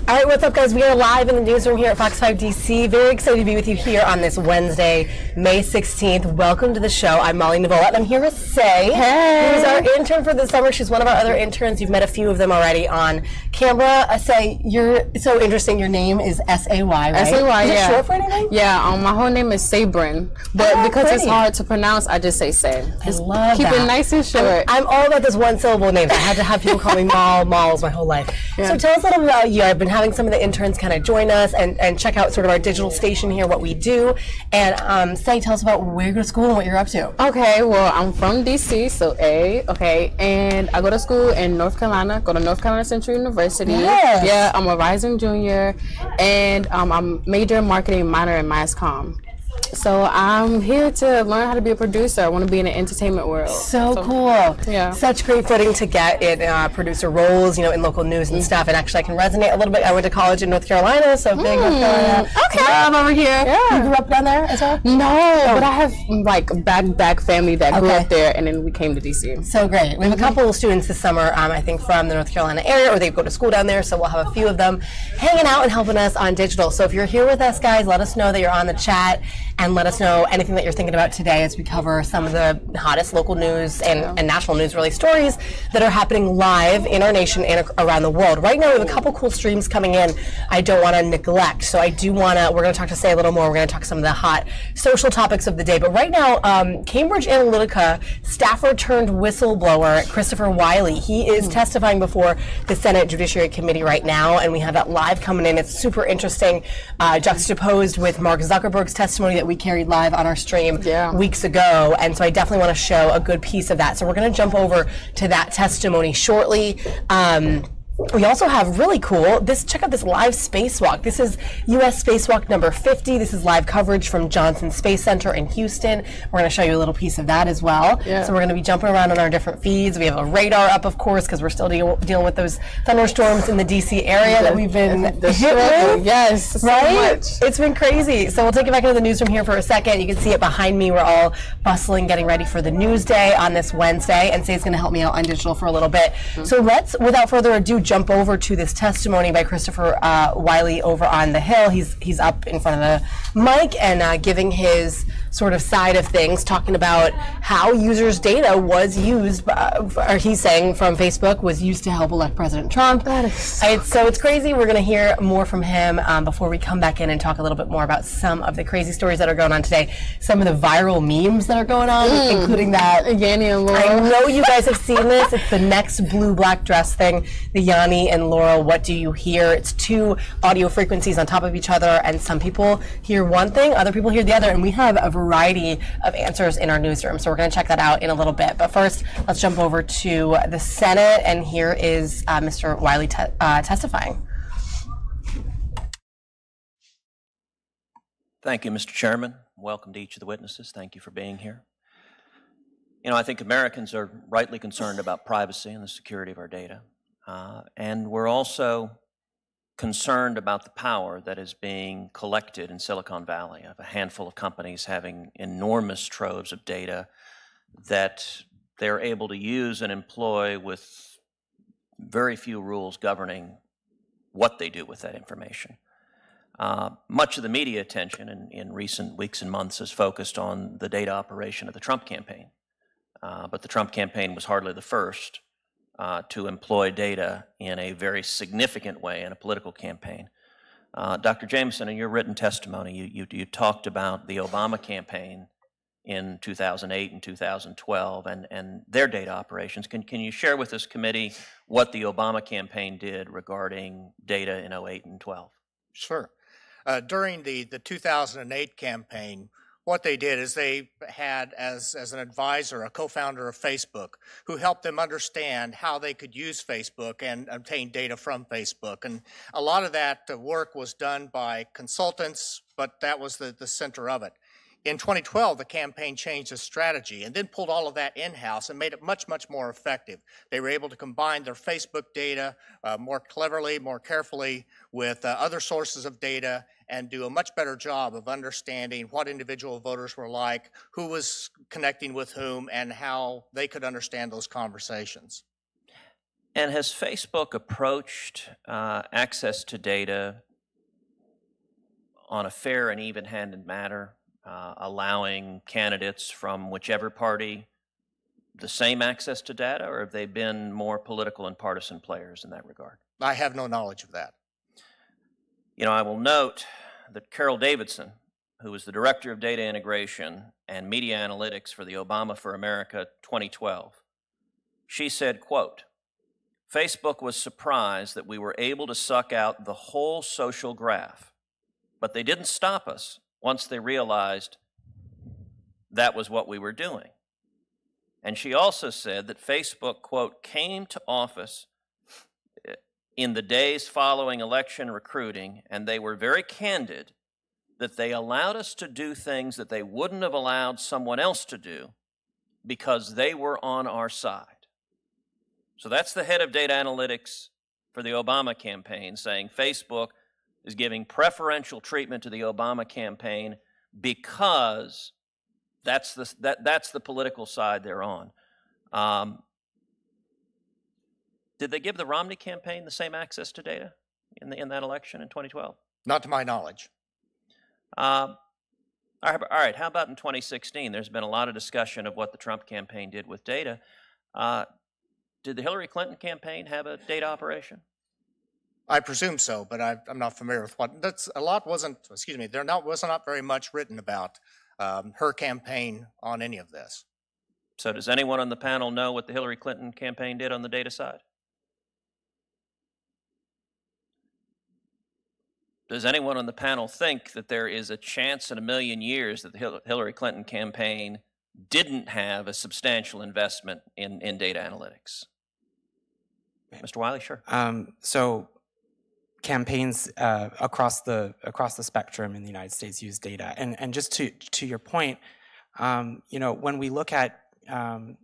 All right, what's up, guys? We are live in the newsroom here at Fox 5 DC. Very excited to be with you here on this Wednesday, May 16th. Welcome to the show. I'm Molly Navola, and I'm here with Say, who's our intern for the summer. She's one of our other interns. You've met a few of them already on camera. Say, you're so interesting. Your name is S-A-Y, right? S-A-Y, yeah. Is it yeah. short for anything? Yeah, my whole name is Sabrin, but because it's hard to pronounce, I just say Say. I love Keep that. it nice and short. I'm all about this one-syllable names. I had to have people call me Malls my whole life. Yeah. So tell us a little bit about you. I've been having some of the interns kind of join us and check out sort of our digital station here, what we do. And Say, tell us about where you go to school and what you're up to. Okay, well, I'm from DC, so and I go to school in North Carolina, go to North Carolina Central University. Yes. Yeah, I'm a rising junior, and I'm major in marketing, minor in mass comm. So I'm here to learn how to be a producer. I want to be in the entertainment world. So cool. Yeah. Such great footing to get in producer roles, you know, in local news and stuff. And actually, I can resonate a little bit. I went to college in North Carolina, so big North Carolina. Okay. I'm over here. Yeah. You grew up down there as well? No, but I have like back family that grew up there, and then we came to DC. So great. We have a couple of students this summer, I think, from the North Carolina area, or they go to school down there. So we'll have a few of them hanging out and helping us on digital. So if you're here with us, guys, let us know that you're on the chat, and let us know anything that you're thinking about today as we cover some of the hottest local news and national news, really, stories that are happening live in our nation and around the world. Right now, we have a couple cool streams coming in I don't want to neglect. So I do want to, we're going to talk to Say a little more. We're going to talk some of the hot social topics of the day. But right now, Cambridge Analytica staffer turned whistleblower Christopher Wiley. He is testifying before the Senate Judiciary Committee right now, and we have that live coming in. It's super interesting, juxtaposed with Mark Zuckerberg's testimony that we carried live on our stream weeks ago, and so I definitely want to show a good piece of that. So we're going to jump over to that testimony shortly. We also have really cool, check out this live spacewalk. This is U.S. spacewalk number 50. This is live coverage from Johnson Space Center in Houston. We're going to show you a little piece of that as well. Yeah. So we're going to be jumping around on our different feeds. We have a radar up, of course, because we're still dealing with those thunderstorms in the D.C. area that we've been hit with. Yes, right? So much. It's been crazy. So we'll take it back into the newsroom here for a second. You can see it behind me. We're all bustling, getting ready for the news day on this Wednesday, and Say's going to help me out on digital for a little bit. So let's, without further ado, jump over to this testimony by Christopher Wiley over on the Hill. He's up in front of the mic and giving his sort of side of things, talking about how users' data was used, or he's saying from Facebook, was used to help elect President Trump. That is so it's crazy. We're going to hear more from him before we come back in and talk a little bit more about some of the crazy stories that are going on today, some of the viral memes that are going on, including that. Yanni and Laurel. I know you guys have seen this. It's the next blue-black dress thing, the Yanni and Laurel, what do you hear? It's two audio frequencies on top of each other, and some people hear one thing, other people hear the other, and we have a variety of answers in our newsroom, so we're going to check that out in a little bit. But first, let's jump over to the Senate, and here is Mr. Wiley testifying. Thank you, Mr. Chairman. Welcome to each of the witnesses. Thank you for being here. You know, I think Americans are rightly concerned about privacy and the security of our data. And we're also concerned about the power that is being collected in Silicon Valley of a handful of companies having enormous troves of data that they're able to use and employ with very few rules governing what they do with that information. Much of the media attention in recent weeks and months has focused on the data operation of the Trump campaign. But the Trump campaign was hardly the first to employ data in a very significant way in a political campaign. Dr. Jameson, in your written testimony, you talked about the Obama campaign in 2008 and 2012 and their data operations. Can you share with this committee what the Obama campaign did regarding data in 2008 and 12? Sure. During the 2008 campaign, what they did is they had as an advisor a co-founder of Facebook who helped them understand how they could use Facebook and obtain data from Facebook. And a lot of that work was done by consultants, but that was the center of it. In 2012, the campaign changed its strategy and then pulled all of that in-house and made it much, much more effective. They were able to combine their Facebook data more cleverly, more carefully with other sources of data and do a much better job of understanding what individual voters were like, who was connecting with whom, and how they could understand those conversations. And has Facebook approached access to data on a fair and even-handed manner, allowing candidates from whichever party the same access to data, or have they been more political and partisan players in that regard? I have no knowledge of that. You know, I will note that Carol Davidson, who was the Director of Data Integration and Media Analytics for the Obama for America 2012, she said, quote, Facebook was surprised that we were able to suck out the whole social graph, but they didn't stop us once they realized that was what we were doing. And she also said that Facebook, quote, came to office in the days following election recruiting, and they were very candid that they allowed us to do things that they wouldn't have allowed someone else to do because they were on our side. So that's the head of data analytics for the Obama campaign saying Facebook is giving preferential treatment to the Obama campaign because that's the political side they're on. Did they give the Romney campaign the same access to data in that election in 2012? Not to my knowledge. All right, how about in 2016? There's been a lot of discussion of what the Trump campaign did with data. Did the Hillary Clinton campaign have a data operation? I presume so, but I'm not familiar with what. There was not very much written about her campaign on any of this. So does anyone on the panel know what the Hillary Clinton campaign did on the data side? Does anyone on the panel think that there is a chance in a million years that the Hillary Clinton campaign didn't have a substantial investment in data analytics? Mr. Wiley, sure. So campaigns across the spectrum in the United States use data, and just to your point, when we look at a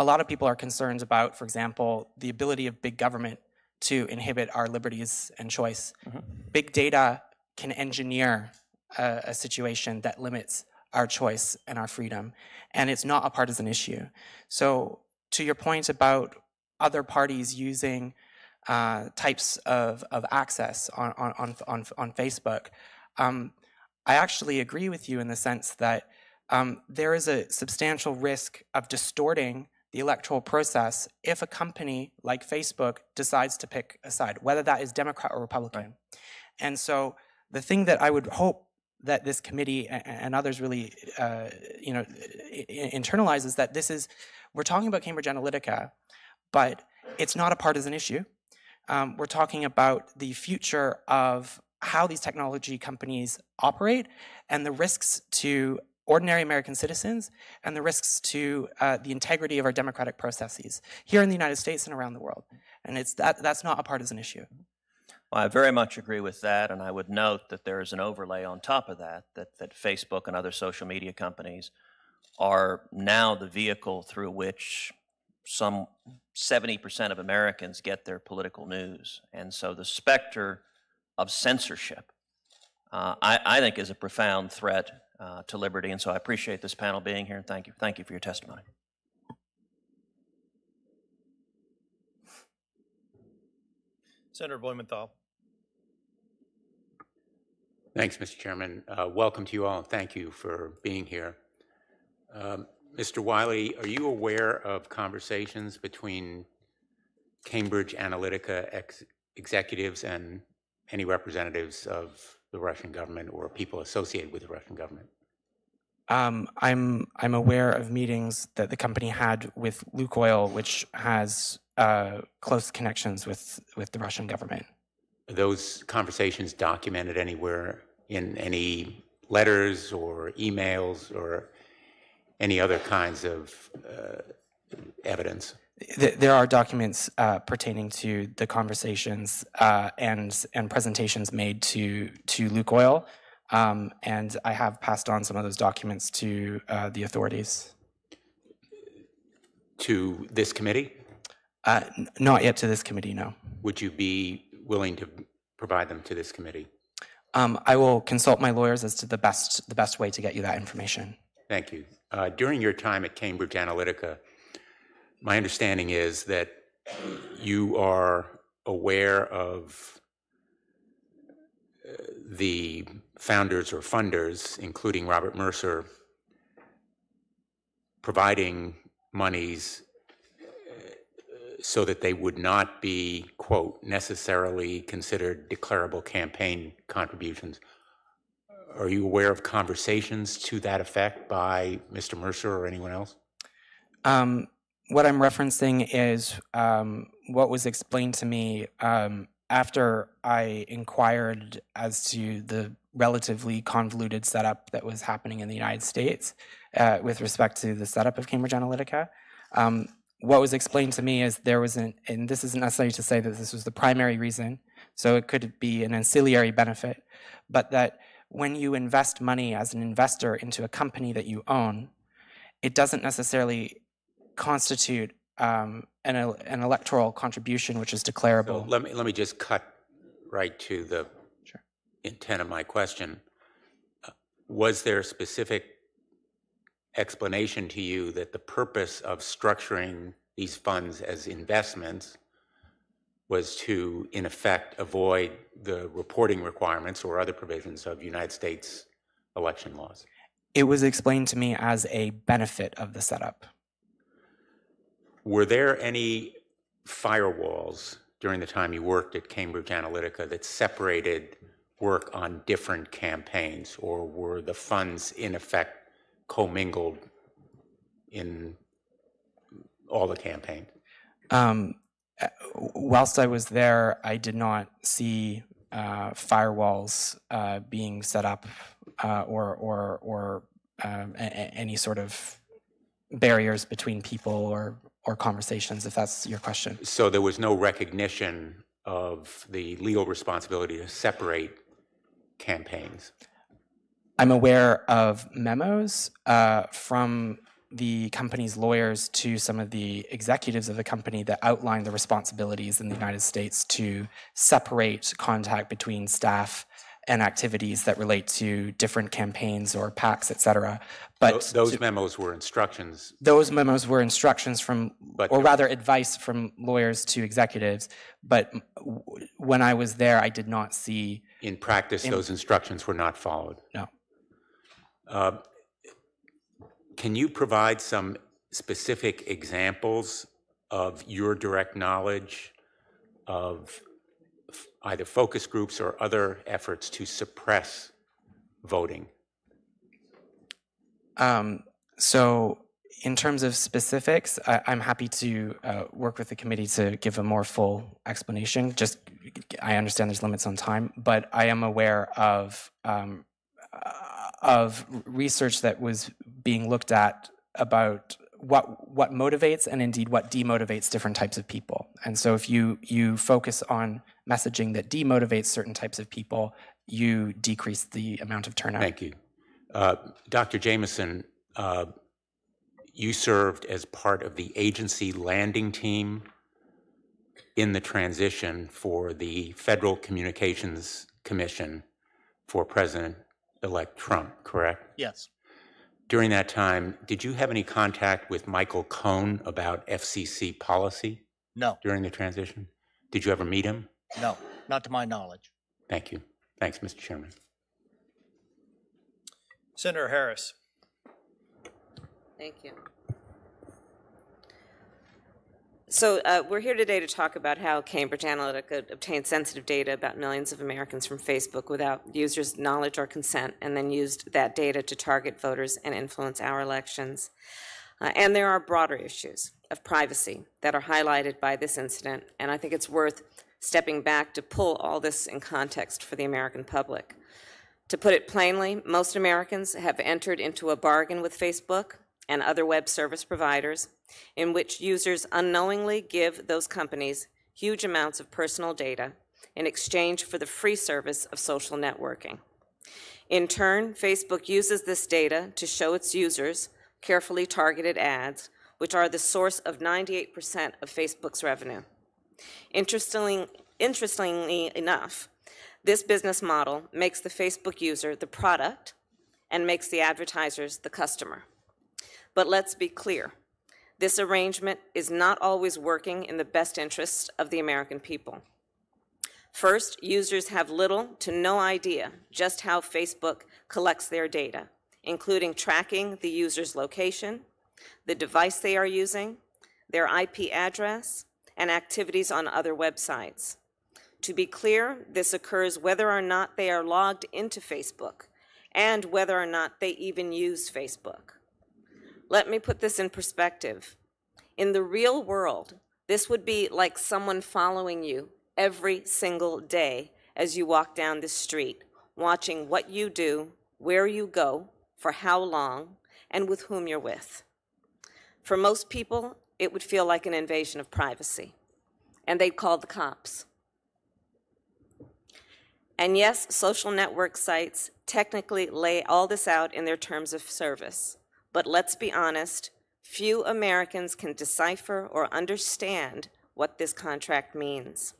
lot of people are concerned about, for example, the ability of big government to inhibit our liberties and choice. Mm-hmm. Big data can engineer a situation that limits our choice and our freedom, and it's not a partisan issue. So to your point about other parties using types of access on Facebook, I actually agree with you in the sense that there is a substantial risk of distorting the electoral process if a company like Facebook decides to pick a side, whether that is Democrat or Republican. Right. And so the thing that I would hope that this committee and others really internalize is that we're talking about Cambridge Analytica, but it's not a partisan issue. We're talking about the future of how these technology companies operate and the risks to ordinary American citizens and the risks to the integrity of our democratic processes here in the United States and around the world. And that's not a partisan issue. Well, I very much agree with that, and I would note that there is an overlay on top of that Facebook and other social media companies are now the vehicle through which some 70% of Americans get their political news. And so the specter of censorship, I think, is a profound threat to liberty. And so I appreciate this panel being here, and thank you. Thank you for your testimony. Senator Blumenthal. Thanks, Mr. Chairman. Welcome to you all, and thank you for being here. Mr. Wiley, are you aware of conversations between Cambridge Analytica executives and any representatives of the Russian government or people associated with the Russian government? I'm aware of meetings that the company had with Lukoil, which has close connections with the Russian government. Are those conversations documented anywhere in any letters or emails or any other kinds of evidence? There are documents pertaining to the conversations and presentations made to Lukoil, and I have passed on some of those documents to the authorities. To this committee? Not yet to this committee, no. Would you be willing to provide them to this committee? I will consult my lawyers as to the best way to get you that information. Thank you. During your time at Cambridge Analytica, my understanding is that you are aware of the founders or funders, including Robert Mercer, providing monies so that they would not be, quote, necessarily considered declarable campaign contributions. Are you aware of conversations to that effect by Mr. Mercer or anyone else? What I'm referencing is what was explained to me after I inquired as to the relatively convoluted setup that was happening in the United States with respect to the setup of Cambridge Analytica. What was explained to me is there was and this isn't necessarily to say that this was the primary reason, so it could be an ancillary benefit, but that when you invest money as an investor into a company that you own, it doesn't necessarily constitute an electoral contribution which is declarable. So let me just cut right to the intent of my question. Was there a specific explanation to you that the purpose of structuring these funds as investments was to, in effect, avoid the reporting requirements or other provisions of United States election laws? It was explained to me as a benefit of the setup. Were there any firewalls during the time you worked at Cambridge Analytica that separated work on different campaigns, or were the funds, in effect, commingled in all the campaigns? Whilst I was there, I did not see firewalls being set up or any sort of barriers between people or conversations, if that's your question. So there was no recognition of the legal responsibility to separate campaigns? I'm aware of memos from the company's lawyers to some of the executives of the company that outline the responsibilities in the United States to separate contact between staff and activities that relate to different campaigns or PACs, et cetera. But those memos were instructions? Those memos were instructions from, or rather advice from lawyers to executives. But when I was there, I did not see... In practice, those instructions were not followed? No. Can you provide some specific examples of your direct knowledge of either focus groups or other efforts to suppress voting? So in terms of specifics, I'm happy to work with the committee to give a more full explanation. Just, I understand there's limits on time, but I am aware of research that was being looked at about what motivates and indeed what demotivates different types of people. And so if you focus on messaging that demotivates certain types of people, you decrease the amount of turnout. Thank you. Dr. Jameson, you served as part of the agency landing team in the transition for the Federal Communications Commission for President-elect Trump, correct? Yes. During that time, did you have any contact with Michael Cohn about FCC policy? No. During the transition? Did you ever meet him? No, not to my knowledge. Thank you. Thanks, Mr. Chairman. Senator Harris. Thank you. So we're here today to talk about how Cambridge Analytica obtained sensitive data about millions of Americans from Facebook without users' knowledge or consent, and then used that data to target voters and influence our elections. And there are broader issues of privacy that are highlighted by this incident, and I think it's worth stepping back to pull all this in context for the American public. To put it plainly, most Americans have entered into a bargain with Facebook and other web service providers in which users unknowingly give those companies huge amounts of personal data in exchange for the free service of social networking. In turn, Facebook uses this data to show its users carefully targeted ads, which are the source of 98% of Facebook's revenue. Interestingly enough, this business model makes the Facebook user the product and makes the advertisers the customer. But let's be clear. This arrangement is not always working in the best interests of the American people. First, users have little to no idea just how Facebook collects their data, including tracking the user's location, the device they are using, their IP address, and activities on other websites. To be clear, this occurs whether or not they are logged into Facebook and whether or not they even use Facebook. Let me put this in perspective. In the real world, this would be like someone following you every single day as you walk down the street, watching what you do, where you go, for how long, and with whom you're with. For most people, it would feel like an invasion of privacy, and they'd call the cops. And yes, social network sites technically lay all this out in their terms of service, but let's be honest, few Americans can decipher or understand what this contract means.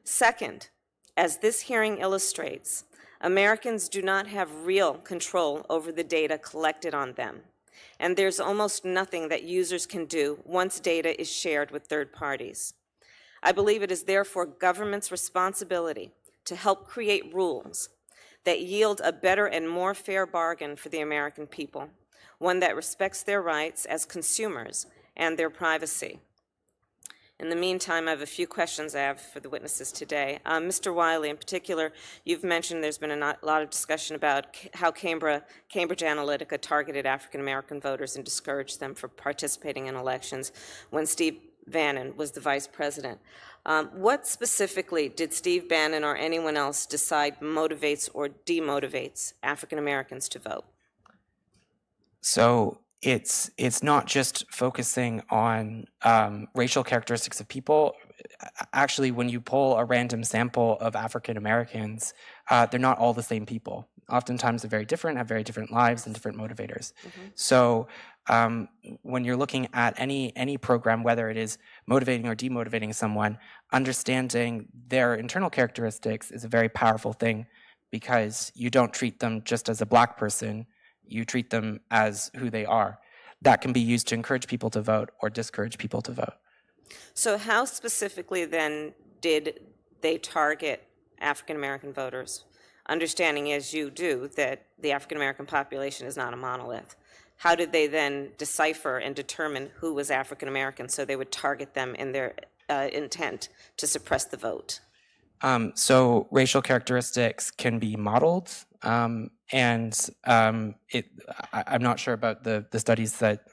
Second, as this hearing illustrates, Americans do not have real control over the data collected on them, and there's almost nothing that users can do once data is shared with third parties. I believe it is therefore government's responsibility to help create rules that yield a better and more fair bargain for the American people, one that respects their rights as consumers and their privacy. In the meantime, I have a few questions I have for the witnesses today. Mr. Wiley, in particular, you've mentioned there's been a lot of discussion about how Cambridge Analytica targeted African American voters and discouraged them from participating in elections when Steve Bannon was the vice president. What specifically did Steve Bannon or anyone else decide motivates or demotivates African Americans to vote? So it's not just focusing on racial characteristics of people. Actually, when you poll a random sample of African Americans, they're not all the same people. Oftentimes they're very different, have very different lives and different motivators. Mm-hmm. So when you're looking at any program, whether it is motivating or demotivating someone, understanding their internal characteristics is a very powerful thing, because you don't treat them just as a black person, you treat them as who they are. That can be used to encourage people to vote or discourage people to vote. So how specifically then did they target African American voters? Understanding, as you do, that the African American population is not a monolith. How did they then decipher and determine who was African American so they would target them in their intent to suppress the vote? So racial characteristics can be modeled, I'm not sure about the studies that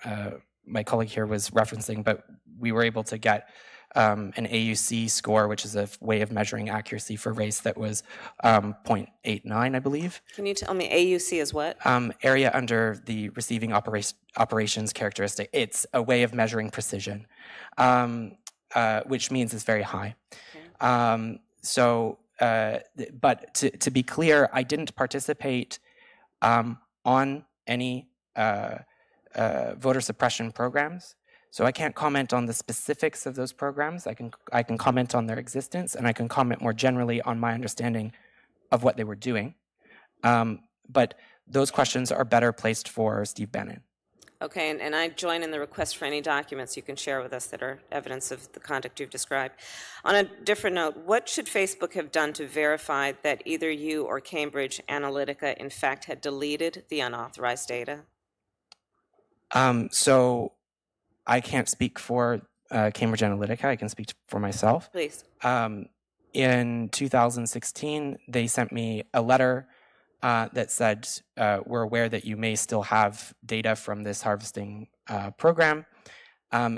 my colleague here was referencing, but we were able to get an AUC score, which is a way of measuring accuracy for race, that was 0.89, I believe. Can you tell me AUC is what? Area under the receiving operations characteristic. It's a way of measuring precision, which means it's very high. Okay. But to be clear, I didn't participate on any voter suppression programs, so I can't comment on the specifics of those programs. I can comment on their existence, and I can comment more generally on my understanding of what they were doing. But those questions are better placed for Steve Bannon. Okay, and I join in the request for any documents you can share with us that are evidence of the conduct you've described. On a different note, what should Facebook have done to verify that either you or Cambridge Analytica, in fact, had deleted the unauthorized data? So I can't speak for Cambridge Analytica. I can speak for myself. Please. In 2016, they sent me a letter that said, we're aware that you may still have data from this harvesting program.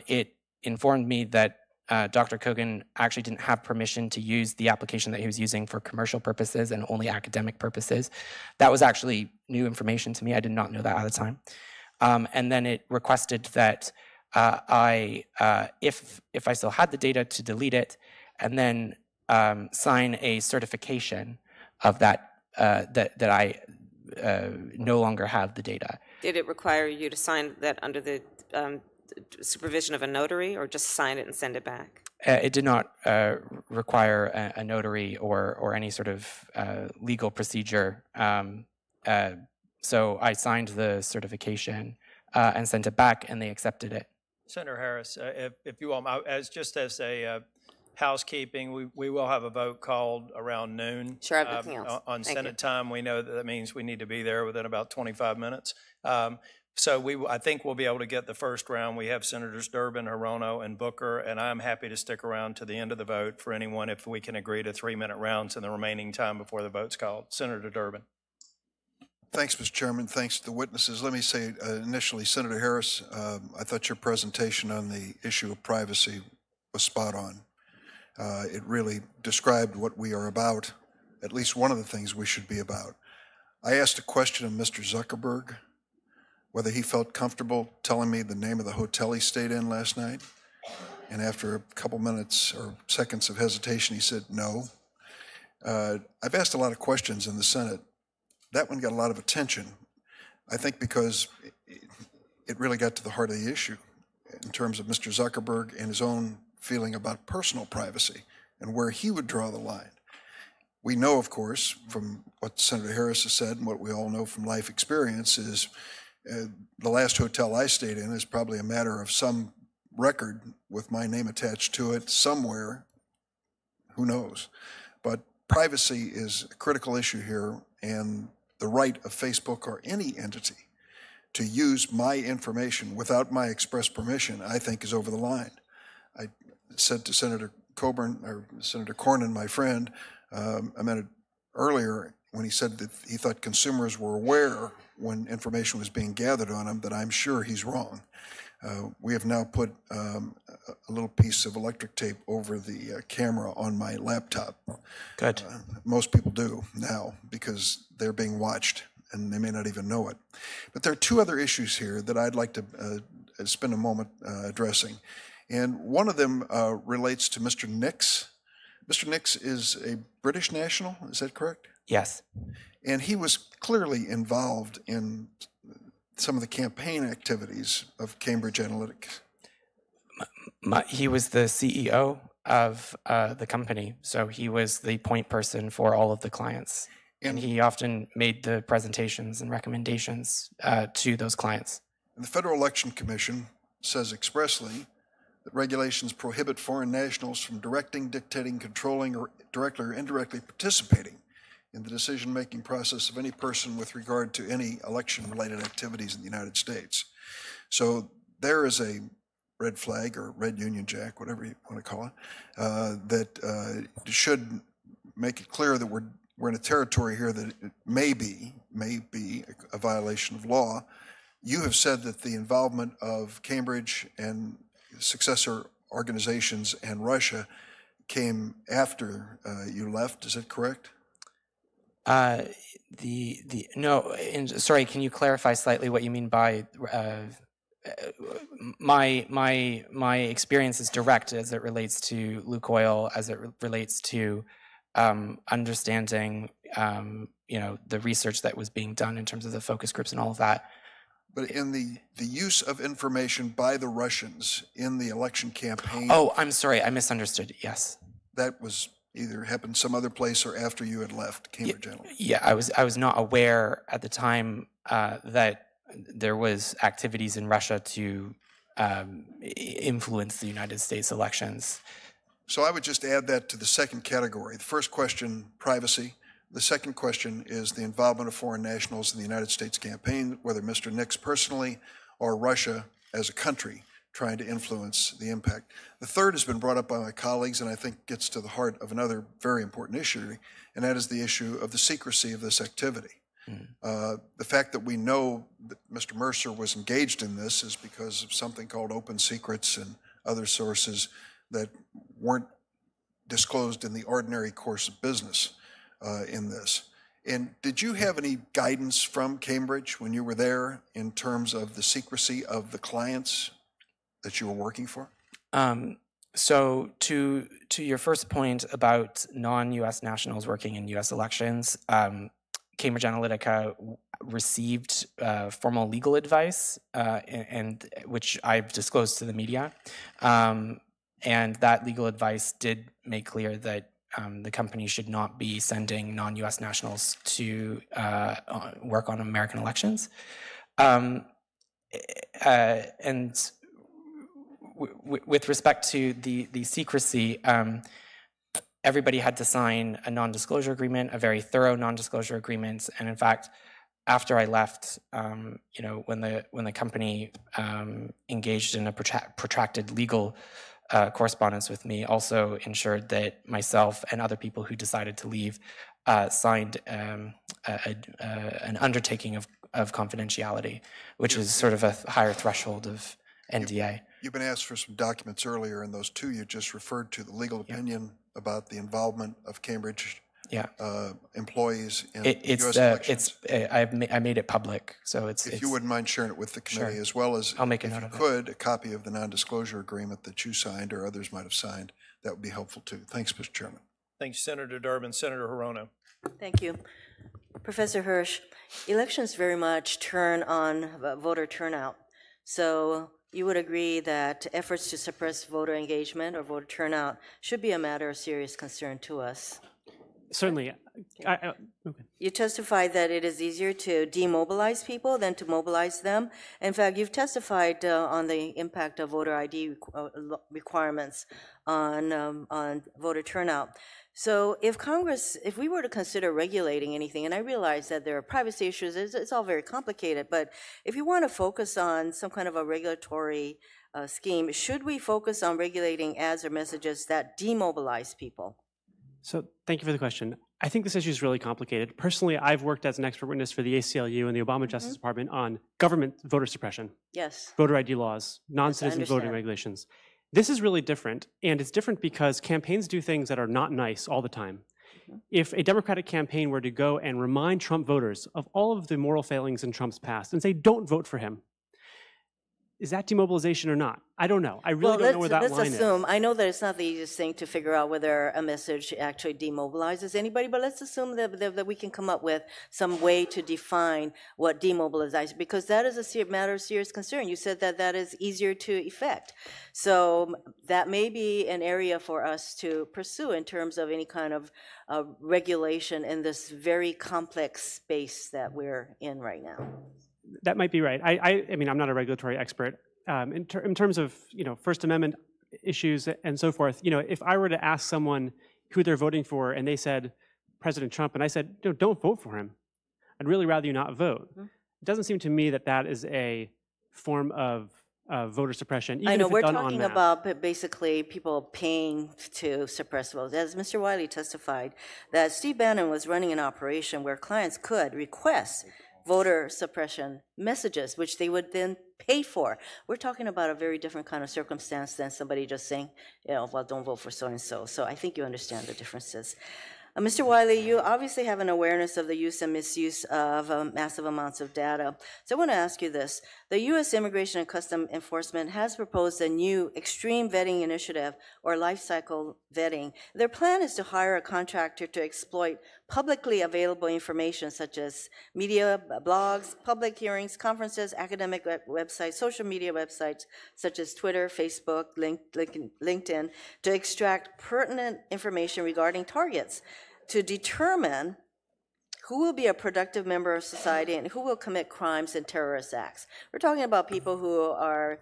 It informed me that Dr. Kogan actually didn't have permission to use the application that he was using for commercial purposes and only academic purposes. That was actually new information to me. I did not know that at the time. And then it requested that if I still had the data, to delete it, and then sign a certification of that that I no longer have the data. Did it require you to sign that under the supervision of a notary, or just sign it and send it back? It did not require a notary or any sort of legal procedure. So I signed the certification and sent it back, and they accepted it. Senator Harris, if you want, just as a housekeeping, we will have a vote called around noon. Sure, I have nothing else. On Thank Senate you. time, we know that means we need to be there within about 25 minutes. So I think we'll be able to get the first round. We have Senators Durbin, Hirono, and Booker, and I'm happy to stick around to the end of the vote for anyone if we can agree to 3-minute rounds in the remaining time before the vote's called. Senator Durbin. Thanks, Mr. Chairman. Thanks to the witnesses. Let me say initially, Senator Harris, I thought your presentation on the issue of privacy was spot on. It really described what we are about, at least one of the things we should be about. I asked a question of Mr. Zuckerberg, whether he felt comfortable telling me the name of the hotel he stayed in last night. And after a couple minutes or seconds of hesitation, he said no. I've asked a lot of questions in the Senate. That one got a lot of attention, I think because it really got to the heart of the issue in terms of Mr. Zuckerberg and his own feeling about personal privacy and where he would draw the line. We know, of course, from what Senator Harris has said and what we all know from life experience is the last hotel I stayed in is probably a matter of some record with my name attached to it somewhere, who knows. But privacy is a critical issue here, and the right of Facebook or any entity to use my information without my express permission, I think, is over the line. I said to Senator Cornyn, my friend, I met it earlier when he said that he thought consumers were aware when information was being gathered on him, that I'm sure he's wrong. We have now put a little piece of electric tape over the camera on my laptop. Good. Most people do now because they're being watched and they may not even know it. But there are two other issues here that I'd like to spend a moment addressing. And one of them relates to Mr. Nix. Mr. Nix is a British national, is that correct? Yes. And he was clearly involved in some of the campaign activities of Cambridge Analytica. He was the CEO of the company, so he was the point person for all of the clients. And he often made the presentations and recommendations to those clients. And the Federal Election Commission says expressly that regulations prohibit foreign nationals from directing, dictating, controlling, or directly or indirectly participating in the decision-making process of any person with regard to any election-related activities in the United States. So there is a red flag or red Union Jack, whatever you want to call it, that should make it clear that we're in a territory here that it may be a violation of law. You have said that the involvement of Cambridge and successor organizations and Russia came after you left. Is that correct? No. Sorry, can you clarify slightly what you mean by my experience is direct as it relates to Lukoil, as it relates to understanding the research that was being done in terms of the focus groups and all of that. But in the use of information by the Russians in the election campaign. Oh, I'm sorry, I misunderstood. Yes. That was either happened some other place or after you had left Cambridge Analytica. Yeah, I was not aware at the time that there was activities in Russia to influence the United States elections. So I would just add that to the second category. The first question, privacy. The second question is the involvement of foreign nationals in the United States campaign, whether Mr. Nix personally or Russia as a country trying to influence the impact. The third has been brought up by my colleagues and I think gets to the heart of another very important issue, and that is the issue of the secrecy of this activity. The fact that we know that Mr. Mercer was engaged in this is because of something called open secrets and other sources that weren't disclosed in the ordinary course of business in this. And did you have any guidance from Cambridge when you were there in terms of the secrecy of the clients that you were working for? So to your first point about non-U.S. nationals working in U.S. elections, Cambridge Analytica received formal legal advice, and which I've disclosed to the media. And that legal advice did make clear that the company should not be sending non-U.S. nationals to work on American elections. And with respect to the secrecy, everybody had to sign a non-disclosure agreement, a very thorough non-disclosure agreement, and in fact, after I left, when the company engaged in a protracted legal correspondence with me, also ensured that myself and other people who decided to leave signed an undertaking of confidentiality, which is sort of a higher threshold of NDA. You've been asked for some documents earlier, and those two you just referred to, the legal opinion about the involvement of Cambridge employees in U.S. elections. I made it public, so if you wouldn't mind sharing it with the committee, as well as, I'll make a if note you of it. could, a copy of the non-disclosure agreement that you signed or others might have signed, that would be helpful too. Thanks, Mr. Chairman. Thank you, Senator Durbin. Senator Hirono. Thank you. Professor Hirsch, elections very much turn on voter turnout. So you would agree that efforts to suppress voter engagement or voter turnout should be a matter of serious concern to us. Certainly. Okay. You testified that it is easier to demobilize people than to mobilize them. In fact, you've testified on the impact of voter ID requirements on voter turnout. So if Congress, if we were to consider regulating anything, and I realize that there are privacy issues, it's all very complicated, but if you want to focus on some kind of a regulatory scheme, should we focus on regulating ads or messages that demobilize people? So thank you for the question. I think this issue is really complicated. Personally, I've worked as an expert witness for the ACLU and the Obama Justice Department on government voter suppression, voter ID laws, non-citizen voting regulations. This is really different, and it's different because campaigns do things that are not nice all the time. If a Democratic campaign were to go and remind Trump voters of all of the moral failings in Trump's past and say, don't vote for him, is that demobilization or not? I don't know. I really don't know where that line is. Let's assume, I know that it's not the easiest thing to figure out whether a message actually demobilizes anybody, but let's assume that we can come up with some way to define what demobilization, because that is a matter of serious concern. You said that that is easier to effect. So that may be an area for us to pursue in terms of any kind of regulation in this very complex space that we're in right now. That might be right. I mean, I'm not a regulatory expert. In terms of, First Amendment issues and so forth, if I were to ask someone who they're voting for and they said President Trump, and I said, no, don't vote for him, I'd really rather you not vote. It doesn't seem to me that that is a form of voter suppression. Even I know, if we're done talking about basically people paying to suppress votes. As Mr. Wiley testified, that Steve Bannon was running an operation where clients could request voter suppression messages, which they would then pay for. We're talking about a very different kind of circumstance than somebody just saying, well, don't vote for so-and-so. So I think you understand the differences. Mr. Wiley, you obviously have an awareness of the use and misuse of massive amounts of data. So I want to ask you this. The U.S. Immigration and Customs Enforcement has proposed a new extreme vetting initiative, or life cycle vetting. Their plan is to hire a contractor to exploit publicly available information such as media, blogs, public hearings, conferences, academic websites, social media websites such as Twitter, Facebook, LinkedIn, to extract pertinent information regarding targets, to determine who will be a productive member of society and who will commit crimes and terrorist acts. We're talking about people who are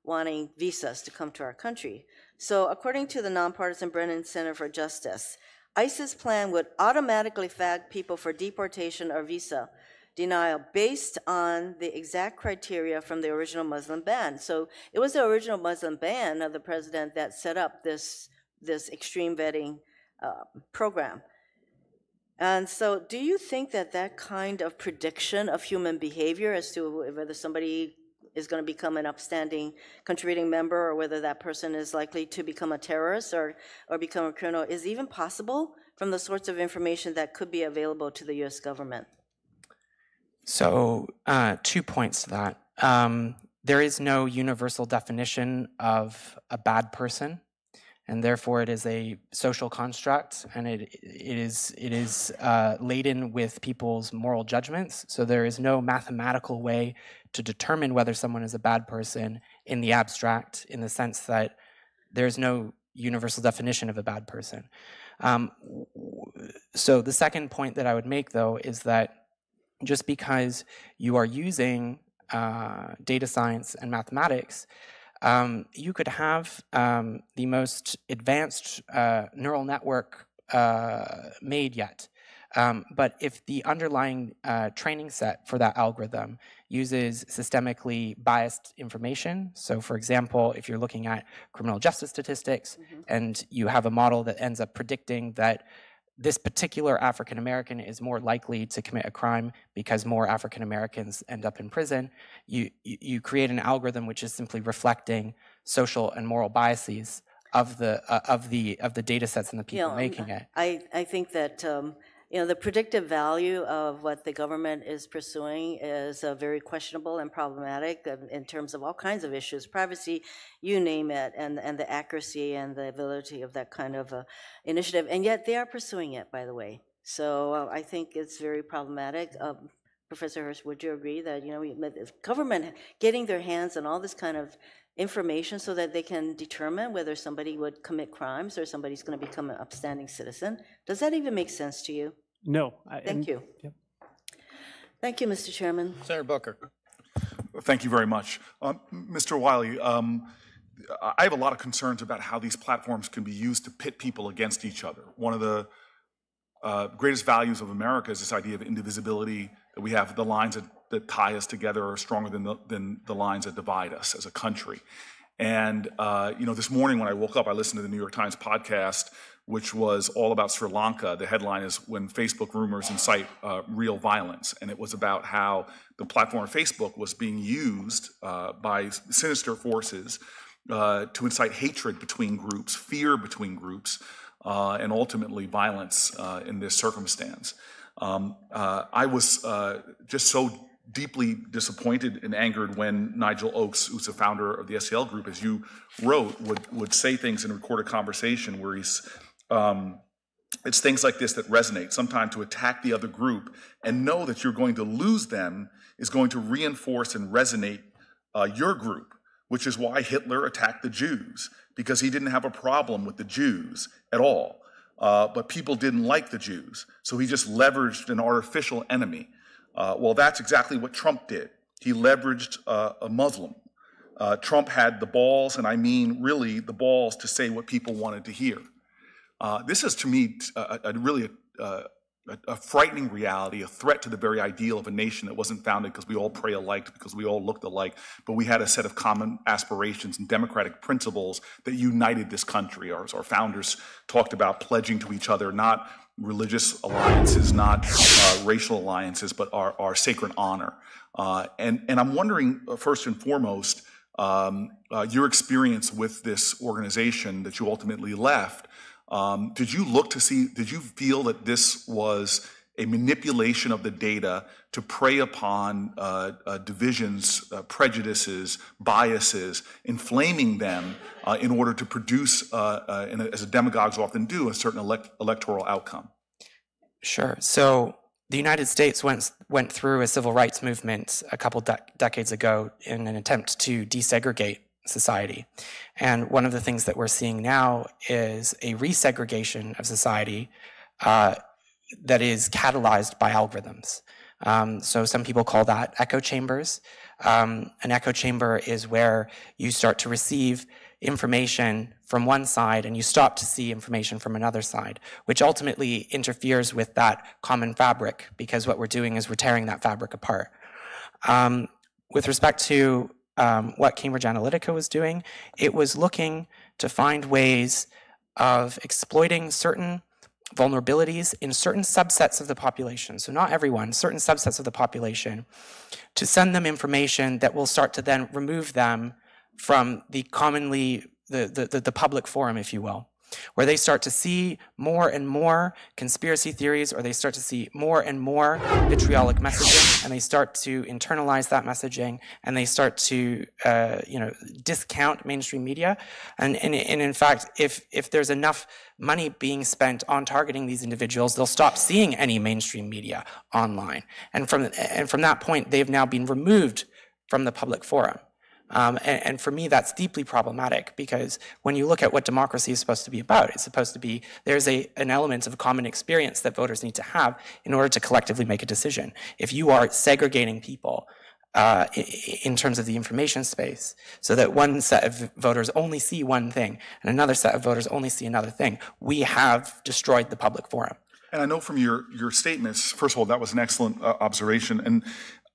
wanting visas to come to our country. So according to the nonpartisan Brennan Center for Justice, ICE's plan would automatically flag people for deportation or visa denial based on the exact criteria from the original Muslim ban. So it was the original Muslim ban of the president that set up this extreme vetting program. And so do you think that that kind of prediction of human behavior as to whether somebody is going to become an upstanding contributing member or whether that person is likely to become a terrorist or become a criminal is even possible from the sorts of information that could be available to the U.S. government? So 2 points to that. There is no universal definition of a bad person, and therefore it is a social construct, and it is laden with people's moral judgments. So there is no mathematical way to determine whether someone is a bad person in the abstract, in the sense that there is no universal definition of a bad person. So the second point that I would make, though, is that just because you are using data science and mathematics, you could have the most advanced neural network made yet. But if the underlying training set for that algorithm uses systemically biased information, so for example, if you're looking at criminal justice statistics and you have a model that ends up predicting that this particular African American is more likely to commit a crime because more African Americans end up in prison, you create an algorithm which is simply reflecting social and moral biases of the data sets and the people making it. I think that the predictive value of what the government is pursuing is very questionable and problematic in terms of all kinds of issues, privacy, you name it, and the accuracy and the validity of that kind of initiative. And yet they are pursuing it, by the way. So I think it's very problematic. Professor Hirsch, would you agree that government getting their hands on all this kind of information so that they can determine whether somebody would commit crimes or somebody's going to become an upstanding citizen? Does that even make sense to you? No. Thank you. Yep. Thank you, Mr. Chairman. Senator Booker. Thank you very much. Mr. Wiley, I have a lot of concerns about how these platforms can be used to pit people against each other. One of the greatest values of America is this idea of indivisibility, that we have the lines that tie us together are stronger than the lines that divide us as a country. And this morning when I woke up, I listened to the New York Times podcast, which was all about Sri Lanka. The headline is "When Facebook Rumors Incite Real Violence," and it was about how the platform of Facebook was being used by sinister forces to incite hatred between groups, fear between groups, and ultimately violence in this circumstance. I was just so deeply disappointed and angered when Nigel Oakes, who's the founder of the SEL group, as you wrote, would say things in a recorded conversation where he's, it's things like this that resonate. Sometimes to attack the other group and know that you're going to lose them is going to reinforce and resonate your group, which is why Hitler attacked the Jews, because he didn't have a problem with the Jews at all. But people didn't like the Jews, so he just leveraged an artificial enemy. Well, that's exactly what Trump did. He leveraged a Muslim. Trump had the balls, and I mean really the balls, to say what people wanted to hear. This is, to me, a frightening reality, a threat to the very ideal of a nation that wasn't founded because we all pray alike, because we all looked alike, but we had a set of common aspirations and democratic principles that united this country. Our founders talked about pledging to each other, not religious alliances, not racial alliances, but our sacred honor. And I'm wondering, first and foremost, your experience with this organization that you ultimately left. Did you feel that this was a manipulation of the data to prey upon divisions, prejudices, biases, inflaming them in order to produce, as demagogues often do, a certain electoral outcome? Sure. So the United States went through a civil rights movement a couple decades ago in an attempt to desegregate society. And one of the things that we're seeing now is a resegregation of society that is catalyzed by algorithms. So some people call that echo chambers. An echo chamber is where you start to receive information from one side and you stop to see information from another side, which ultimately interferes with that common fabric, because what we're doing is we're tearing that fabric apart. With respect to what Cambridge Analytica was doing, it was looking to find ways of exploiting certain vulnerabilities in certain subsets of the population, so not everyone, certain subsets of the population, to send them information that will start to then remove them from the the public forum, if you will, where they start to see more and more conspiracy theories, or they start to see more and more vitriolic messaging, and they start to internalize that messaging, and they start to discount mainstream media. And in fact, if there's enough money being spent on targeting these individuals, they'll stop seeing any mainstream media online. And from that point, they've now been removed from the public forum. And for me, that's deeply problematic, because when you look at what democracy is supposed to be about, it's supposed to be, there's an element of common experience that voters need to have in order to collectively make a decision. If you are segregating people in terms of the information space, so that one set of voters only see one thing and another set of voters only see another thing, we have destroyed the public forum. And I know from your statements, first of all, that was an excellent observation. And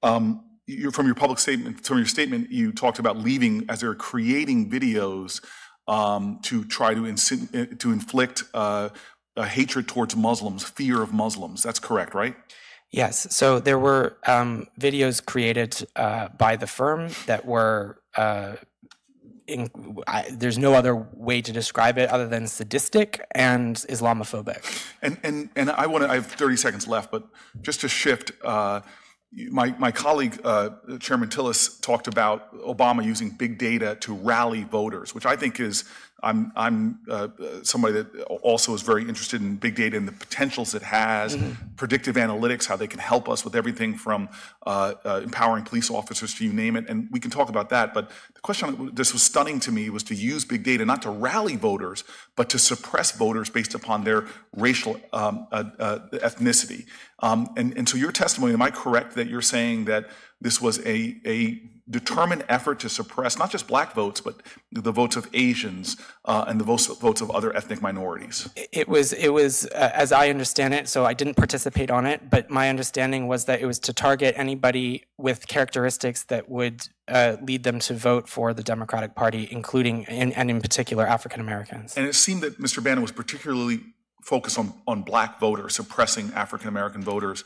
from your public statement, from your statement, you talked about leaving as they're creating videos to try to inflict hatred towards Muslims, fear of Muslims. That's correct, right? Yes. So there were videos created by the firm that were, there's no other way to describe it other than sadistic and Islamophobic. And I have 30 seconds left, but just to shift, my colleague, Chairman Tillis, talked about Obama using big data to rally voters, which I think is, I'm somebody that also is very interested in big data and the potentials it has, predictive analytics, how they can help us with everything from empowering police officers to you name it, and we can talk about that. But the question, this was stunning to me, was to use big data not to rally voters, but to suppress voters based upon their racial ethnicity. And so your testimony, am I correct that you're saying that this was a determined effort to suppress not just black votes, but the votes of Asians and the votes of other ethnic minorities? It was, as I understand it, so I didn't participate on it, but my understanding was that it was to target anybody with characteristics that would lead them to vote for the Democratic Party, including, and in particular, African Americans. And it seemed that Mr. Bannon was particularly focused on black voters, suppressing African American voters.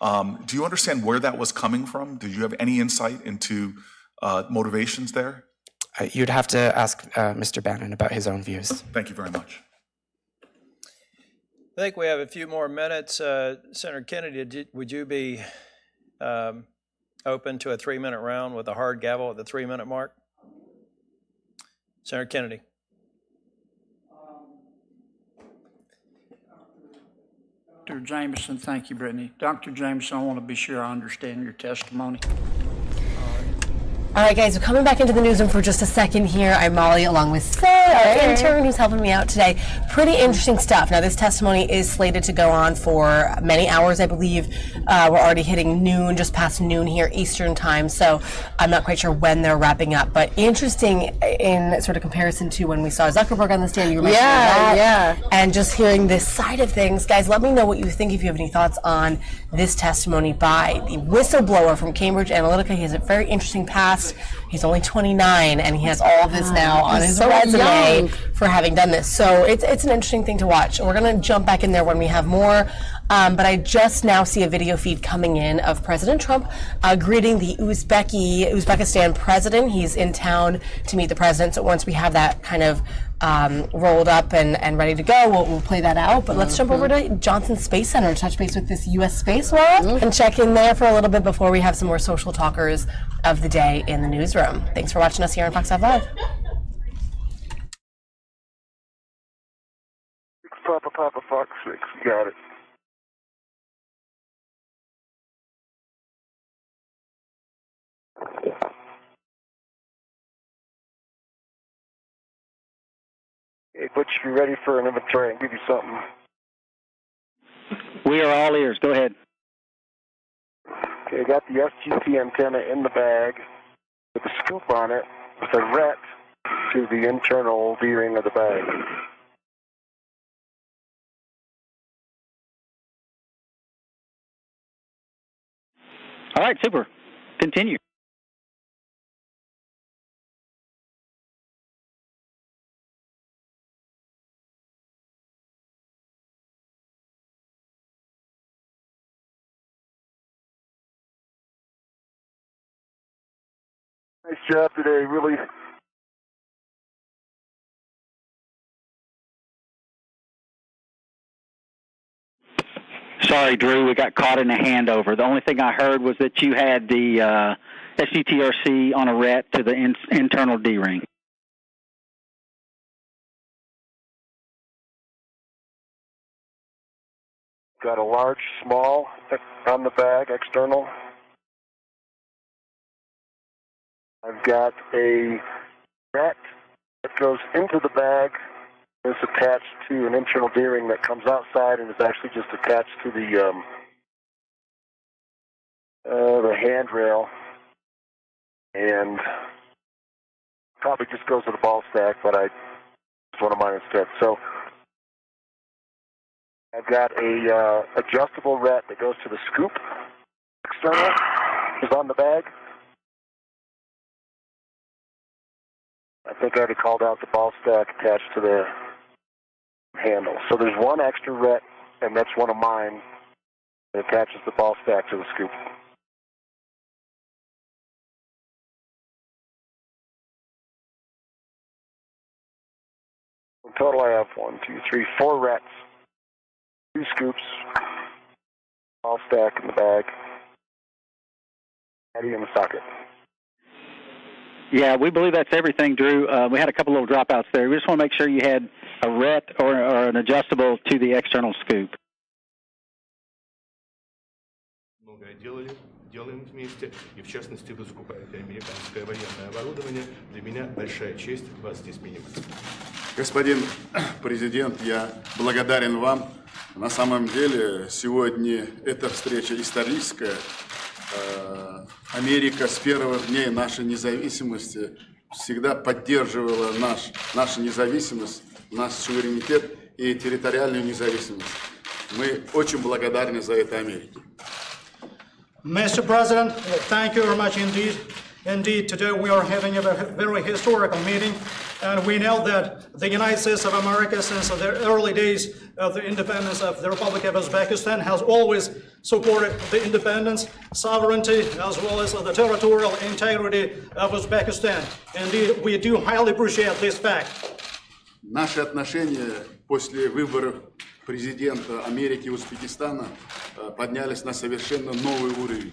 Do you understand where that was coming from? Did you have any insight into motivations there? You'd have to ask Mr. Bannon about his own views. Thank you very much. I think we have a few more minutes. Senator Kennedy, would you be open to a 3-minute round with a hard gavel at the 3-minute mark? Senator Kennedy. Dr. Jameson, thank you, Brittany. Dr. Jameson, I want to be sure I understand your testimony. All right, guys, we're coming back into the newsroom for just a second here. I'm Molly, along with Sarah, our intern, who's helping me out today. Pretty interesting stuff. Now, this testimony is slated to go on for many hours, I believe. We're already hitting noon, just past noon here, Eastern time, so I'm not quite sure when they're wrapping up. But interesting in sort of comparison to when we saw Zuckerberg on the stand. You were mentioning that. And just hearing this side of things. Guys, let me know what you think, if you have any thoughts on this testimony by the whistleblower from Cambridge Analytica. He has a very interesting past. He's only 29, and he has all of this now on his resume for having done this. So it's an interesting thing to watch. We're going to jump back in there when we have more. But I just now see a video feed coming in of President Trump greeting the Uzbekistan president. He's in town to meet the president. So once we have that kind of rolled up and ready to go, we'll play that out. But let's jump over to Johnson Space Center to touch base with this U.S. space world and check in there for a little bit before we have some more social talkers of the day in the newsroom. Thanks for watching us here on Fox 5 Live. Papa Fox 6, got it. Hey, Butch, you ready for an inventory? I'll give you something. We are all ears. Go ahead. Okay, I got the SGP antenna in the bag with a scoop on it with a ret to the internal D-ring of the bag. All right, super. Continue. Nice job today, really. Sorry, Drew, we got caught in a handover. The only thing I heard was that you had the SGTRC on a ret to the internal D-ring. Got a large, small on the bag, external. I've got a ret that goes into the bag. It's attached to an internal D-ring that comes outside and is actually just attached to the handrail. and probably just goes to the ball stack, but I just want to mine instead. So I've got a adjustable ret that goes to the scoop. External is on the bag. I think I already called out the ball stack attached to the handle. So there's one extra ret, and that's one of mine that attaches the ball stack to the scoop. In total, I have 1, 2, 3, 4 rets, 2 scoops, ball stack in the bag, caddy in the socket. Yeah, we believe that's everything, Drew. We had a couple little dropouts there. We just want to make sure you had a ret or an adjustable to the external scoop. Многое делаем вместе, и в частности вы закупаете американское военное оборудование. Для меня большая честь вас здесь принимать. Господин президент, я благодарен вам. На самом деле сегодня эта встреча историческая. Америка с первых дней нашей независимости всегда поддерживала нашу независимость, наш суверенитет и территориальную независимость. Мы очень благодарны за это Америке. Mr. President, thank you very much indeed. Indeed, today we are having a very historical meeting, and we know that the United States of America, since the early days of the independence of the Republic of Uzbekistan, has always supported the independence, sovereignty, as well as the territorial integrity of Uzbekistan. Indeed, we do highly appreciate this fact. Наши отношения после выборов президента Америки и Узбекистана поднялись на совершенно новый уровень.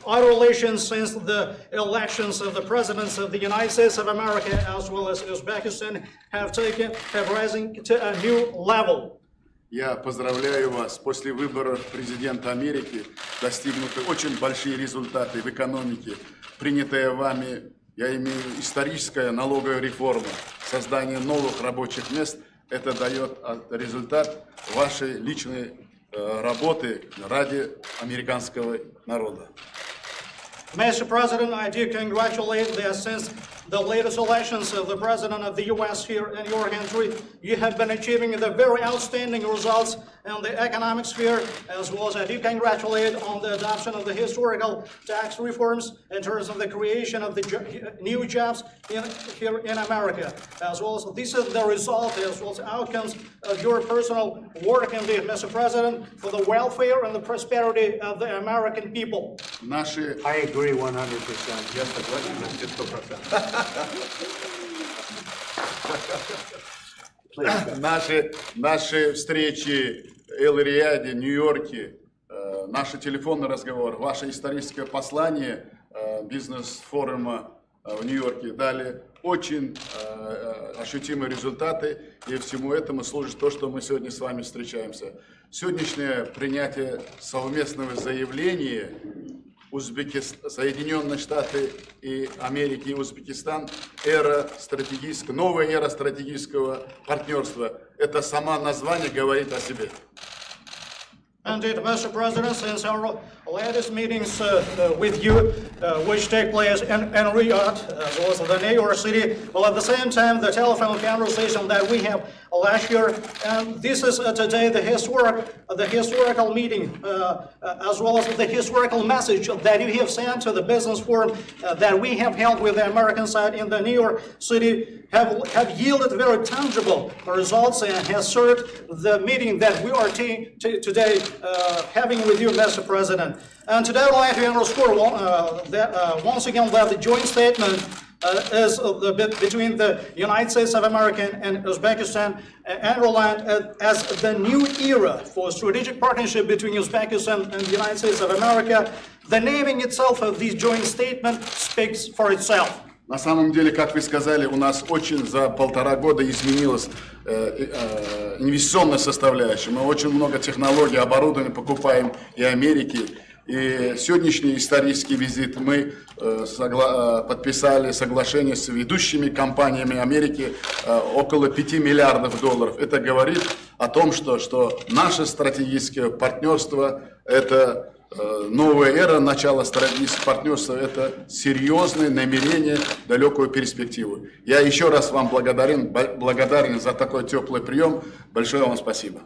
Our relations since the elections of the presidents of the United States of America as well as Uzbekistan have risen to a new level. Я поздравляю вас. После выборов президента Америки достигнуты очень большие результаты в экономике. Принятая вами, я имею историческая налоговая реформа, создание новых рабочих мест. Это дает результат вашей личной работы ради американского народа. Mr. President, I do congratulate that since the latest elections of the President of the U.S. here in your country, you have been achieving the very outstanding results in the economic sphere, as well as I do congratulate on the adoption of the historical tax reforms in terms of the creation of the new jobs here in America, as well as this is the result, as well as outcomes of your personal work indeed, Mr. President, for the welfare and the prosperity of the American people. I agree 100%. Я согласен на 100%. Наши встречи в Эл-Рияде, Нью-Йорке, наши телефонные разговоры, ваше историческое послание бизнес-форума в Нью-Йорке дали очень ощутимые результаты, и всему этому служит то, что мы сегодня с вами встречаемся. Сегодняшнее принятие совместного заявления Соединенные Штаты и Америки и Узбекистан, новая эра стратегического партнерства. Это само название говорит о себе. Indeed, Mr. President, since our latest meetings with you, which take place in Riyadh, as well as the New York City, well, at the same time, the telephone conversation that we have last year, and this is today the historical meeting, as well as the historical message that you have sent to the business forum that we have held with the American side in the New York City, have yielded very tangible results and has served the meeting that we are today having with you, Mr. President. And today I'd like to underscore once again that the joint statement is between the United States of America and Uzbekistan underlined as the new era for strategic partnership between Uzbekistan and the United States of America. The naming itself of this joint statement speaks for itself. На самом деле, как вы сказали, у нас очень за 1,5 года изменилась инвестиционная составляющая. Мы очень много технологий, оборудования покупаем и Америки. И сегодняшний исторический визит мы подписали соглашение с ведущими компаниями Америки около $5 миллиардов. Это говорит о том, что наше стратегическое партнерство – это новая эра, начало стратегического партнерства – это серьезные намерения, далекую перспективу. Я еще раз вам благодарен за такой теплый прием. Большое вам спасибо.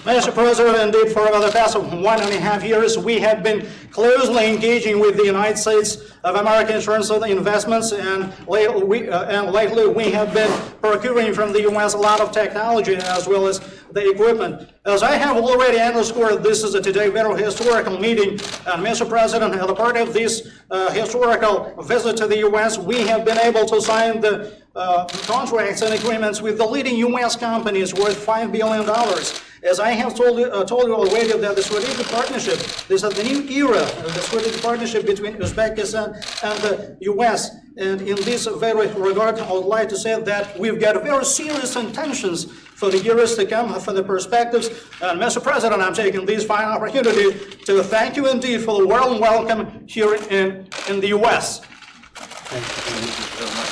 Mr. President, indeed, for about the past 1.5 years, we have been closely engaging with the United States of America in terms of the investments, and lately we have been procuring from the U.S. a lot of technology as well as the equipment. As I have already underscored, this is today a very historical meeting, and Mr. President, as a part of this historical visit to the U.S., we have been able to sign the contracts and agreements with the leading U.S. companies worth $5 billion. As I have told you already, that the strategic partnership, this is the new era of the strategic partnership between Uzbekistan and the U.S. And in this very regard, I would like to say that we've got very serious intentions for the years to come, for the perspectives. And Mr. President, I'm taking this fine opportunity to thank you indeed for the warm welcome here in the U.S. Thank you very much.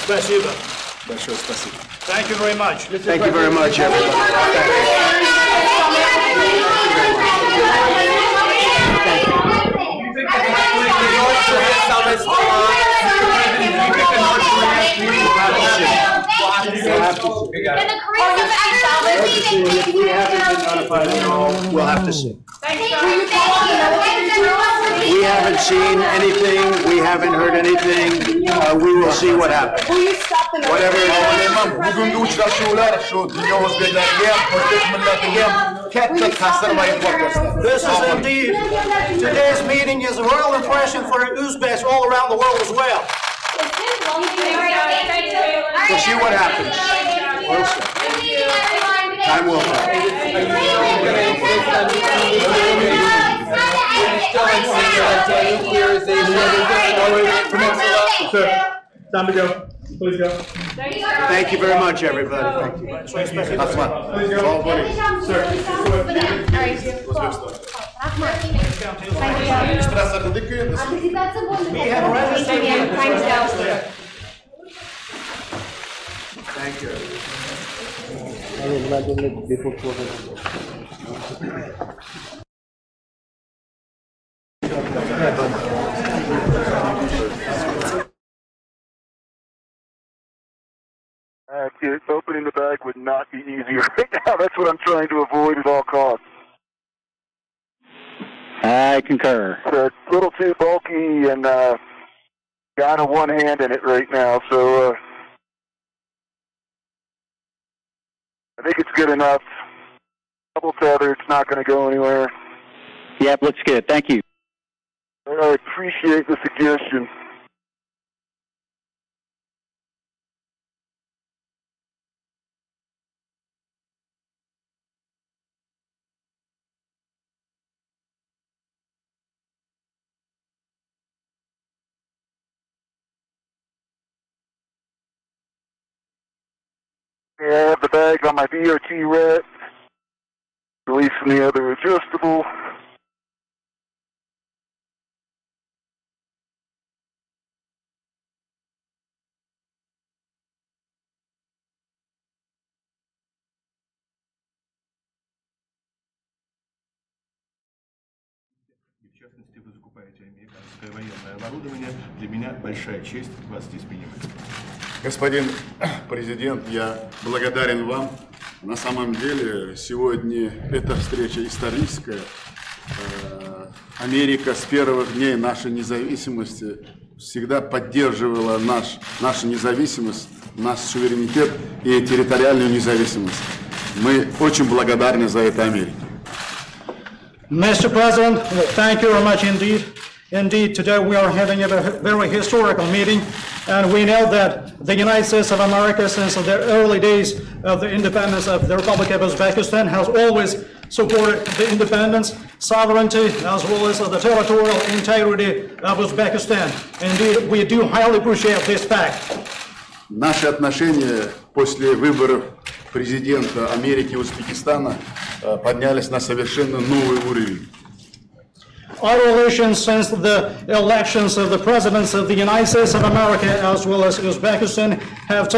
Спасибо. Большое спасибо. Thank you very much. Thank you very much, If we haven't been notified at all, we'll have to see. We haven't seen anything. We haven't heard anything. We will see what happens. Whatever it is. This is indeed, today's meeting is a royal impression for Uzbeks all around the world as well. We'll see what happens. We'll see. Time will tell. Time to go. Please go. Thank you very much, everybody. Thank you. Have fun. Please go. Thank you. Opening the bag would not be easier right now. That's what I'm trying to avoid at all costs. I concur. It's a little too bulky and got a one hand in it right now, so I think it's good enough. Double tether, it's not going to go anywhere. Yep, looks good. Thank you. I appreciate the suggestion. I have the bag on my VRT rack, releasing the other adjustable. В частности, вы закупаете американское военное оборудование. Для меня большая честь вас здесь принимать. Господин президент, я благодарен вам. На самом деле, сегодня эта встреча историческая. Америка с первых дней нашей независимости всегда поддерживала нашу независимость, наш суверенитет и территориальную независимость. Мы очень благодарны за это Америке. Mr. President, thank you very much indeed. Indeed, today we are having a very historical meeting, and we know that the United States of America, since the early days of the independence of the Republic of Uzbekistan, has always supported the independence, sovereignty, as well as the territorial integrity of Uzbekistan. Indeed, we do highly appreciate this fact. Наши отношения после выборов президента Америки и Узбекистана поднялись на совершенно новый уровень. Our relations since the elections of the presidents of the United States of America as well as Uzbekistan have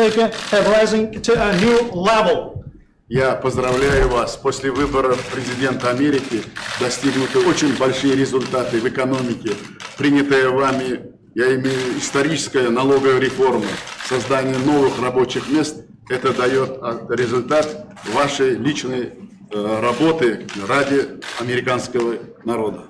risen to a new level. Я поздравляю вас. После выборов президента Америки достигнуты очень большие результаты в экономике. Принятая вами, я имею историческая налоговая реформа, создание новых рабочих мест, это дает результат вашей личной работы ради американского народа.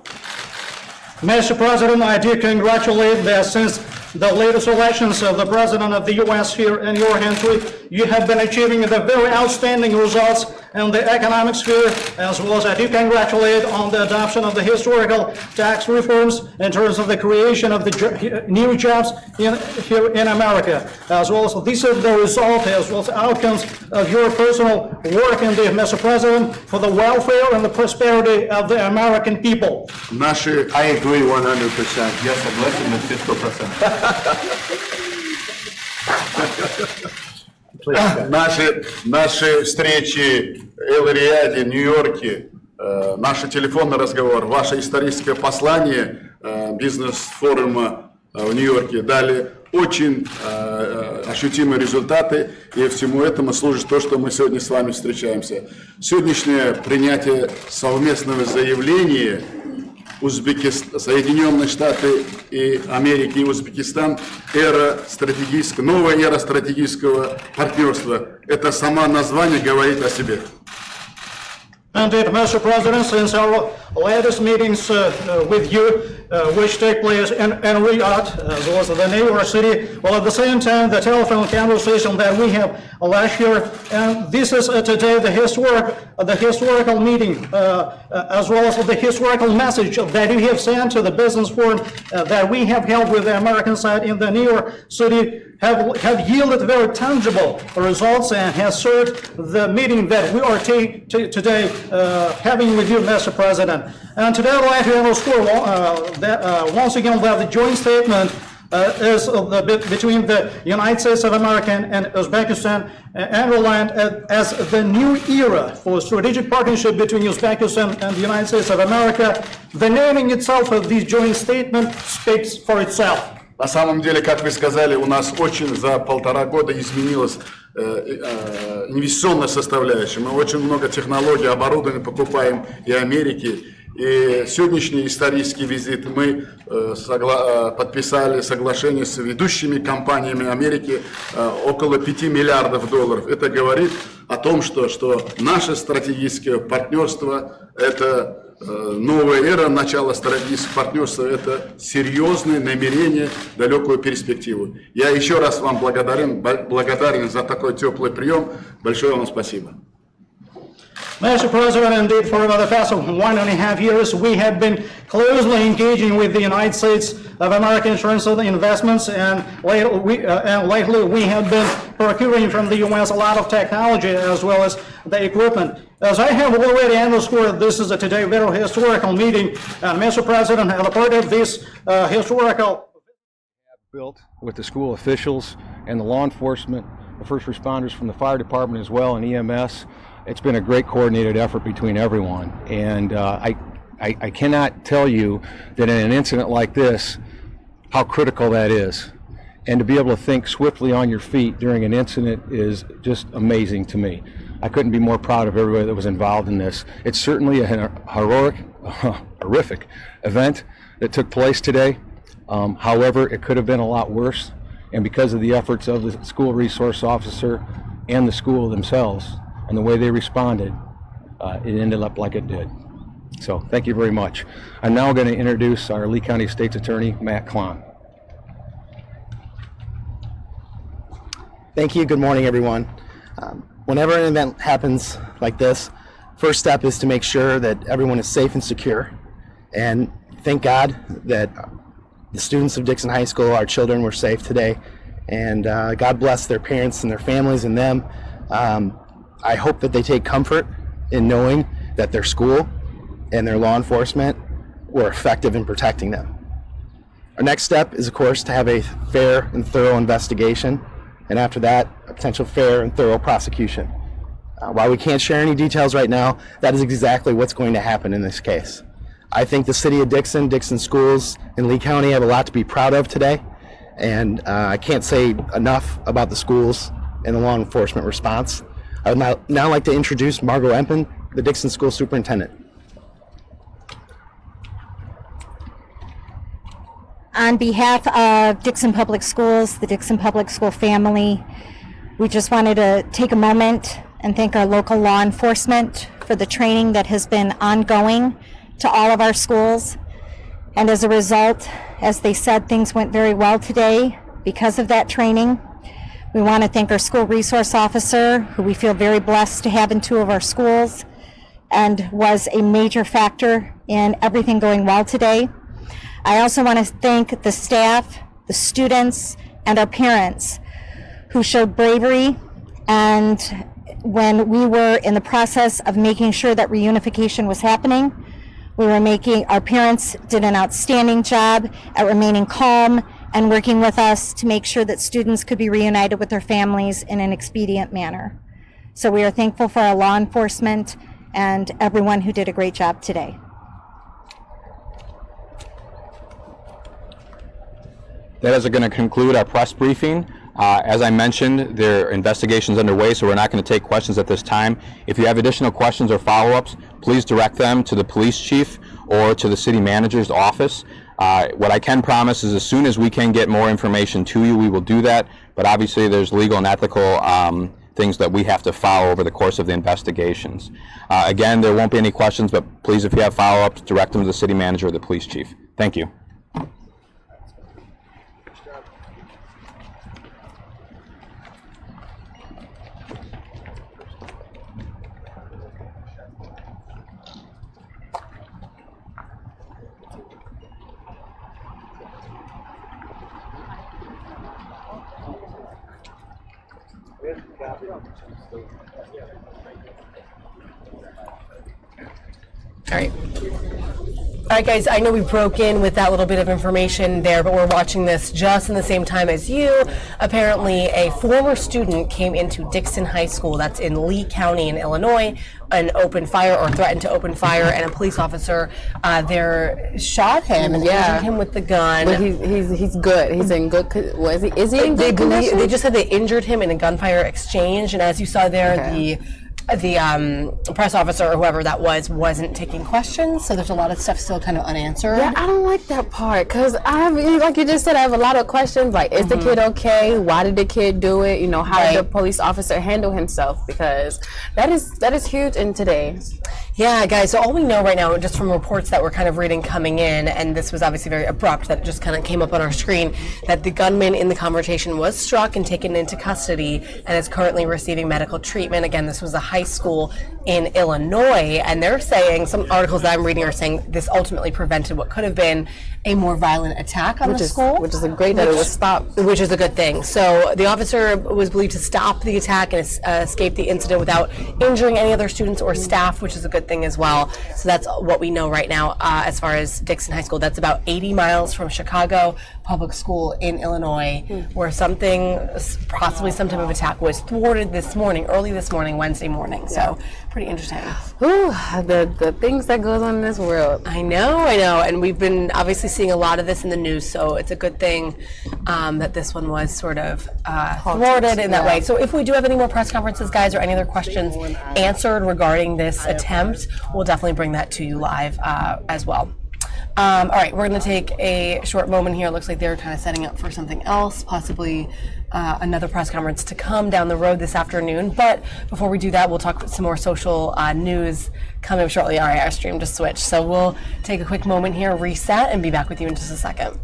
Mr. President, I do congratulate that since the latest elections of the President of the U.S. here in your country, you have been achieving the very outstanding results in the economic sphere, as well as I do congratulate on the adoption of the historical tax reforms in terms of the creation of the new jobs here in America, as well as this is the result, as well as outcomes of your personal work indeed, Mr. President, for the welfare and the prosperity of the American people. I agree 100%. Я согласен на все 100%. Наши встречи в Эл-Риаде, Нью-Йорке, наш телефонный разговор, ваше историческое послание бизнес-форума в Нью-Йорке дали очень ощутимые результаты, и всему этому служит то, что мы сегодня с вами встречаемся. Сегодняшнее принятие совместного заявления Соединенные Штаты и Америки и Узбекистан, новая эра стратегического партнерства. Это само название говорит о себе. Indeed, Mr. President, since our latest meetings with you, which take place in Riyadh, as well as the New York City, while at the same time the telephone conversation that we have last year, and this is today the historical meeting, as well as the historical message that you have sent to the business forum that we have held with the American side in the New York City, have yielded very tangible results and has served the meeting that we are today having with you, Mr. President. And today I'd like to underscore once again that the joint statement is between the United States of America and Uzbekistan underlined as the new era for strategic partnership between Uzbekistan and the United States of America. The naming itself of this joint statement speaks for itself. На самом деле, как вы сказали, у нас очень за 1,5 года изменилась инвестиционная составляющая. Мы очень много технологий, оборудования покупаем и Америки. И сегодняшний исторический визит мы подписали соглашение с ведущими компаниями Америки около $5 миллиардов. Это говорит о том, что наше стратегическое партнерство – это новая эра, начало стратегического партнерства – это серьезные намерения, далекую перспективу. Я еще раз вам благодарен за такой теплый прием. Большое вам спасибо. Mr. President, indeed, for the past 1.5 years, we have been closely engaging with the United States of America in terms of the investments, and lately we have been procuring from the U.S. a lot of technology as well as the equipment. As I have already underscored, this is today a very historical meeting, and Mr. President, as a part of this historical built with the school officials and the law enforcement, the first responders from the fire department as well, and EMS. It's been a great coordinated effort between everyone, and I cannot tell you that in an incident like this how critical that is, and to be able to think swiftly on your feet during an incident is just amazing to me. I couldn't be more proud of everybody that was involved in this. It's certainly a horrific event that took place today. However, it could have been a lot worse, and because of the efforts of the school resource officer and the school themselves and the way they responded, it ended up like it did. So thank you very much. I'm now going to introduce our Lee County State's Attorney, Matt Klon. Thank you. Good morning, everyone. Whenever an event happens like this, first step is to make sure that everyone is safe and secure. And thank God that the students of Dixon High School, our children, were safe today. And God bless their parents and their families and them. I hope that they take comfort in knowing that their school and their law enforcement were effective in protecting them. Our next step is, of course, to have a fair and thorough investigation, and after that, a potential fair and thorough prosecution. While we can't share any details right now, that is exactly what's going to happen in this case. I think the city of Dixon, Dixon schools, and Lee County have a lot to be proud of today, and I can't say enough about the schools and the law enforcement response. I would now like to introduce Margot Empen, the Dixon School Superintendent. On behalf of Dixon Public Schools, the Dixon Public School family, we just wanted to take a moment and thank our local law enforcement for the training that has been ongoing to all of our schools. And as a result, as they said, things went very well today because of that training. We want to thank our school resource officer, who we feel very blessed to have in 2 of our schools, and was a major factor in everything going well today. I also want to thank the staff, the students, and our parents who showed bravery, and when we were in the process of making sure that reunification was happening, our parents did an outstanding job at remaining calm and working with us to make sure that students could be reunited with their families in an expedient manner. So we are thankful for our law enforcement and everyone who did a great job today. That is going to conclude our press briefing. As I mentioned, there are investigations underway, so we're not going to take questions at this time. If you have additional questions or follow-ups, please direct them to the police chief or to the city manager's office. What I can promise is as soon as we can get more information to you, we will do that. But obviously there's legal and ethical things that we have to follow over the course of the investigations. Again, there won't be any questions, but please, if you have follow-ups, direct them to the city manager or the police chief. Thank you. All right, guys, I know we broke in with that little bit of information there, but we're watching this just in the same time as you. Apparently, a former student came into Dixon High School, that's in Lee County in Illinois, and opened fire or threatened to open fire, and a police officer there shot him and injured him with the gun. But he's good. He's in good. Is he in good condition? They just said they injured him in a gunfire exchange, and as you saw there, the press officer or whoever that was wasn't taking questions, so there's a lot of stuff still kind of unanswered. Yeah, I don't like that part because I have, like you just said, I have a lot of questions. Like, is the kid okay? Why did the kid do it? You know, how did the police officer handle himself? Because that is huge in today. Yeah, guys, so all we know right now, just from reports that we're kind of reading coming in, and this was obviously very abrupt, that just kind of came up on our screen, that the gunman in the conversation was struck and taken into custody and is currently receiving medical treatment. Again, this was a high school in Illinois, and they're saying, some articles that I'm reading are saying this ultimately prevented what could have been a more violent attack on the school. Which is a great that it was stopped. Which is a good thing. So the officer was believed to stop the attack and escape the incident without injuring any other students or staff, which is a good thing as well. So that's what we know right now as far as Dixon High School. That's about 80 miles from Chicago Public School in Illinois, where something, possibly some type of attack, was thwarted this morning, early this morning, Wednesday morning. So pretty interesting. Ooh, the things that goes on in this world. I know, and we've been obviously seeing a lot of this in the news, so it's a good thing that this one was sort of thwarted in that way. So if we do have any more press conferences, guys, or any other questions answered regarding this attempt, we'll definitely bring that to you live as well. All right, we're going to take a short moment here. It looks like they're kind of setting up for something else, possibly another press conference to come down the road this afternoon. But before we do that, we'll talk some more social news coming up shortly. All right, our stream just switched. So we'll take a quick moment here, reset, and be back with you in just a second.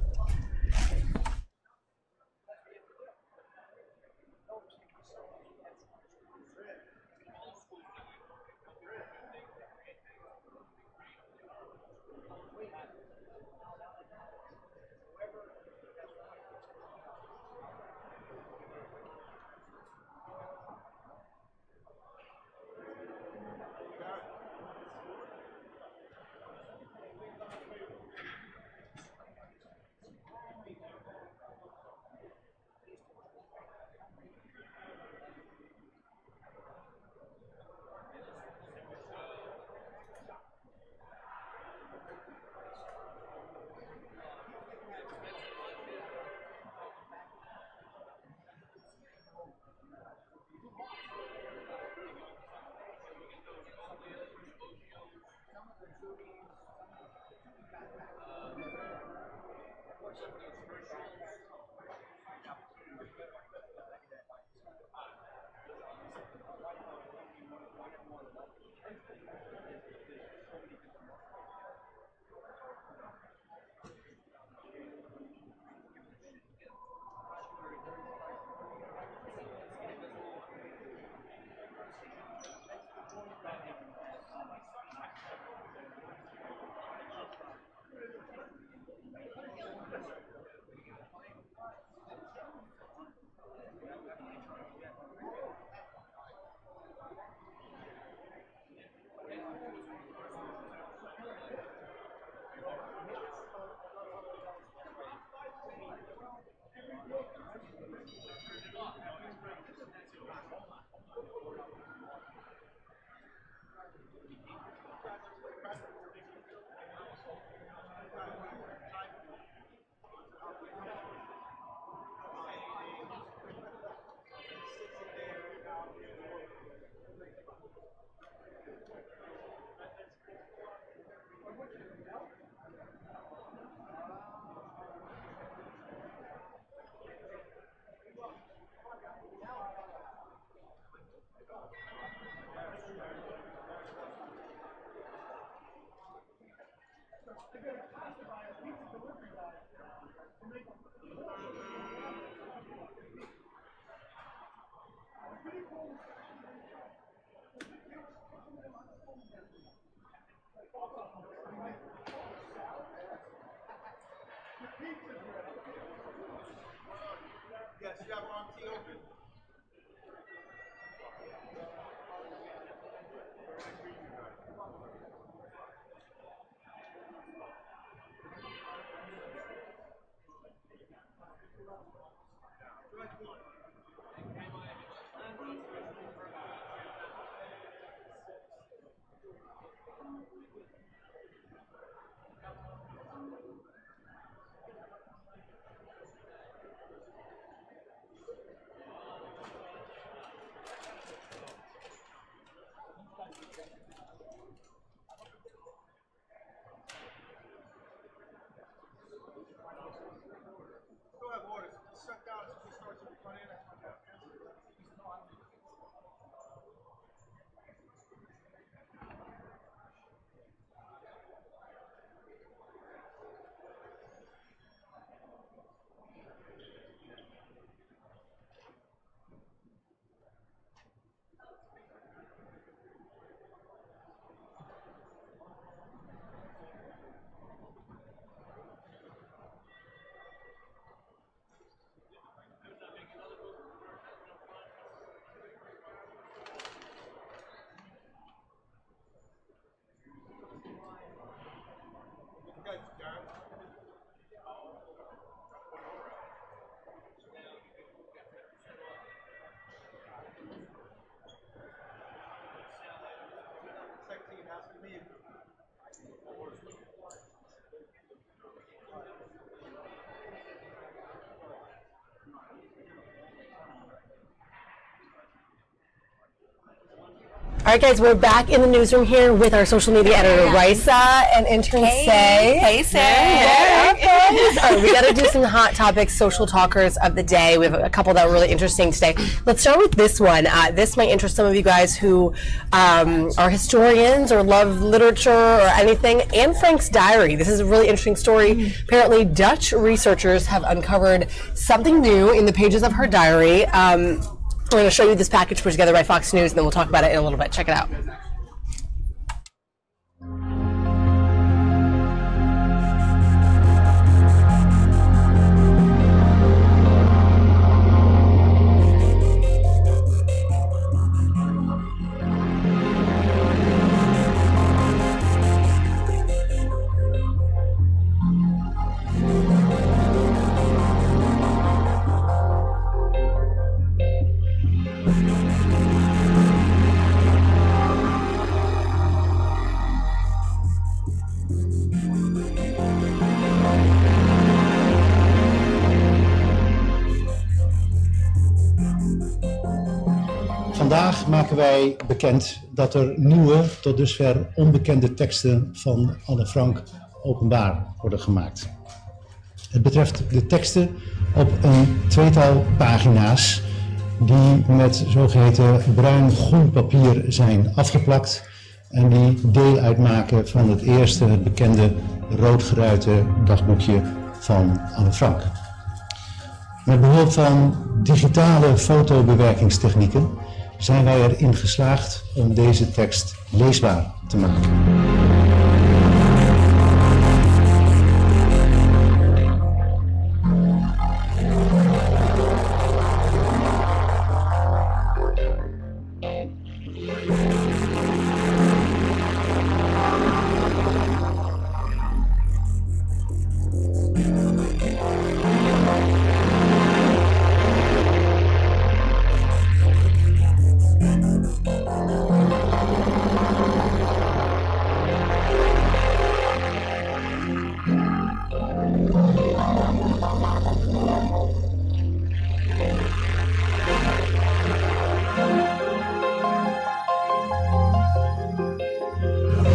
Yes, you have one key open. All right, guys, we're back in the newsroom here with our social media editor, Risa, and intern Say. Hey, Say. All right, we got to do some hot topics, social talkers of the day. We have a couple that are really interesting today. Let's start with this one. This might interest some of you guys who are historians or love literature or anything. Anne Frank's diary. This is a really interesting story. Apparently, Dutch researchers have uncovered something new in the pages of her diary. We're going to show you this package put together by Fox News, and then we'll talk about it in a little bit. Check it out. maken wij bekend dat er nieuwe, tot dusver onbekende teksten van Anne Frank openbaar worden gemaakt. Het betreft de teksten op een tweetal pagina's die met zogeheten bruin-groen papier zijn afgeplakt en die deel uitmaken van het eerste, het bekende roodgeruite dagboekje van Anne Frank. Met behulp van digitale fotobewerkingstechnieken zijn wij erin geslaagd om deze tekst leesbaar te maken.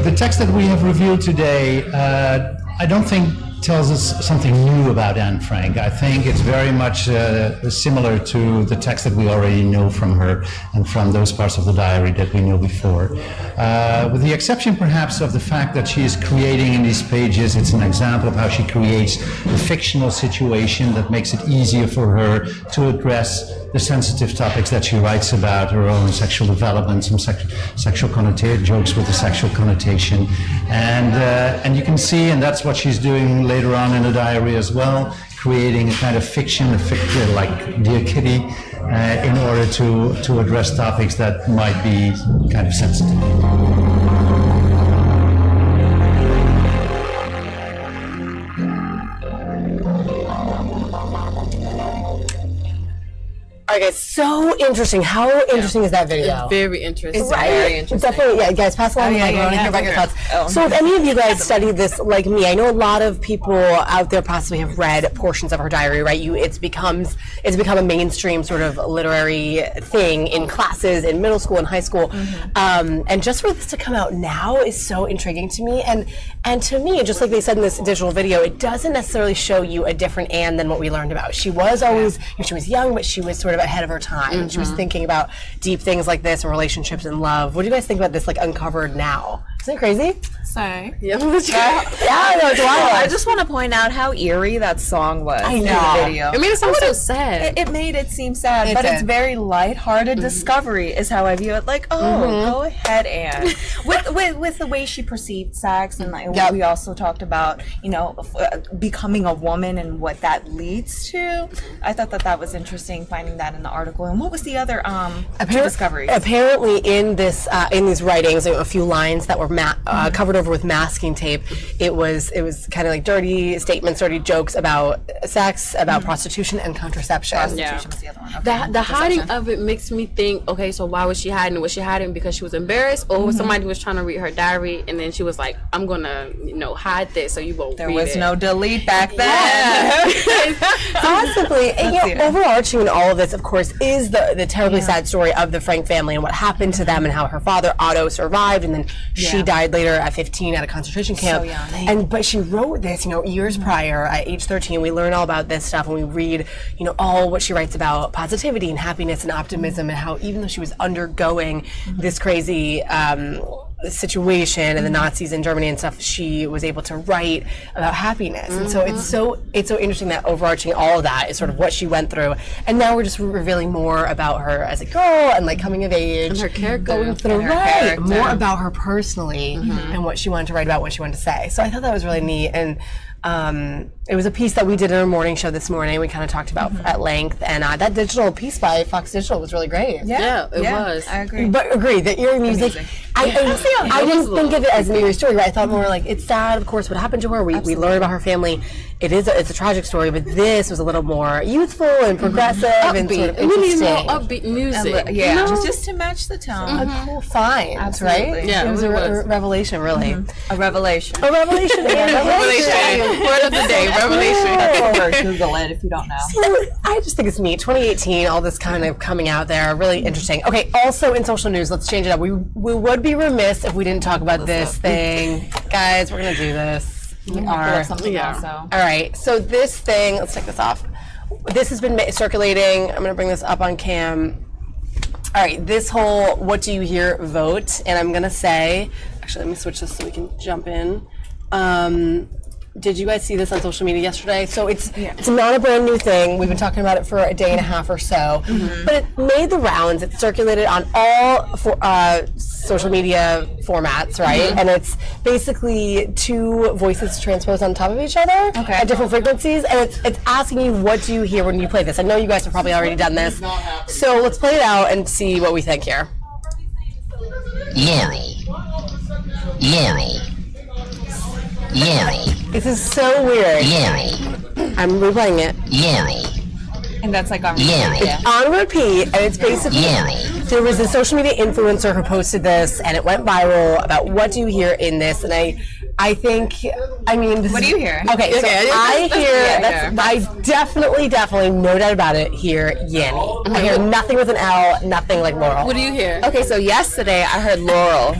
The text that we have reviewed today, I don't think tells us something new about Anne Frank. I think it's very much similar to the text that we already know from her and from those parts of the diary that we know before. With the exception perhaps of the fact that she is creating in these pages, it's an example of how she creates a fictional situation that makes it easier for her to address the sensitive topics that she writes about, her own sexual development, some sexual connotation, jokes with a sexual connotation. And you can see, and that's what she's doing later on in the diary as well, creating a kind of fiction, like Dear Kitty, in order to address topics that might be kind of sensitive. All right, guys, so interesting. How interesting is that video? It's very interesting. It's very interesting. Definitely, yeah, guys, pass along the mic. I want to hear about your thoughts. So if any of you guys studied this like me, I know a lot of people out there possibly have read portions of her diary, right? It's become a mainstream sort of literary thing in classes, in middle school and high school. And just for this to come out now is so intriguing to me. And to me, just like they said in this digital video, it doesn't necessarily show you a different Anne than what we learned about. She was always, she was young, but she was sort of ahead of her time. And she was thinking about deep things like this and relationships and love. What do you guys think about this, like, uncovered now? Isn't it crazy? Sorry. Yeah, no, it's wild. I just want to point out how eerie that song was in the video. It made it sound so sad. It made it seem sad, but it's very lighthearted discovery is how I view it. Like, go ahead, Anne. with the way she perceived sex, and like we also talked about, you know, becoming a woman and what that leads to. I thought that was interesting, finding that in the article. And what was the other discovery? Apparently, in these writings, a few lines that were covered over with masking tape. It was kind of like dirty statements, dirty jokes about sex, about prostitution and contraception. Prostitution was the other one. Okay. The hiding of it makes me think, okay, so why was she hiding? Was she hiding because she was embarrassed, or was somebody who was trying to read her diary and then she was like, I'm gonna, hide this so you won't read it. There was no delete back then. Possibly. And, overarching in all of this, of course, is the terribly sad story of the Frank family and what happened to them and how her father, Otto, survived, and then she died later at 15 at a concentration camp. So young. But she wrote this, years prior at age 13. We learn all about this stuff and we read, all what she writes about positivity and happiness and optimism, and how even though she was undergoing this crazy situation and the Nazis in Germany and stuff, she was able to write about happiness. And so it's so interesting that overarching all of that is sort of what she went through. And now we're just revealing more about her as a girl and like coming of age. And her character. Going through more about her personally and what she wanted to write about, what she wanted to say. So I thought that was really neat. And it was a piece that we did in our morning show this morning. We kind of talked about at length, and that digital piece by Fox Digital was really great. Yeah, it was. I agree. But agree that eerie music. I didn't think of it as an eerie story. Right? I thought more like it's sad, of course, what happened to her. We learn about her family. It's a tragic story, but this was a little more youthful and progressive and sort of interesting. More upbeat music. Just to match the tone. A cool find, right? Yeah, it was a revelation, really. A revelation. A revelation. Word of the day, revelation. Google it if you don't know. So I just think it's neat. 2018, all this kind of coming out there, really interesting. Okay, also in social news, let's change it up. We would be remiss if we didn't talk about this thing. Guys, we're going to do this. We are. All right, so this thing, let's take this off. This has been circulating. I'm going to bring this up on cam. All right, this whole what do you hear vote, and I'm going to say, actually, let me switch this so we can jump in. Did you guys see this on social media yesterday? So it's not a brand new thing. We've been talking about it for a day and a half or so. But it made the rounds. It circulated on all social media formats, right? And it's basically two voices transposed on top of each other at different frequencies. And it's asking you, what do you hear when you play this? I know you guys have probably already done this. So let's play it out and see what we think here. Laurel. Laurel. Laurel. This is so weird. Laurel. I'm replaying it. Laurel. And that's like on repeat. It's on repeat, and it's basically there was a social media influencer who posted this, and it went viral about what do you hear in this, and I think, I mean, what do you hear? Okay, so I hear, I definitely, no doubt about it, hear Yanny. I hear nothing with an L, nothing like Laurel. What do you hear? Okay, so yesterday I heard Laurel.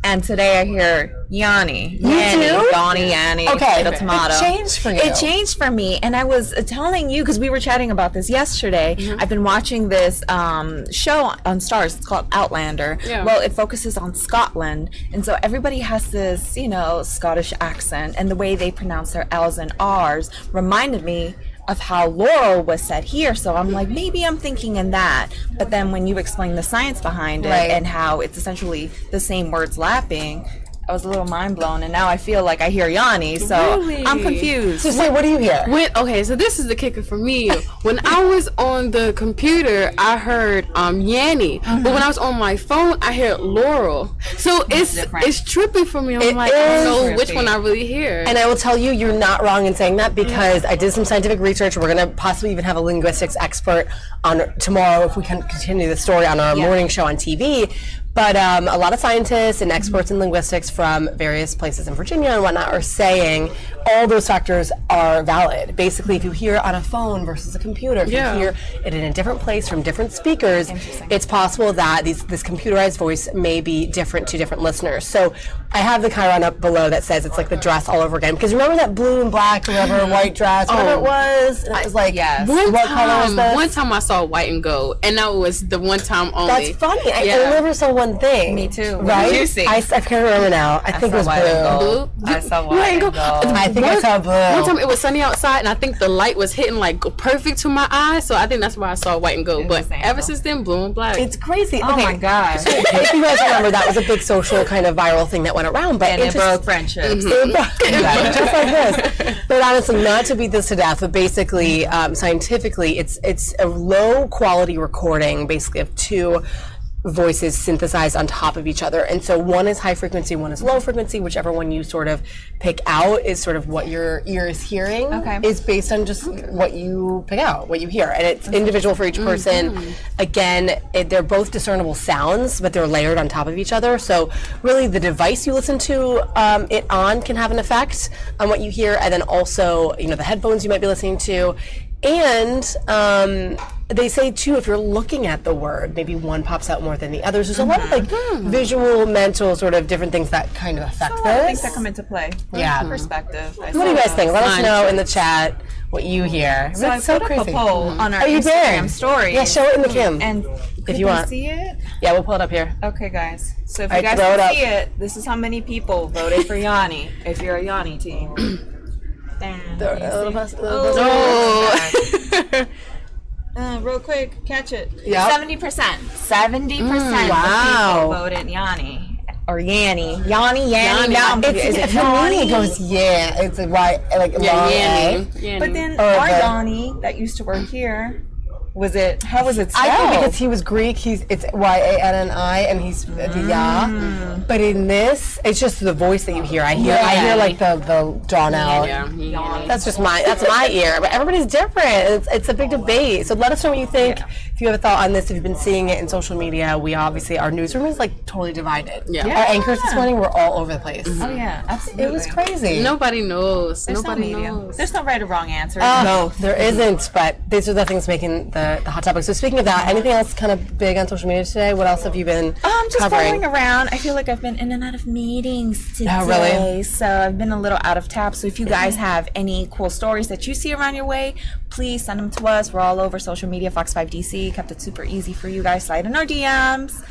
And today I hear Yanni. Yanni, okay, potato, tomato. It changed for you. It changed for me, and I was telling you, because we were chatting about this yesterday, I've been watching this show on Stars. It's called Outlander. Well, it focuses on Scotland, and so everybody has this, Scottish accent, and the way they pronounce their L's and R's reminded me of how Laurel was said here, so I'm like, maybe I'm thinking in that. But then when you explain the science behind it and how it's essentially the same words lapping, I was a little mind blown, and now I feel like I hear Yanni, so I'm confused. So say, what do you hear? Okay, so this is the kicker for me. When I was on the computer, I heard Yanni, but when I was on my phone, I heard Laurel. So it's trippy for me. I'm like, I don't know which one I really hear. And I will tell you, you're not wrong in saying that, because I did some scientific research. We're going to possibly even have a linguistics expert on tomorrow if we can continue the story on our morning show on TV. But a lot of scientists and experts in linguistics from various places in Virginia and whatnot are saying all those factors are valid. Basically, if you hear it on a phone versus a computer, if you hear it in a different place from different speakers, it's possible that this computerized voice may be different to different listeners. So I have the chyron up below that says it's like the dress all over again. Because remember that blue and black, whatever, white dress, whatever it was? And it was like, what color was this? One time I saw white and gold, and that was the one time only. That's funny. I never saw one thing. Me too. Right? What did you see? I can't remember now. I think it was blue. I saw white and gold. I think I saw blue. One time it was sunny outside, and I think the light was hitting like perfect to my eyes, so I think that's why I saw white and gold. But ever since then, blue and black. It's crazy. Oh my gosh. So if you guys remember, that was a big social kind of viral thing that went around. But and it broke friendships. It broke, just like this. But honestly, not to beat this to death, but basically, scientifically, it's a low quality recording, basically, of two voices synthesized on top of each other, and so one is high frequency, one is low frequency. Whichever one you sort of pick out is sort of what your ear is hearing. Is based on just what you pick out, what you hear, and it's individual for each person. Again, they're both discernible sounds, but they're layered on top of each other. So really, the device you listen to it on can have an effect on what you hear, and then also the headphones you might be listening to. And they say too, if you're looking at the word, maybe one pops out more than the others. There's a lot of visual, mental, sort of different things that kind of affect this. Things that come into play. Perspective. What do you guys think? Let us know in the chat what you hear. So I put up a poll on our you Instagram story. Yeah, show it in the Kim. And if you want. See it? Yeah, we'll pull it up here. Okay, guys. So if you guys can see it, this is how many people voted for Yanni. If you're a Yanni team. Real quick, catch it. 70%. 70% of people voted Yanni. Or Yanni. Yanni. Now if Yanni goes, it's a white, like long Yanni. But then our Yanni that used to work here, how was it spelled? I think because he was Greek, it's Y-A-N-N-I, and he's the Ya. But in this, it's just the voice that you hear. I hear like the drawn out. That's my ear. But everybody's different. It's a big debate. So let us know what you think. if you have a thought on this, if you've been seeing it in social media, we obviously, our newsroom is like totally divided. Yeah. Our anchors this morning were all over the place. Oh yeah, absolutely. It was crazy. Nobody knows. There's Nobody no media. knows. There's no right or wrong answer. No, there isn't, but these are the things making the hot topic. So speaking of that, anything else kind of big on social media today? What else have you been Just covering? following around. I feel like I've been in and out of meetings today. Oh, really? So I've been a little out of tap. So if you guys have any cool stories that you see around your way, please send them to us. We're all over social media, Fox5DC, kept it super easy for you guys. Slide in our DMs.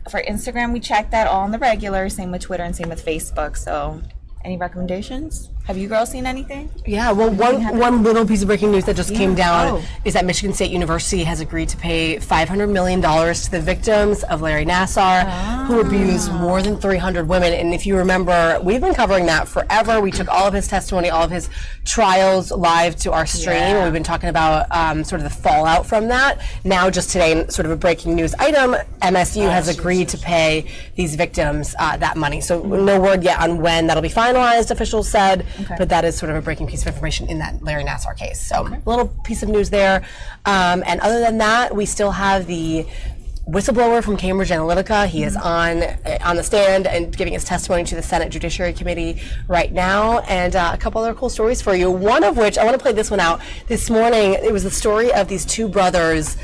For Instagram, we check that all on the regular. Same with Twitter and same with Facebook. So any recommendations? Have you girls seen anything? Yeah, well, one little piece of breaking news that just came down is that Michigan State University has agreed to pay $500 million to the victims of Larry Nassar, who abused more than 300 women. And if you remember, we've been covering that forever. We took all of his testimony, all of his trials live to our stream. And we've been talking about sort of the fallout from that. Now, just today, sort of a breaking news item, MSU has agreed to pay these victims that money. So no word yet on when that'll be finalized, officials said. But that is sort of a breaking piece of information in that Larry Nassar case. So a little piece of news there. And other than that, we still have the whistleblower from Cambridge Analytica. He is on the stand and giving his testimony to the Senate Judiciary Committee right now. And a couple other cool stories for you. One of which, I want to play this one out. This morning, it was the story of these two brothers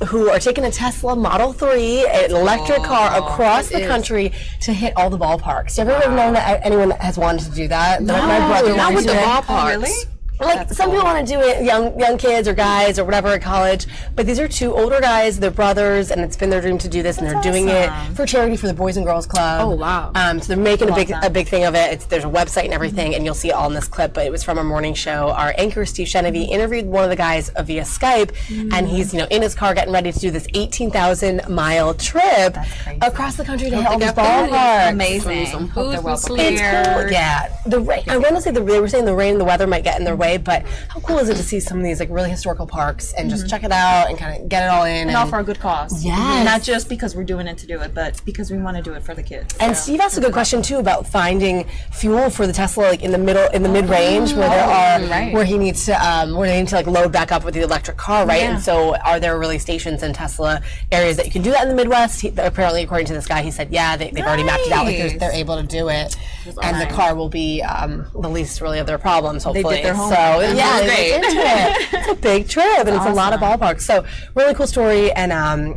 who are taking a Tesla Model 3, an electric car, across the country to hit all the ballparks. Have you ever known that anyone has wanted to do that? No, my brother not with the ballparks. Oh, really? Like some people want to do it, young kids or guys or whatever at college, but these are two older guys, they're brothers, and it's been their dream to do this, and they're doing it for charity for the Boys and Girls Club. Oh wow! So they're making a big thing of it. There's a website and everything, and you'll see it all in this clip. But it was from our morning show. Our anchor Steve Shenevy interviewed one of the guys via Skype, and he's in his car getting ready to do this 18,000-mile trip across the country to hit all these ballparks. Amazing. Some Hope they're well It's prepared. cool. Yeah, the rain. I want to say they were saying the rain and the weather might get in their way, but how cool is it to see some of these like really historical parks and just check it out and kind of get it all in And all for a good cause. Yes. Not just because we're doing it to do it, but because we want to do it for the kids. And Steve asked a good question too about finding fuel for the Tesla, like in the mid range where there are where he needs to where they need to like load back up with the electric car, right? And so, are there really stations in Tesla areas that you can do that in the Midwest? Apparently, according to this guy, he said, yeah, they've already mapped it out. Like they're able to do it, and the car will be the least really of their problems. Hopefully, They did their homework. so yeah, That's great. into it. It's a big trip, and it's a lot of ballparks. So really cool story, and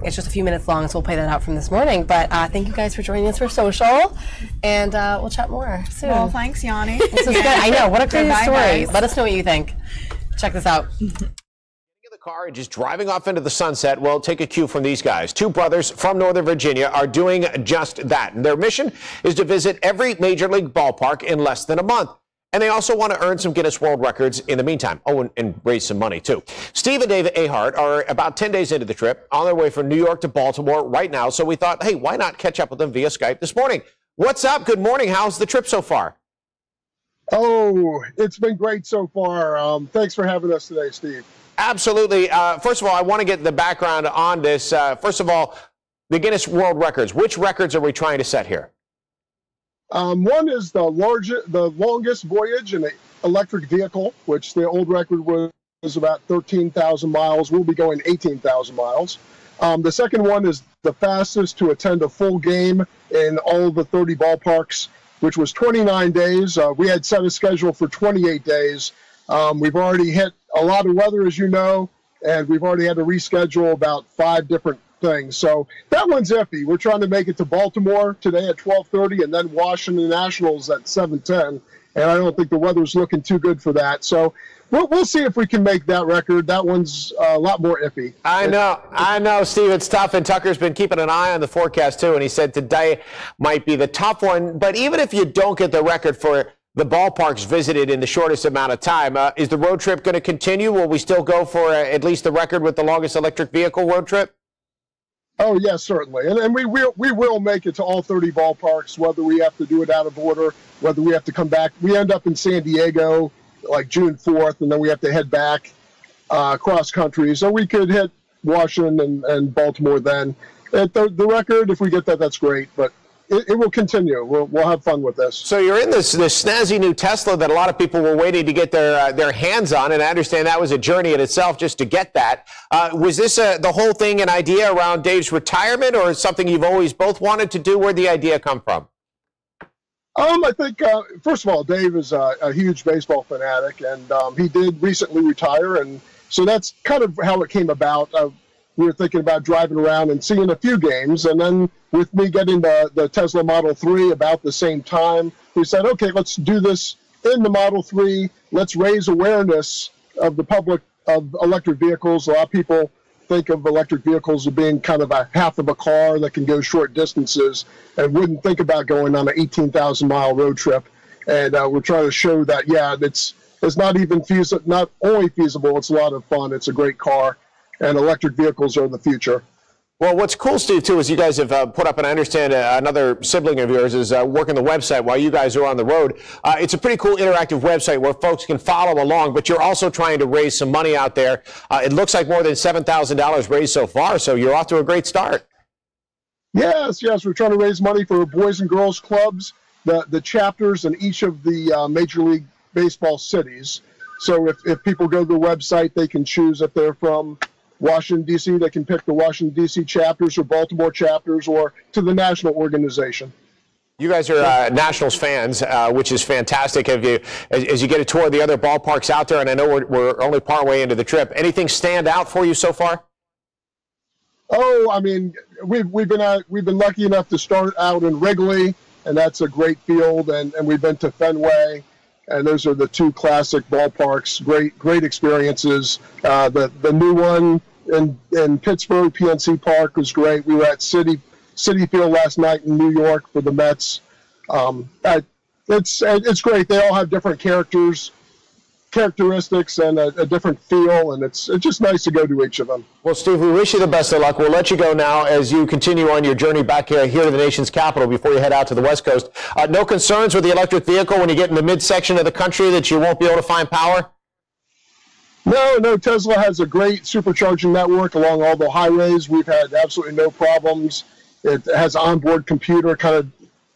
it's just a few minutes long, so we'll play that out from this morning. But thank you guys for joining us for social, and we'll chat more soon. Well, thanks, Yanni. This was good. I know. What a crazy Bye, story. guys. Let us know what you think. Check this out. Car and just driving off into the sunset. Well, take a cue from these guys. Two brothers from Northern Virginia are doing just that. And their mission is to visit every major league ballpark in less than a month. And they also want to earn some Guinness World Records in the meantime. Oh, and raise some money, too. Steve and David Ahart are about 10 days into the trip, on their way from New York to Baltimore right now. So we thought, hey, why not catch up with them via Skype this morning? What's up? Good morning. How's the trip so far? Oh, it's been great so far. Thanks for having us today, Steve. Absolutely. First of all, I want to get the background on this. First of all, the Guinness World Records. Which records are we trying to set here? One is the longest voyage in an electric vehicle, which the old record was about 13,000 miles. We'll be going 18,000 miles. The second one is the fastest to attend a full game in all of the 30 ballparks, which was 29 days. We had set a schedule for 28 days. We've already hit a lot of weather, as you know, and we've already had to reschedule about 5 different things. So that one's iffy. We're trying to make it to Baltimore today at 12:30 and then Washington Nationals at 7:10. And I don't think the weather's looking too good for that. So we'll see if we can make that record. That one's a lot more iffy. I know, Steve, it's tough. And Tucker's been keeping an eye on the forecast, too. And he said today might be the tough one. But even if you don't get the record for the ballparks visited in the shortest amount of time, is the road trip going to continue? Will we still go for at least the record with the longest electric vehicle road trip? Oh, yes, certainly. And we will make it to all 30 ballparks, whether we have to do it out of order, whether we have to come back. We end up in San Diego like June 4th, and then we have to head back cross country. So we could hit Washington and Baltimore then. The record, if we get that, that's great. But it will continue. We'll have fun with this. So you're in this snazzy new Tesla that a lot of people were waiting to get their hands on, and I understand that was a journey in itself just to get that. Was this the whole thing an idea around Dave's retirement, or something you've always both wanted to do? Where'd the idea come from? I think, first of all, Dave is a huge baseball fanatic, and he did recently retire, and so that's kind of how it came about. We were thinking about driving around and seeing a few games, and then with me getting the Tesla Model 3 about the same time, we said, okay, let's do this in the Model 3. Let's raise awareness of the public of electric vehicles. A lot of people think of electric vehicles as being kind of a half of a car that can go short distances and wouldn't think about going on an 18,000-mile road trip. And we're trying to show that, yeah, it's not even feasible, not only feasible, it's a lot of fun. It's a great car. And electric vehicles are the future. Well, what's cool, Steve, too, is you guys have put up, and I understand another sibling of yours is working the website while you guys are on the road. It's a pretty cool interactive website where folks can follow along, but you're also trying to raise some money out there. It looks like more than $7,000 raised so far, so you're off to a great start. Yes, we're trying to raise money for boys and girls clubs, the chapters in each of the Major League Baseball cities. So if people go to the website, they can choose if they're from Washington, D.C., they can pick the Washington, D.C. chapters or Baltimore chapters or to the national organization. You guys are Nationals fans, which is fantastic. Have you, as you get a tour of the other ballparks out there, and I know we're only part way into the trip, anything stand out for you so far? Oh, I mean, we've been lucky enough to start out in Wrigley, and that's a great field, and we've been to Fenway. And those are the two classic ballparks. Great experiences. The new one in Pittsburgh, PNC Park, was great. We were at Citi Field last night in New York for the Mets. It's great. They all have different characteristics and a different feel, and it's just nice to go to each of them. Well, Steve, we wish you the best of luck. We'll let you go now as you continue on your journey back here to the nation's capital before you head out to the West Coast. No concerns with the electric vehicle when you get in the midsection of the country that you won't be able to find power? No. Tesla has a great supercharging network along all the highways. We've had absolutely no problems. It has an onboard computer, kind of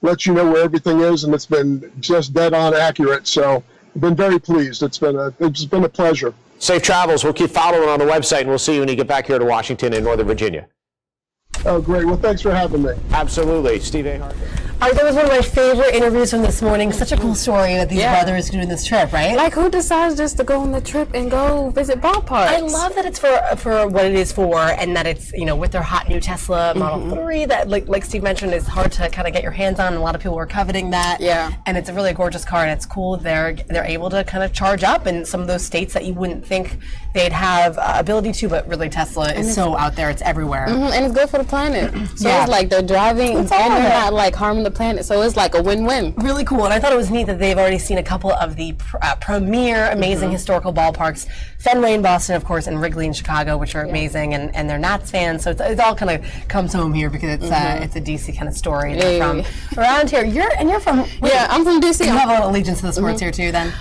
lets you know where everything is, and it's been just dead on accurate. So I've been very pleased. It's been a pleasure. Safe travels. We'll keep following on the website, and we'll see you when you get back here to Washington and Northern Virginia. Oh, great. Well, thanks for having me. Absolutely. Steve Ahart. That was one of my favorite interviews from this morning. Such a cool story that these brothers doing this trip, right? Like, who decides just to go on the trip and go visit ballparks? I love that it's for what it is for, and that it's, with their hot new Tesla Model 3 that, like Steve mentioned, is hard to kind of get your hands on, and a lot of people are coveting that. Yeah. And it's a really gorgeous car, and it's cool they're able to kind of charge up in some of those states that you wouldn't think they'd have ability to, but really Tesla is so out there, it's everywhere. And it's good for the planet. So it's like they're driving and they're not like harming the planet, so it's like a win-win. Really cool, and I thought it was neat that they've already seen a couple of the premier amazing historical ballparks, Fenway in Boston, of course, and Wrigley in Chicago, which are amazing, and they're Nats fans, so it all kind of comes home here because it's a DC kind of story. They're from around here. You're from I'm from DC. You have a little allegiance to the sports here too, then?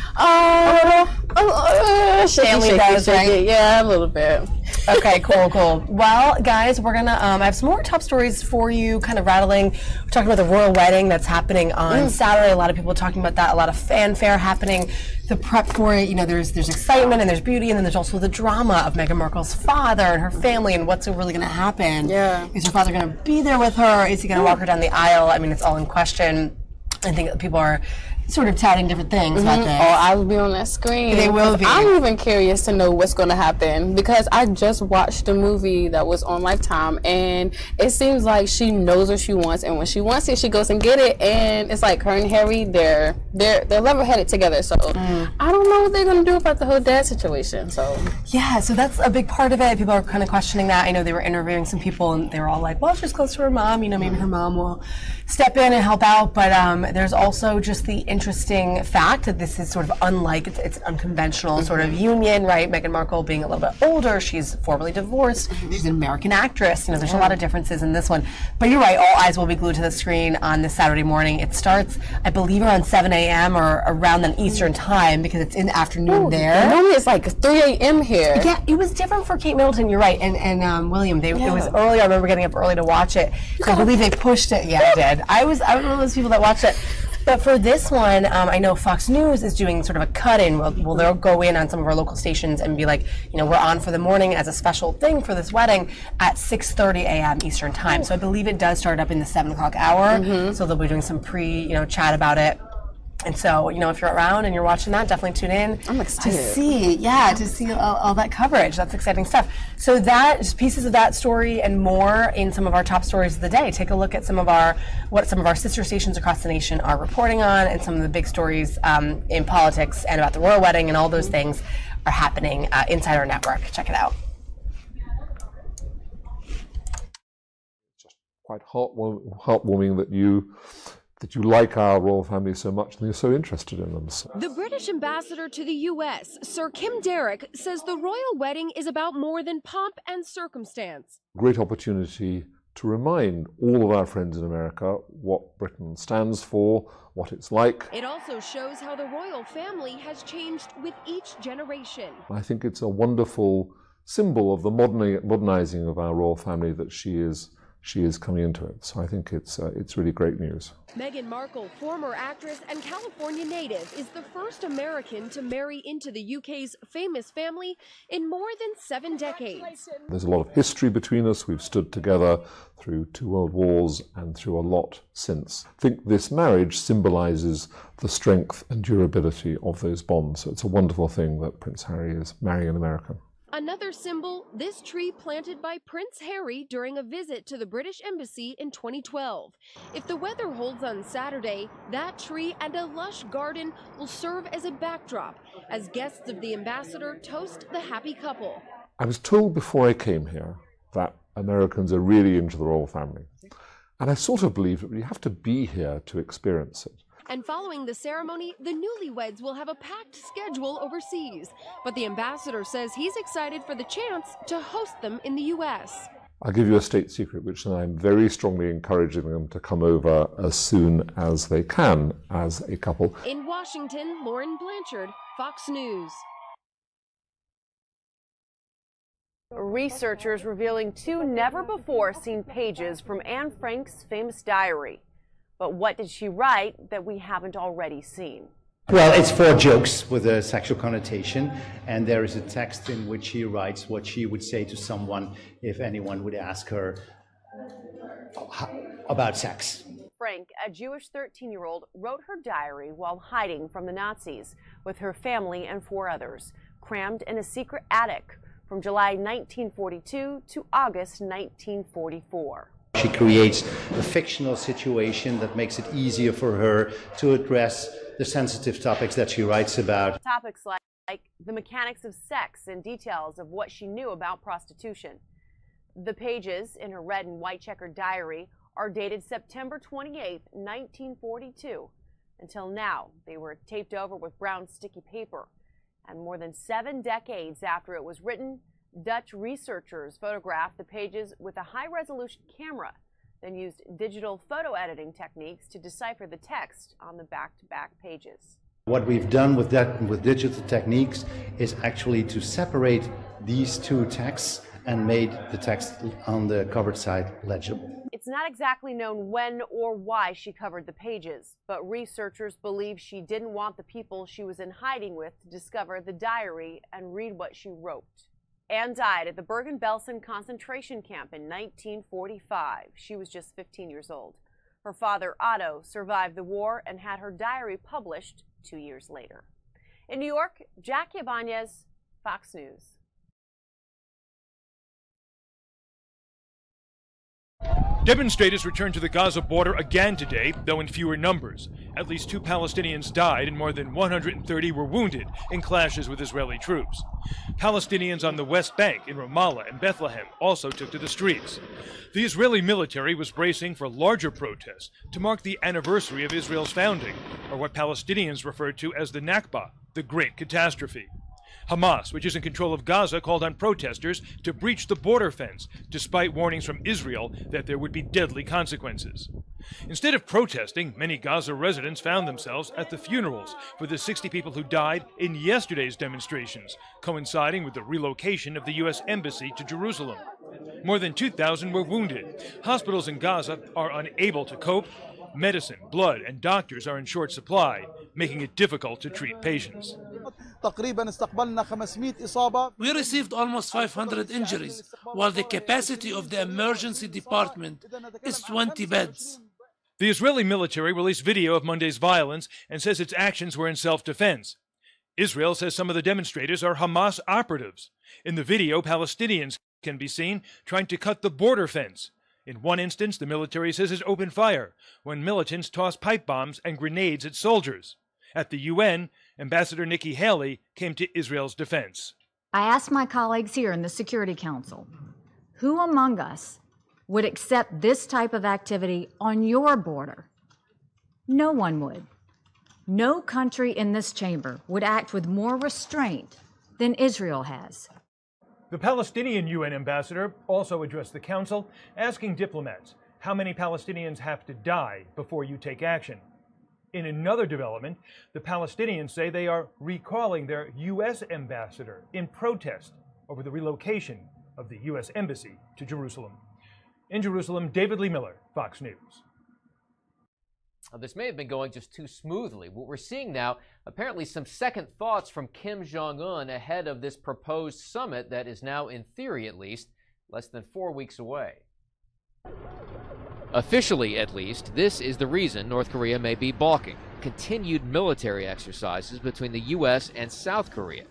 Family does, right? Yeah, a little bit. Okay, cool. Well, guys, we're gonna I have some more top stories for you, kind of rattling. We're talking about the royal wedding that's happening on Saturday. A lot of people are talking about that. A lot of fanfare happening. The prep for it, there's excitement and there's beauty, and then there's also the drama of Meghan Markle's father and her family and what's really going to happen. Yeah. Is her father going to be there with her? Is he going to walk her down the aisle? I mean, it's all in question. I think that people are sort of touting different things about this. Oh, I will be on that screen. They will be. I'm even curious to know what's going to happen because I just watched a movie that was on Lifetime, and it seems like she knows what she wants, and when she wants it, she goes and get it. And it's like her and Harry, they're level-headed together. So I don't know what they're going to do about the whole dad situation. So yeah, so that's a big part of it. People are kind of questioning that. I know they were interviewing some people, and they were all like, "Well, she's close to her mom. Maybe her mom will step in and help out." But there's also just the interesting fact that this is sort of unlike, it's an unconventional sort of union, right? Meghan Markle being a little bit older, she's formerly divorced, she's an American actress, you know, there's a lot of differences in this one. But you're right, all eyes will be glued to the screen on this Saturday morning. It starts, I believe, around 7 a.m. or around an Eastern time because it's in the afternoon there. Normally it's like 3 a.m. here. Yeah, it was different for Kate Middleton, you're right, and William, it was early. I remember getting up early to watch it. I believe they pushed it. Yeah, I did. I was one of those people that watched it. But for this one, I know Fox News is doing sort of a cut-in. Well, they'll go in on some of our local stations and be like, you know, we're on for the morning as a special thing for this wedding at 6:30 a.m. Eastern time. So I believe it does start up in the 7 o'clock hour. So they'll be doing some chat about it. And so, you know, if you're around and you're watching that, definitely tune in. I'm excited. To see all that coverage. That's exciting stuff. So pieces of that story and more in some of our top stories of the day. Take a look at what some of our sister stations across the nation are reporting on, and some of the big stories in politics and about the royal wedding and all those things are happening inside our network. Check it out. Just quite heartwarming that you like our royal family so much and you're so interested in them. The British ambassador to the U.S., Sir Kim Derrick, says the royal wedding is about more than pomp and circumstance. Great opportunity to remind all of our friends in America what Britain stands for, what it's like. It also shows how the royal family has changed with each generation. I think it's a wonderful symbol of the modernizing of our royal family that she is coming into it. So I think it's really great news. Meghan Markle, former actress and California native, is the first American to marry into the UK's famous family in more than 7 decades. There's a lot of history between us. We've stood together through 2 world wars and through a lot since. I think this marriage symbolizes the strength and durability of those bonds. So it's a wonderful thing that Prince Harry is marrying an American. Another symbol, this tree planted by Prince Harry during a visit to the British Embassy in 2012. If the weather holds on Saturday, that tree and a lush garden will serve as a backdrop as guests of the ambassador toast the happy couple. I was told before I came here that Americans are really into the royal family. And I sort of believe that you have to be here to experience it. And following the ceremony, the newlyweds will have a packed schedule overseas. But the ambassador says he's excited for the chance to host them in the U.S. I'll give you a state secret, which I'm very strongly encouraging them to come over as soon as they can as a couple. In Washington, Lauren Blanchard, Fox News. Researchers revealing 2 never-before-seen pages from Anne Frank's famous diary. But what did she write that we haven't already seen? Well, it's 4 jokes with a sexual connotation, and there is a text in which she writes what she would say to someone if anyone would ask her about sex. Frank, a Jewish 13-year-old, wrote her diary while hiding from the Nazis with her family and 4 others, crammed in a secret attic from July 1942 to August 1944. She creates a fictional situation that makes it easier for her to address the sensitive topics that she writes about. Topics like the mechanics of sex and details of what she knew about prostitution. The pages in her red and white checkered diary are dated September 28, 1942. Until now, they were taped over with brown sticky paper. And more than 7 decades after it was written, Dutch researchers photographed the pages with a high-resolution camera, then used digital photo editing techniques to decipher the text on the back-to-back pages. What we've done with digital techniques is actually to separate these 2 texts and made the text on the covered side legible. It's not exactly known when or why she covered the pages, but researchers believe she didn't want the people she was in hiding with to discover the diary and read what she wrote. Anne died at the Bergen-Belsen concentration camp in 1945. She was just 15 years old. Her father, Otto, survived the war and had her diary published 2 years later. In New York, Jackie Ibanez, Fox News. Demonstrators returned to the Gaza border again today, though in fewer numbers. At least 2 Palestinians died and more than 130 were wounded in clashes with Israeli troops. Palestinians on the West Bank, in Ramallah and Bethlehem, also took to the streets. The Israeli military was bracing for larger protests to mark the anniversary of Israel's founding, or what Palestinians referred to as the Nakba, the Great Catastrophe. Hamas, which is in control of Gaza, called on protesters to breach the border fence, despite warnings from Israel that there would be deadly consequences. Instead of protesting, many Gaza residents found themselves at the funerals for the 60 people who died in yesterday's demonstrations, coinciding with the relocation of the U.S. Embassy to Jerusalem. More than 2,000 were wounded. Hospitals in Gaza are unable to cope. Medicine, blood, and doctors are in short supply, making it difficult to treat patients. We received almost 500 injuries, while the capacity of the emergency department is 20 beds. The Israeli military released video of Monday's violence and says its actions were in self-defense. Israel says some of the demonstrators are Hamas operatives. In the video, Palestinians can be seen trying to cut the border fence. In one instance, the military says it opened fire when militants tossed pipe bombs and grenades at soldiers. At the UN, Ambassador Nikki Haley came to Israel's defense. I asked my colleagues here in the Security Council, who among us would accept this type of activity on your border? No one would. No country in this chamber would act with more restraint than Israel has. The Palestinian UN ambassador also addressed the council, asking diplomats how many Palestinians have to die before you take action. In another development, the Palestinians say they are recalling their U.S. ambassador in protest over the relocation of the U.S. Embassy to Jerusalem. In Jerusalem, David Lee Miller, Fox News. This may have been going just too smoothly. What we're seeing now, apparently some second thoughts from Kim Jong-un ahead of this proposed summit that is now, in theory at least, less than 4 weeks away. Officially, at least, this is the reason North Korea may be balking. Continued military exercises between the U.S. and South Korea.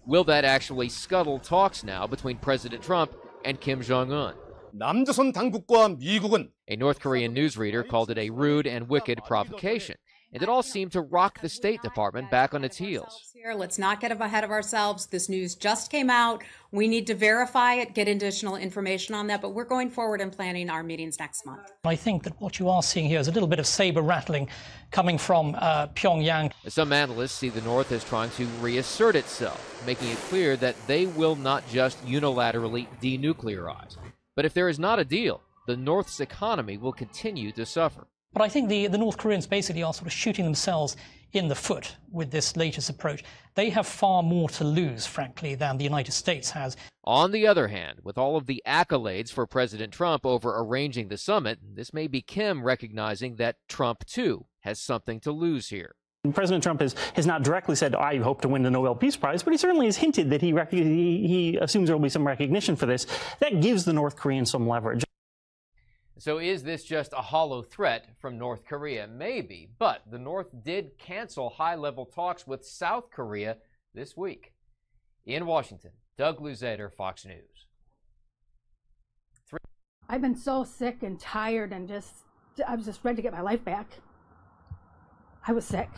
Will that actually scuttle talks now between President Trump and Kim Jong-un? 남조선 당국과 미국은 A North Korean newsreader called it a rude and wicked provocation, and it all seemed to rock the State Department back on its heels. Let's not get ahead of ourselves. This news just came out. We need to verify it, get additional information on that, but we're going forward and planning our meetings next month. I think that what you are seeing here is a little bit of saber rattling coming from Pyongyang. Some analysts see the North as trying to reassert itself, making it clear that they will not just unilaterally denuclearize. But if there is not a deal, the North's economy will continue to suffer. But I think the North Koreans basically are sort of shooting themselves in the foot with this latest approach. They have far more to lose, frankly, than the United States has. On the other hand, with all of the accolades for President Trump over arranging the summit, this may be Kim recognizing that Trump, too, has something to lose here. President Trump has not directly said, I hope to win the Nobel Peace Prize, but he certainly has hinted that he assumes there will be some recognition for this. That gives the North Koreans some leverage. So is this just a hollow threat from North Korea? Maybe, but the North did cancel high-level talks with South Korea this week. In Washington, Doug Luzader, Fox News. I've been so sick and tired and I was just ready to get my life back. I was sick.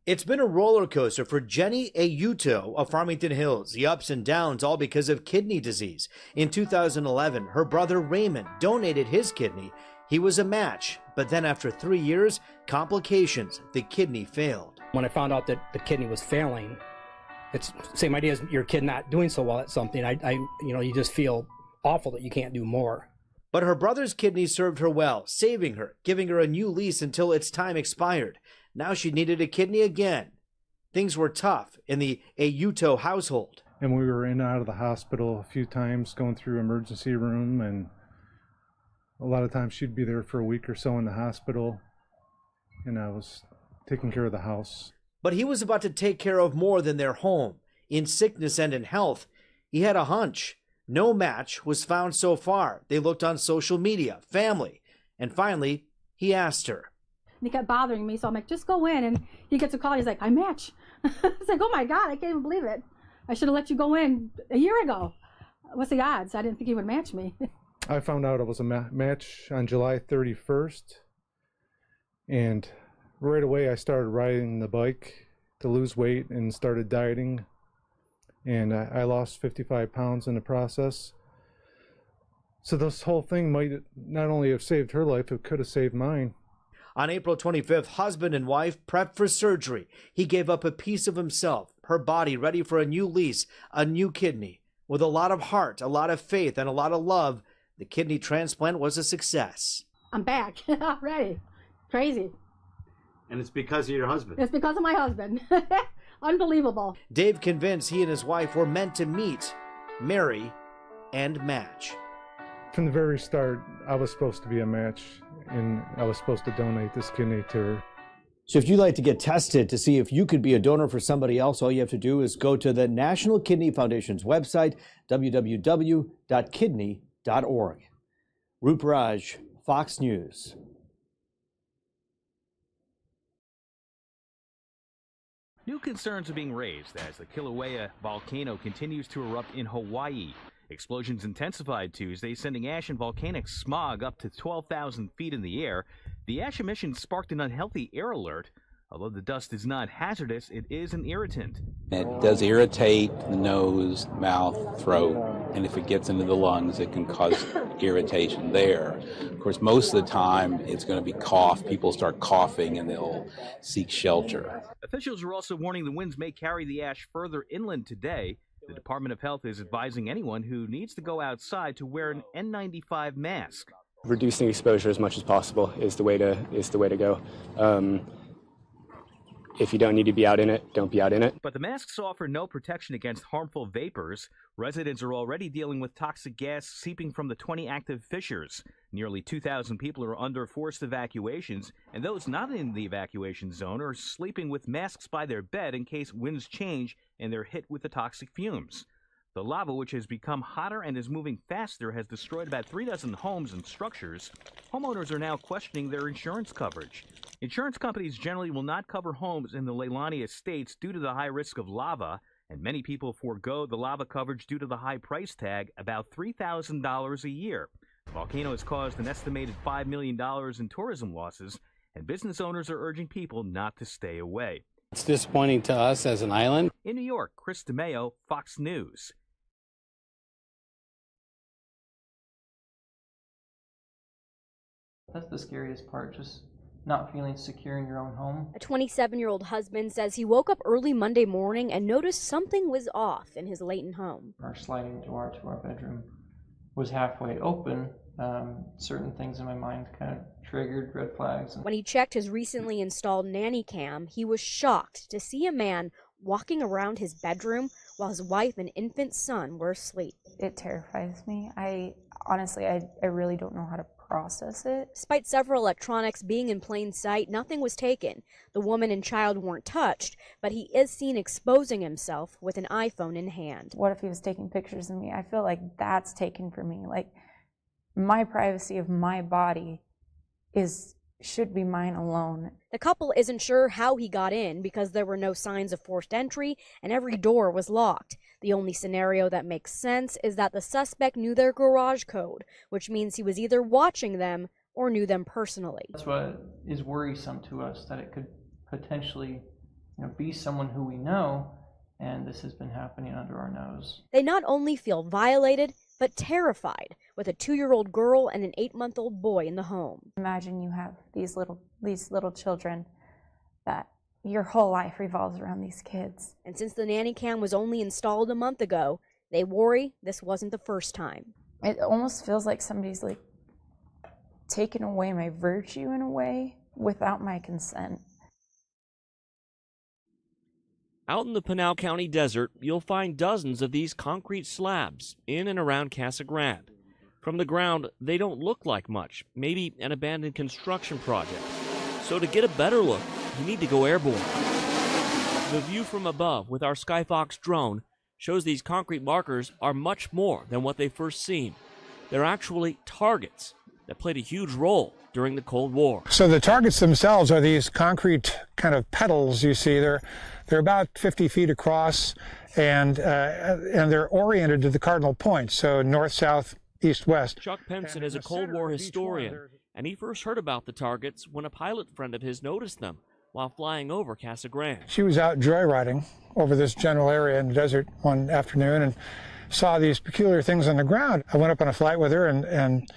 It's been a roller coaster for Jenny Ayuto of Farmington Hills, the ups and downs all because of kidney disease. In 2011, her brother Raymond donated his kidney. He was a match, but then after 3 years, complications, the kidney failed. When I found out that the kidney was failing, it's the same idea as your kid not doing so well at something. You just feel awful that you can't do more. But her brother's kidney served her well, saving her, giving her a new lease until its time expired. Now she needed a kidney again. Things were tough in the Ayuto household. And we were in and out of the hospital a few times, going through emergency room, and a lot of times she'd be there for a week or so in the hospital, and I was taking care of the house. But he was about to take care of more than their home. In sickness and in health, he had a hunch. No match was found so far. They looked on social media, family, and finally, he asked her. And he kept bothering me, so I'm like, just go in. And he gets a call, he's like, I match. It's like, oh my God, I can't even believe it. I should have let you go in a year ago. What's the odds? I didn't think he would match me. I found out it was a match on July 31st, and right away I started riding the bike to lose weight and started dieting, and I lost 55 pounds in the process. So this whole thing might not only have saved her life, it could have saved mine. On April 25th, husband and wife prepped for surgery. He gave up a piece of himself, her body ready for a new lease, a new kidney. With a lot of heart, a lot of faith, and a lot of love, the kidney transplant was a success. I'm back. Ready. Crazy. And it's because of your husband. It's because of my husband. Unbelievable. Dave convinced he and his wife were meant to meet, marry, and match. From the very start, I was supposed to be a match, and I was supposed to donate this kidney to her. So if you'd like to get tested to see if you could be a donor for somebody else, all you have to do is go to the National Kidney Foundation's website, www.kidney.org. Roop Raj, Fox News. New concerns are being raised as the Kilauea volcano continues to erupt in Hawaii. Explosions intensified Tuesday, sending ash and volcanic smog up to 12,000 feet in the air. The ash emission sparked an unhealthy air alert. Although the dust is not hazardous, it is an irritant. It does irritate the nose, mouth, throat, and if it gets into the lungs, it can cause irritation there. Of course, most of the time, it's going to be cough. People start coughing and they'll seek shelter. Officials are also warning the winds may carry the ash further inland today. The Department of Health is advising anyone who needs to go outside to wear an N95 mask. Reducing exposure as much as possible is the way to go. If you don't need to be out in it, don't be out in it. But the masks offer no protection against harmful vapors. Residents are already dealing with toxic gas seeping from the 20 active fissures. Nearly 2,000 people are under forced evacuations, and those not in the evacuation zone are sleeping with masks by their bed in case winds change and they're hit with the toxic fumes. The lava, which has become hotter and is moving faster, has destroyed about 36 homes and structures. Homeowners are now questioning their insurance coverage. Insurance companies generally will not cover homes in the Leilani estates due to the high risk of lava, and many people forego the lava coverage due to the high price tag, about $3,000 a year. The volcano has caused an estimated $5 million in tourism losses, and business owners are urging people not to stay away. It's disappointing to us as an island. In New York, Chris DeMeo, Fox News. That's the scariest part, just not feeling secure in your own home. A 27-year-old husband says he woke up early Monday morning and noticed something was off in his Layton home. Our sliding door to our bedroom was halfway open. Certain things in my mind kind of triggered red flags. When he checked his recently installed nanny cam, he was shocked to see a man walking around his bedroom while his wife and infant son were asleep. It terrifies me. Honestly, I really don't know how to process it. Despite several electronics being in plain sight, nothing was taken. The woman and child weren't touched, but he is seen exposing himself with an iPhone in hand. What if he was taking pictures of me? I feel like that's taken from me. Like, my privacy of my body should be mine alone. The couple isn't sure how he got in because there were no signs of forced entry and every door was locked. The only scenario that makes sense is that the suspect knew their garage code, which means he was either watching them or knew them personally. That's what is worrisome to us, that it could potentially be someone who we know, and this has been happening under our nose. They not only feel violated, but terrified, with a 2-year-old girl and an 8-month-old boy in the home. Imagine you have these little children that your whole life revolves around these kids. And since the nanny cam was only installed a month ago, they worry this wasn't the first time. It almost feels like somebody's like taken away my virtue in a way without my consent. Out in the Pinal County desert, you'll find dozens of these concrete slabs in and around Casa Grande. From the ground, they don't look like much, maybe an abandoned construction project. So to get a better look, you need to go airborne. The view from above with our Skyfox drone shows these concrete markers are much more than what they first seem. They're actually targets that played a huge role during the Cold War. So the targets themselves are these concrete kind of petals you see. They're about 50 feet across, and they're oriented to the cardinal points. So north, south, east-west. Chuck Penson is a Cold War historian, and he first heard about the targets when a pilot friend of his noticed them while flying over Casa Grande. She was out joyriding over this general area in the desert one afternoon and saw these peculiar things on the ground. I went up on a flight with her, and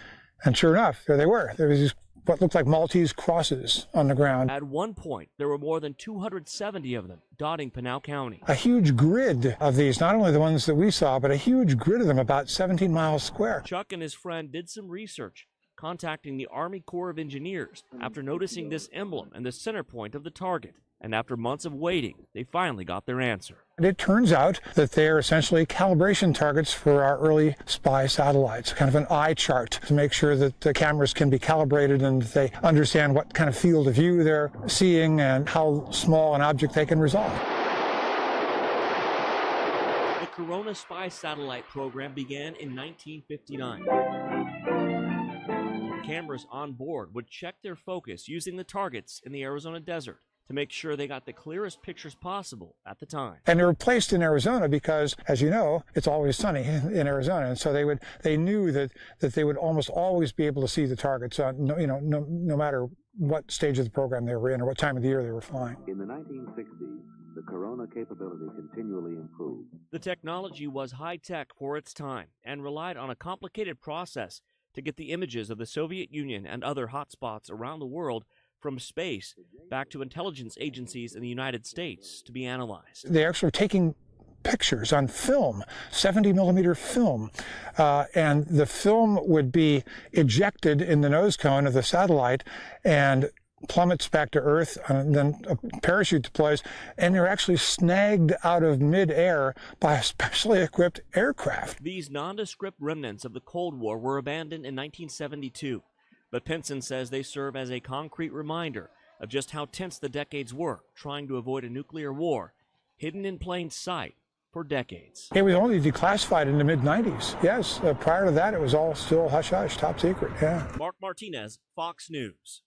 sure enough, there they were. There was these what looked like Maltese crosses on the ground. At one point, there were more than 270 of them dotting Pinal County. A huge grid of these, not only the ones that we saw, but a huge grid of them, about 17 miles square. Chuck and his friend did some research, contacting the Army Corps of Engineers after noticing this emblem and the center point of the target. And after months of waiting, they finally got their answer. And it turns out that they are essentially calibration targets for our early spy satellites, kind of an eye chart to make sure that the cameras can be calibrated and they understand what kind of field of view they're seeing and how small an object they can resolve. The Corona spy satellite program began in 1959. Cameras on board would check their focus using the targets in the Arizona desert to make sure they got the clearest pictures possible at the time. And they were placed in Arizona because, as you know, it's always sunny in Arizona, and so they knew that they would almost always be able to see the targets, no matter what stage of the program they were in or what time of the year they were flying. In the 1960s, the Corona capability continually improved. The technology was high-tech for its time and relied on a complicated process to get the images of the Soviet Union and other hotspots around the world from space back to intelligence agencies in the United States to be analyzed. They actually were taking pictures on film, 70-millimeter film, and the film would be ejected in the nose cone of the satellite and plummets back to Earth, and then a parachute deploys, and they're actually snagged out of mid-air by a specially equipped aircraft. These nondescript remnants of the Cold War were abandoned in 1972. But Penson says they serve as a concrete reminder of just how tense the decades were, trying to avoid a nuclear war, hidden in plain sight for decades. It was only declassified in the mid-90s. Yes, prior to that, it was all still hush-hush, top secret, yeah. Mark Martinez, Fox News.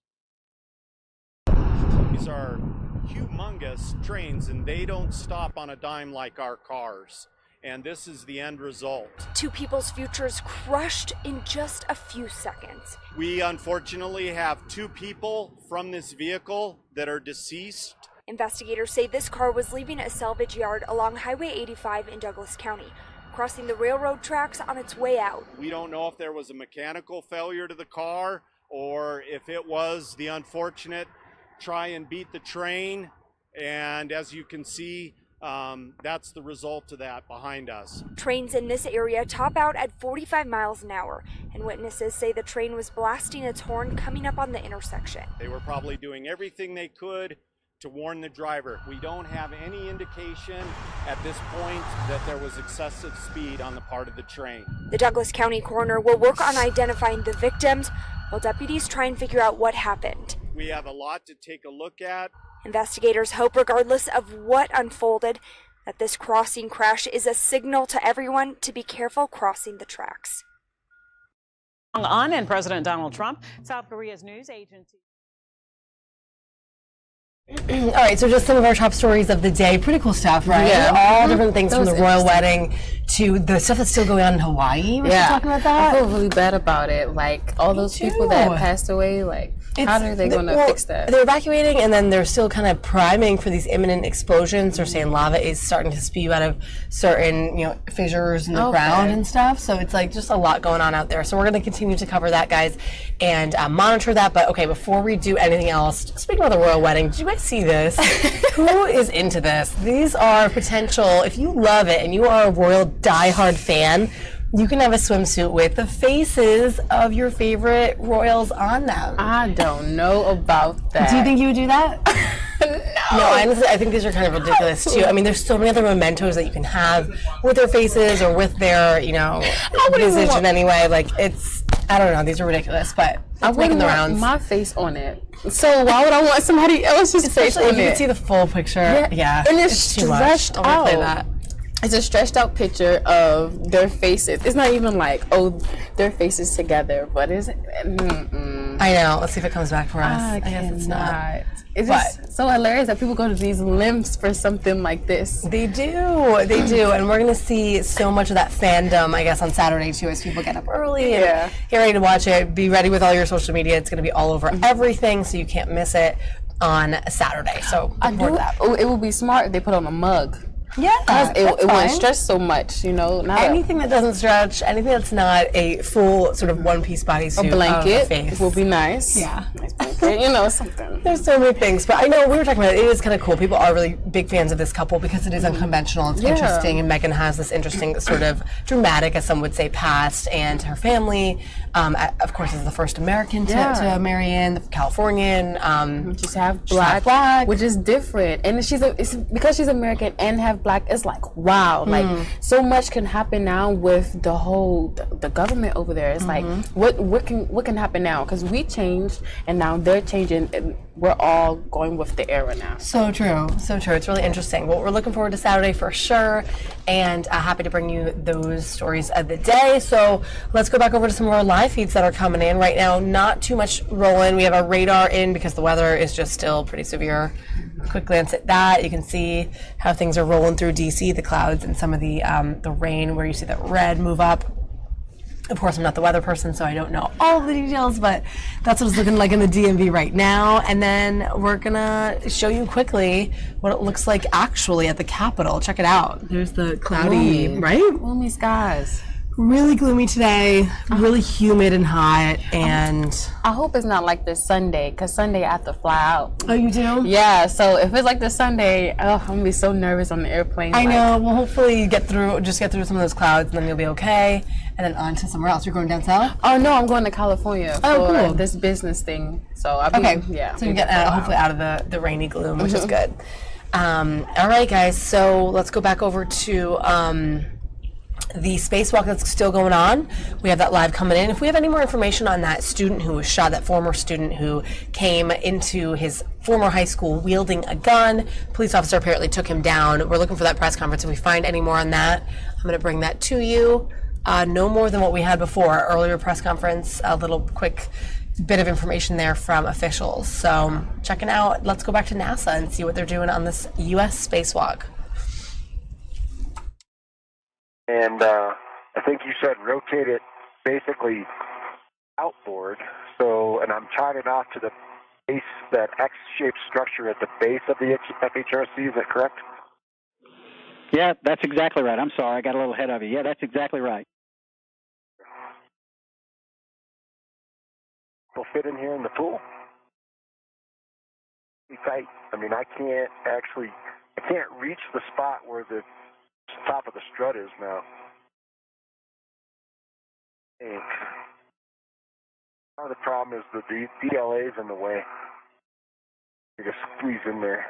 These are humongous trains, and they don't stop on a dime like our cars. And this is the end result. Two people's futures crushed in just a few seconds. We unfortunately have two people from this vehicle that are deceased. Investigators say this car was leaving a salvage yard along Highway 85 in Douglas County, crossing the railroad tracks on its way out. We don't know if there was a mechanical failure to the car or if it was the unfortunate try and beat the train. And as you can see, that's the result of that behind us. Trains in this area top out at 45 miles an hour, and witnesses say the train was blasting its horn coming up on the intersection. They were probably doing everything they could to warn the driver. We don't have any indication at this point that there was excessive speed on the part of the train. The Douglas County coroner will work on identifying the victims while deputies try and figure out what happened. We have a lot to take a look at. Investigators hope, regardless of what unfolded, that this crossing crash is a signal to everyone to be careful crossing the tracks. On and President Donald Trump, South Korea's news agency. All right, so just some of our top stories of the day. Pretty cool stuff, right? Yeah. All different things from the royal wedding to the stuff that's still going on in Hawaii. We're still talking about that. I feel really bad about it. Like, all those people that passed away, like, how are they going to fix that? They're evacuating, and then they're still kind of priming for these imminent explosions. They're saying lava is starting to spew out of certain, fissures in the ground and stuff. So it's like just a lot going on out there. So we're going to continue to cover that, guys, and monitor that. But okay, before we do anything else, speaking of the royal wedding, did you guys see this? Who is into this? These are potential. If you love it and you are a royal diehard fan, you can have a swimsuit with the faces of your favorite royals on them. I don't know about that. Do you think you would do that? No, honestly, I think these are kind of ridiculous too. I mean, there's so many other mementos that you can have with their faces or with their, visage in any way. Like, I don't know, these are ridiculous, but I wouldn't want my face on it. So why would I want somebody else's face on it? You can see the full picture. Yeah. And it's stretched out. I'll replay that. It's a stretched out picture of their faces. It's not even like, their faces together, but is it? I know. Let's see if it comes back for us. I guess it's not. It's just so hilarious that people go to these lengths for something like this. They do, and we're gonna see so much of that fandom, I guess, on Saturday too, as people get up early and get ready to watch it. Be ready with all your social media. It's gonna be all over everything, so you can't miss it on Saturday. So look forward to that. It would be smart if they put on a mug. Yeah, because it wouldn't stretch so much, you know. Anything that doesn't stretch, anything that's not a full sort of one-piece bodysuit, a blanket face will be nice. Yeah, nice blanket, you know, something. There's so many things, but I know we were talking about it. It is kind of cool. People are really big fans of this couple because it is unconventional. It's interesting, and Meghan has this interesting sort of dramatic, as some would say, past, and her family, of course, is the first American to marry in, the Californian. She's half black, which is different, and it's because she's American and half black. It's like, wow, like so much can happen now with the whole the government over there. It's like what can happen now, because we changed and now they're changing and we're all going with the era now. So true. It's really interesting. Well, we're looking forward to Saturday for sure, and happy to bring you those stories of the day. So let's go back over to some of our live feeds that are coming in right now. Not too much rolling. We have our radar in because the weather is just still pretty severe. Quick glance at that. You can see how things are rolling through DC, the clouds and some of the rain, where you see that red move up. Of course, I'm not the weather person, so I don't know all of the details, but that's what it's looking like in the DMV right now. And then we're gonna show you quickly what it looks like actually at the Capitol. Check it out. There's the cloudy, gloomy skies. Really gloomy today, really humid and hot, and I hope it's not like this Sunday, because Sunday I have to fly out. Oh, you do? Yeah, so if it's like this Sunday, I'm gonna be so nervous on the airplane. I know. Well, hopefully get through some of those clouds, and then you'll be okay, and then on to somewhere else. You're going down south? Oh no, I'm going to California for this business thing. So I'll be, so you get hopefully out of the rainy gloom, which is good. All right, guys, so let's go back over to the spacewalk that's still going on. We have that live coming in. If we have any more information on that student who was shot, that former student who came into his former high school wielding a gun, police officer apparently took him down. We're looking for that press conference. If we find any more on that, I'm going to bring that to you. No more than what we had before. Our earlier press conference, a little quick bit of information there from officials. So checking out, let's go back to NASA and see what they're doing on this U.S. spacewalk. And I think you said rotate it basically outboard. So, and I'm tying it off to the base, that X-shaped structure at the base of the FHRC. Is that correct? Yeah, that's exactly right. I'm sorry, I got a little ahead of you. Yeah, that's exactly right. Will fit in here in the pool? Be tight. I mean, I can't reach the spot where the top of the strut is now. And part of the problem is the DLA is in the way. You just squeeze in there.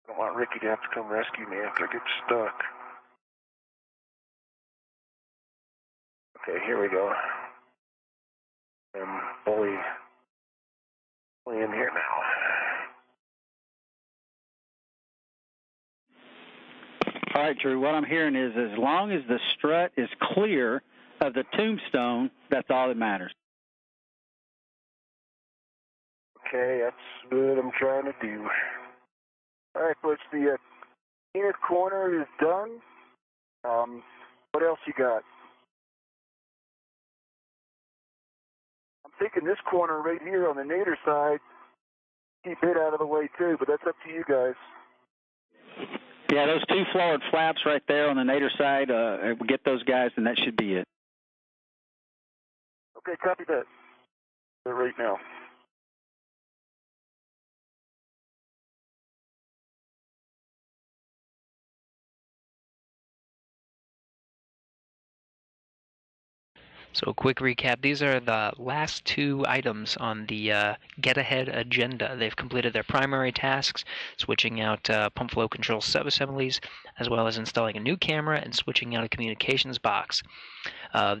I don't want Ricky to have to come rescue me after I get stuck. Okay, here we go. I'm fully in here now. All right, Drew, what I'm hearing is as long as the strut is clear of the tombstone, that's all that matters. Okay, that's what I'm trying to do. All right, folks, the inner corner is done. What else you got? I'm thinking this corner right here on the Nader side, keep it out of the way too, but that's up to you guys. Yeah, those two forward flaps right there on the Nader side, we'll get those guys, and that should be it. Okay, copy that. Right now. So a quick recap, these are the last two items on the Get Ahead agenda. They've completed their primary tasks, switching out pump flow control subassemblies, as well as installing a new camera and switching out a communications box.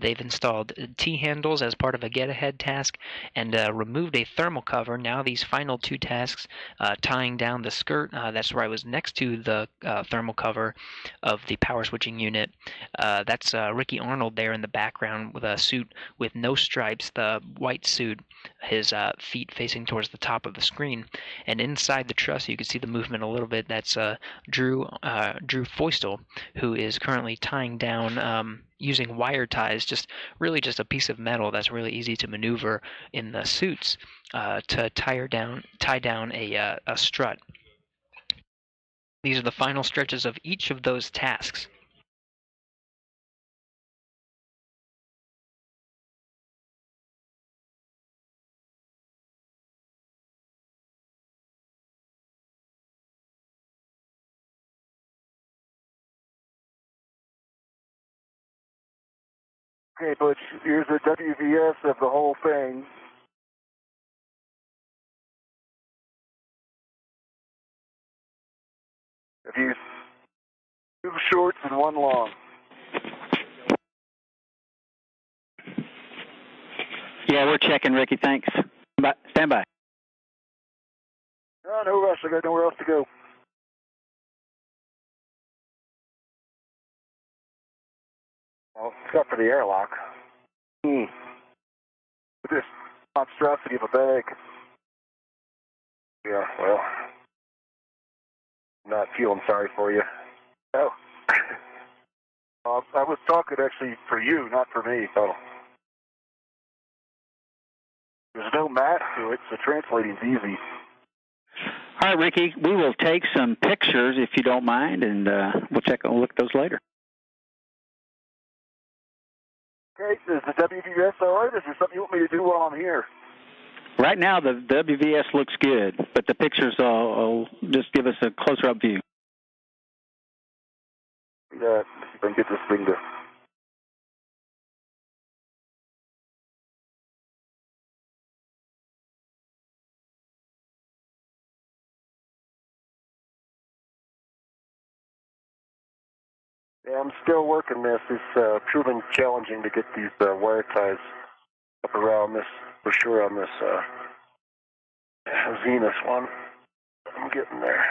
They've installed T-handles as part of a get-ahead task and removed a thermal cover. Now these final two tasks, tying down the skirt, that's right, was next to the thermal cover of the power switching unit. That's Ricky Arnold there in the background with a suit with no stripes, the white suit, his feet facing towards the top of the screen. And inside the truss, you can see the movement a little bit. That's Drew Feustel, who is currently tying down using wire ties, just a piece of metal that's really easy to maneuver in the suits to tie down a strut. These are the final stretches of each of those tasks. Okay, Butch, here's the WVS of the whole thing. I've used 2 shorts and 1 long. Yeah, we're checking, Ricky. Thanks. Stand by. No rush. I got nowhere else to go. Well, except for the airlock. With this monstrosity of a bag. Yeah, well, not feeling sorry for you. Oh. I was talking actually for you, not for me, so. There's no math to it, so translating's easy. All right, Ricky, we will take some pictures if you don't mind, and we'll look at those later. Okay, is the WVS all right? Is there something you want me to do while I'm here? Right now, the WVS looks good, but the pictures will just give us a closer-up view. Yeah, see if I can get this thing to... Yeah, I'm still working this. It's proving challenging to get these wire ties up around this, for sure, on this Zenith one. I'm getting there.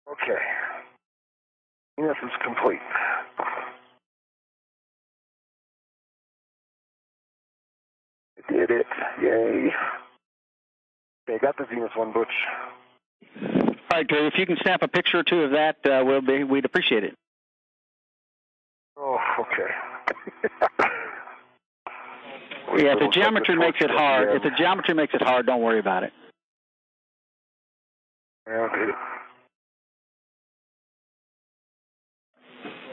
Okay. This is complete. I did it. Yay. Okay, got the Zenith one, Butch. All right, Drew, if you can snap a picture or two of that, we'd appreciate it. Oh, okay. Yeah, if the geometry makes it hard, don't worry about it. Okay.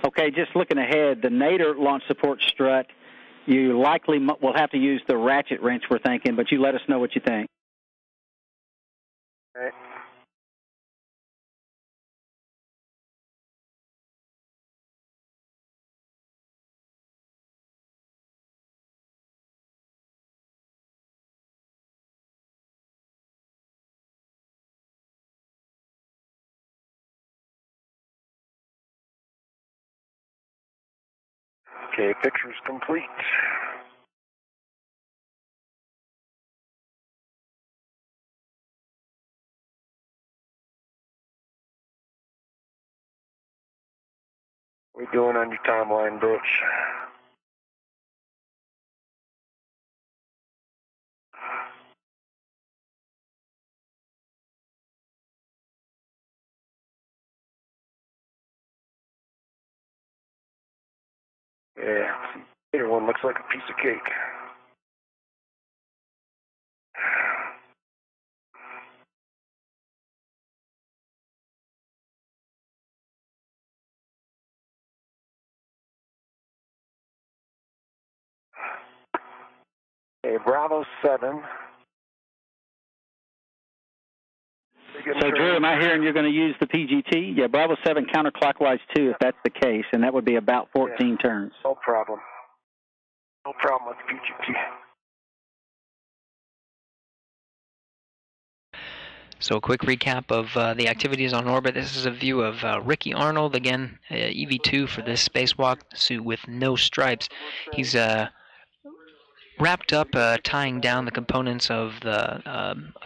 Okay, just looking ahead, the Nader launch support strut, you likely will have to use the ratchet wrench, we're thinking, but you let us know what you think. Okay. Okay, picture's complete. What are you doing on your timeline, Butch? Yeah, either one looks like a piece of cake. Okay, Bravo 7. So, Drew, am I hearing you're going to use the PGT? Yeah, Bravo 7 counterclockwise too, if that's the case, and that would be about 14 turns. No problem. No problem with the PGT. So a quick recap of the activities on orbit. This is a view of Ricky Arnold, again, EV2 for this spacewalk, suit with no stripes. He's wrapped up tying down the components of the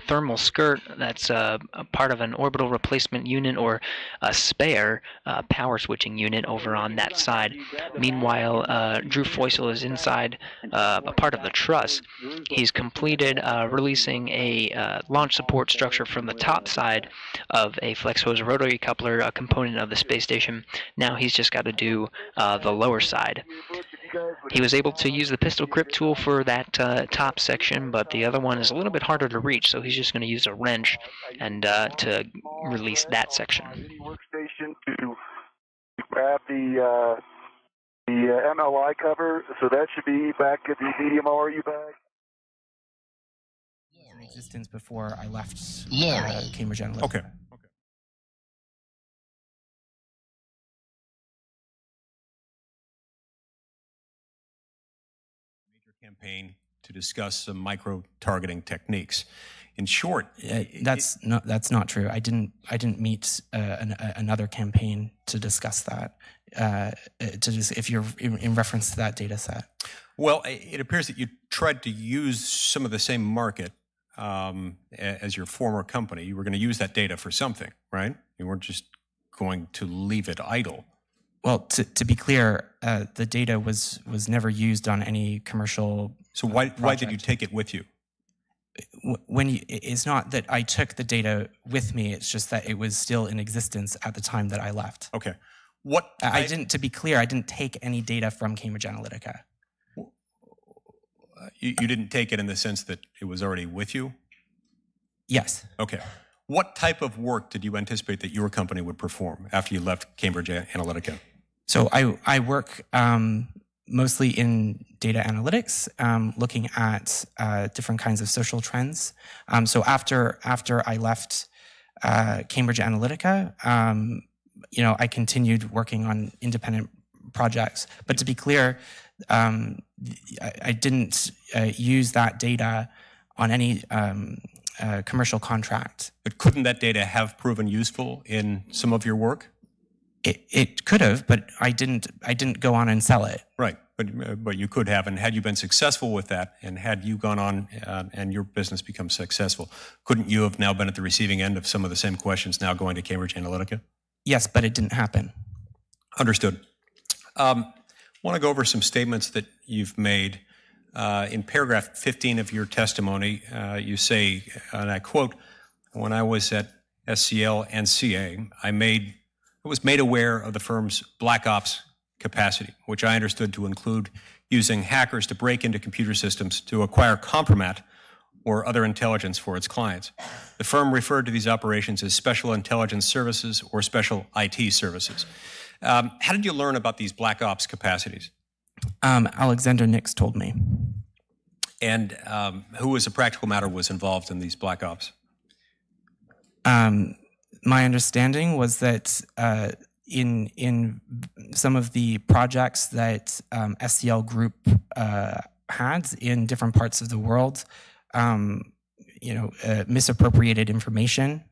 thermal skirt that's a part of an orbital replacement unit or a spare power switching unit over on that side. Meanwhile, Drew Foysel is inside a part of the truss. He's completed releasing a launch support structure from the top side of a flex hose rotary coupler, a component of the space station. Now he's just got to do the lower side. He was able to use the pistol grip tool for that top section, but the other one is a little bit harder to reach, so he's just going to use a wrench and to release that section. Workstation to grab the MLI cover, so that should be back at the medium ORU bag. In existence before I left Cambridge Analytica. Okay. Campaign to discuss some micro-targeting techniques. In short, that's not true. I didn't meet another campaign to discuss that. If you're in reference to that data set. Well, it appears that you tried to use some of the same market as your former company. You were going to use that data for something, right? You weren't just going to leave it idle. Well, to be clear, the data was never used on any commercial. So why did you take it with you? It's not that I took the data with me. It's just that it was still in existence at the time that I left. Okay. To be clear, I didn't take any data from Cambridge Analytica. You didn't take it in the sense that it was already with you? Yes. Okay. What type of work did you anticipate that your company would perform after you left Cambridge Analytica? So I work mostly in data analytics, looking at different kinds of social trends. So after I left Cambridge Analytica, I continued working on independent projects. But to be clear, I didn't use that data on any commercial contract. But couldn't that data have proven useful in some of your work? It could have, but I didn't go on and sell it. Right, but you could have, and had you been successful with that, and had you gone on and your business become successful, couldn't you have now been at the receiving end of some of the same questions now going to Cambridge Analytica? Yes, but it didn't happen. Understood. I want to go over some statements that you've made. In paragraph 15 of your testimony, you say, and I quote, "When I was at SCL and CA, I was made aware of the firm's black ops capacity, which I understood to include using hackers to break into computer systems to acquire compromat or other intelligence for its clients. The firm referred to these operations as special intelligence services or special IT services." How did you learn about these black ops capacities? Alexander Nix told me. And who, as a practical matter, was involved in these black ops? My understanding was that in some of the projects that SCL Group had in different parts of the world, misappropriated information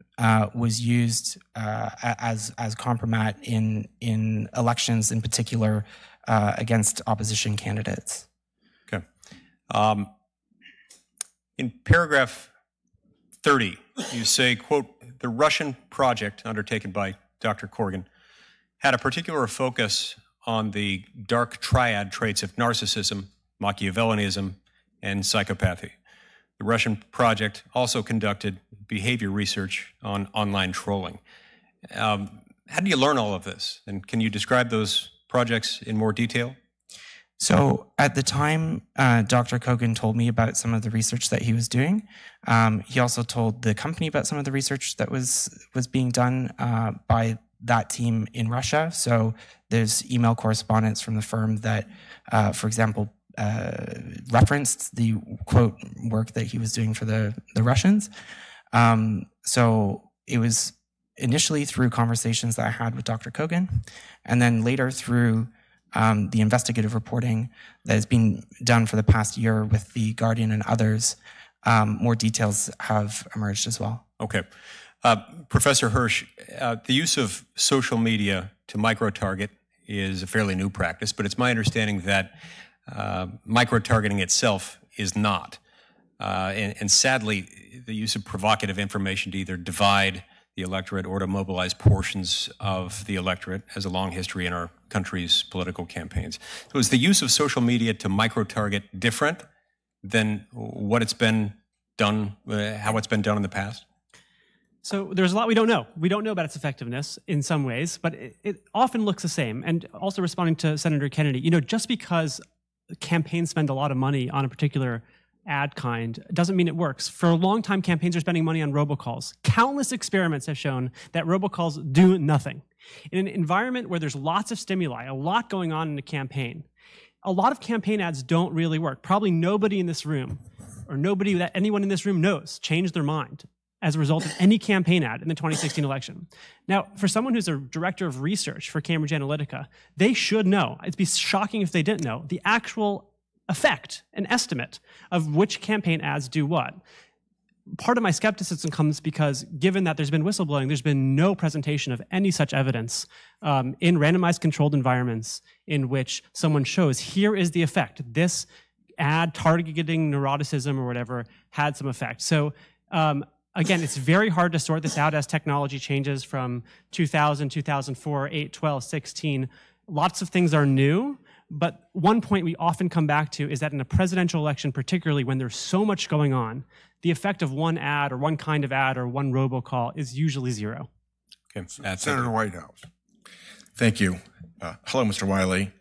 was used as compromat in elections, in particular against opposition candidates. Okay. In paragraph 30, you say, quote, "The Russian project undertaken by Dr. Corgan had a particular focus on the dark triad traits of narcissism, Machiavellianism, and psychopathy. The Russian project also conducted behavior research on online trolling." How do you learn all of this? And can you describe those projects in more detail? So at the time, Dr. Kogan told me about some of the research that he was doing. He also told the company about some of the research that was being done by that team in Russia. So there's email correspondence from the firm that, for example, referenced the, quote, work that he was doing for the Russians. So it was initially through conversations that I had with Dr. Kogan, and then later through the investigative reporting that has been done for the past year with The Guardian and others. More details have emerged as well. Okay. Professor Hirsch, the use of social media to micro-target is a fairly new practice, but it's my understanding that micro-targeting itself is not. And sadly, the use of provocative information to either divide the electorate or to mobilize portions of the electorate has a long history in our country's political campaigns. So is the use of social media to micro-target different than what it's been done, how it's been done in the past? So there's a lot we don't know. We don't know about its effectiveness in some ways, but it often looks the same. And also responding to Senator Kennedy, just because campaigns spend a lot of money on a particular ad kind doesn't mean it works. For a long time, campaigns are spending money on robocalls. Countless experiments have shown that robocalls do nothing. In an environment where there's lots of stimuli, a lot going on in a campaign, a lot of campaign ads don't really work. Probably nobody in this room, or nobody that anyone in this room knows, changed their mind as a result of any campaign ad in the 2016 election. Now, for someone who's a director of research for Cambridge Analytica, they should know, it'd be shocking if they didn't know, the actual effect, an estimate of which campaign ads do what. Part of my skepticism comes because given that there's been whistleblowing, there's been no presentation of any such evidence in randomized controlled environments in which someone shows, here is the effect. This ad targeting neuroticism or whatever had some effect. So again, it's very hard to sort this out as technology changes from 2000, 2004, 8, 12, 16. Lots of things are new. But one point we often come back to is that in a presidential election, particularly when there's so much going on, the effect of one ad or one kind of ad or one robocall is usually zero. Okay. Senator Whitehouse. Thank you. Hello, Mr. Wiley.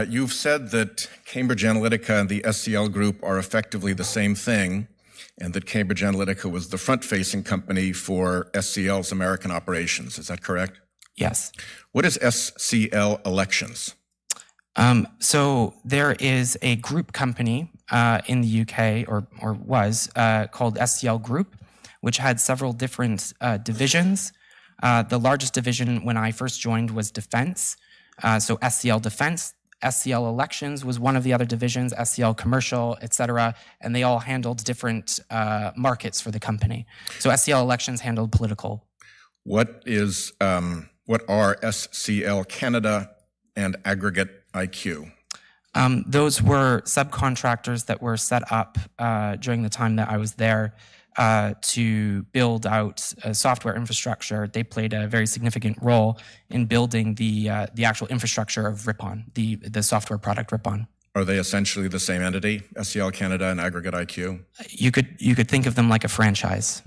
You've said that Cambridge Analytica and the SCL Group are effectively the same thing, and that Cambridge Analytica was the front-facing company for SCL's American operations. Is that correct? Yes. What is SCL Elections? So there is a group company in the UK, or was, called SCL Group, which had several different divisions. The largest division when I first joined was Defense, so SCL Defense. SCL Elections was one of the other divisions, SCL Commercial, etc., and they all handled different markets for the company. So SCL Elections handled political. What are SCL Canada and Aggregate IQ? Those were subcontractors that were set up during the time that I was there to build out software infrastructure. They played a very significant role in building the actual infrastructure of Ripon, the software product Ripon. Are they essentially the same entity, SCL Canada and Aggregate IQ? You could think of them like a franchise.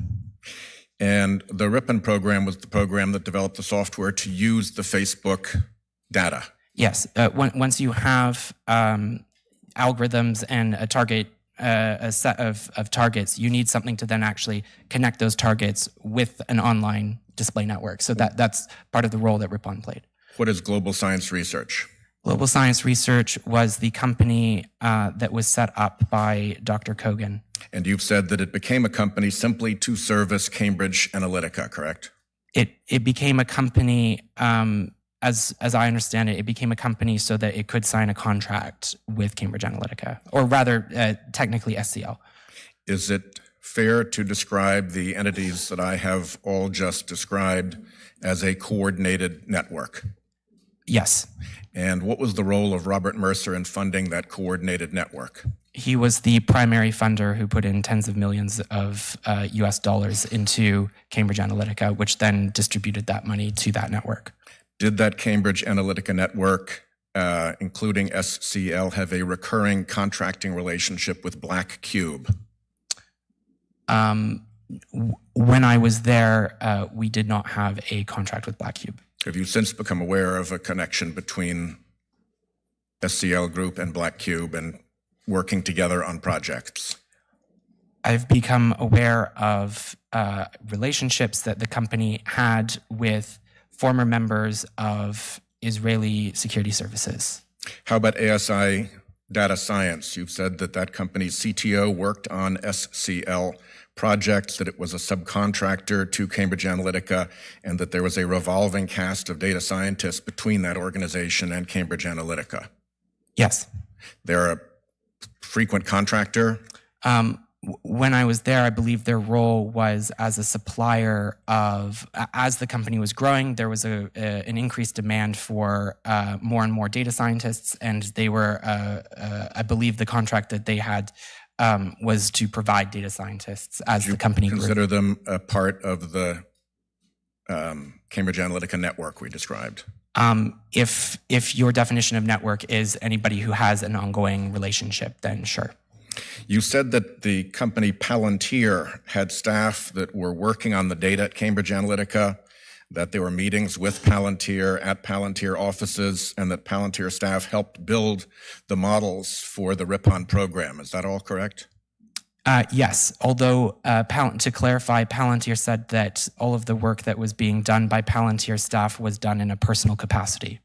And the Ripon program was the program that developed the software to use the Facebook data. Yes. Once you have algorithms and a set of targets, you need something to then actually connect those targets with an online display network. So that's part of the role that Ripon played. What is Global Science Research? Global Science Research was the company that was set up by Dr. Kogan. And you've said that it became a company simply to service Cambridge Analytica, correct? It became a company, as I understand it became a company so that it could sign a contract with Cambridge Analytica, or rather, technically SCL. Is it fair to describe the entities that I have all just described as a coordinated network? Yes. And what was the role of Robert Mercer in funding that coordinated network? He was the primary funder who put in tens of millions of US dollars into Cambridge Analytica, which then distributed that money to that network. Did that Cambridge Analytica network, including SCL, have a recurring contracting relationship with Black Cube? When I was there, we did not have a contract with Black Cube. Have you since become aware of a connection between SCL Group and Black Cube and working together on projects? I've become aware of relationships that the company had with former members of Israeli security services. How about ASI data science. You've said that that company's CTO worked on SCL projects, that it was a subcontractor to Cambridge Analytica, and that there was a revolving cast of data scientists between that organization and Cambridge Analytica. Yes. They're a frequent contractor? When I was there, I believe their role was as a supplier of, as the company was growing, there was an increased demand for more and more data scientists, and they were, I believe the contract that they had was to provide data scientists as the company grew. Consider them a part of the Cambridge Analytica network we described? If your definition of network is anybody who has an ongoing relationship, then sure. You said that the company Palantir had staff that were working on the data at Cambridge Analytica, that there were meetings with Palantir at Palantir offices, and that Palantir staff helped build the models for the Ripon program. Is that all correct? Yes, although to clarify, Palantir said that all of the work that was being done by Palantir staff was done in a personal capacity.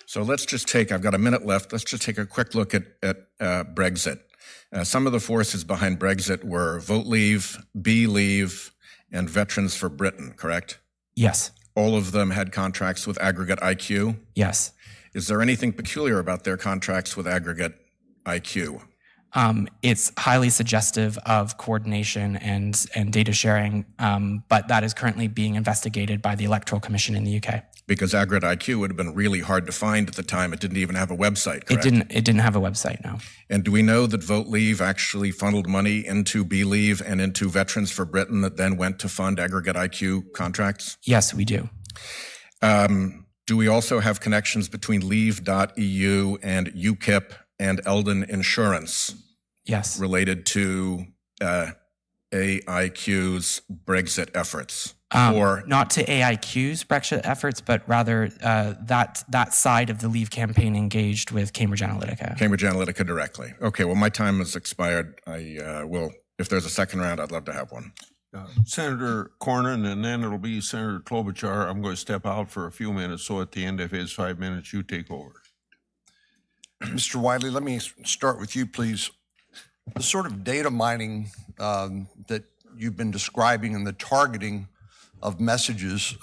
So let's just take, I've got a minute left, let's just take a quick look at Brexit. Some of the forces behind Brexit were Vote Leave, Be Leave, and Veterans for Britain, correct? Yes. All of them had contracts with Aggregate IQ? Yes. Is there anything peculiar about their contracts with Aggregate IQ? It's highly suggestive of coordination and data sharing, but that is currently being investigated by the Electoral Commission in the UK. Because Aggregate IQ would have been really hard to find at the time. It didn't even have a website, correct? It didn't have a website, no. And do we know that Vote Leave actually funneled money into Be Leave and into Veterans for Britain that then went to fund Aggregate IQ contracts? Yes, we do. Do we also have connections between Leave.eu and UKIP and Eldon Insurance? Yes. Related to AIQ's Brexit efforts? Or not to AIQ's Brexit efforts, but rather that side of the Leave campaign engaged with Cambridge Analytica. Cambridge Analytica directly. Okay, well, my time has expired. I will, if there's a second round, I'd love to have one. Senator Cornyn, and then it'll be Senator Klobuchar. I'm going to step out for a few minutes, so at the end of his 5 minutes, you take over. Mr. Wiley, let me start with you, please. The sort of data mining that you've been describing and the targeting of messages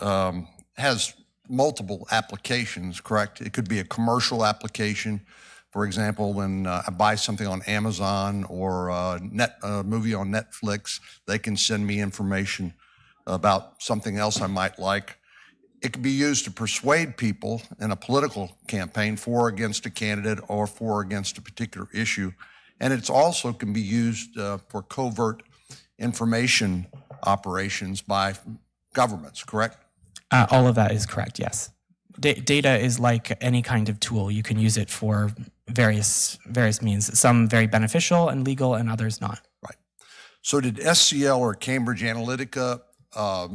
has multiple applications, correct? It could be a commercial application. For example, when I buy something on Amazon or a movie on Netflix, they can send me information about something else I might like. It can be used to persuade people in a political campaign for or against a candidate or for or against a particular issue. And it also can be used for covert information operations by governments, correct? All of that is correct, yes. Data is like any kind of tool. You can use it for various means, some very beneficial and legal and others not. Right. So did SCL or Cambridge Analytica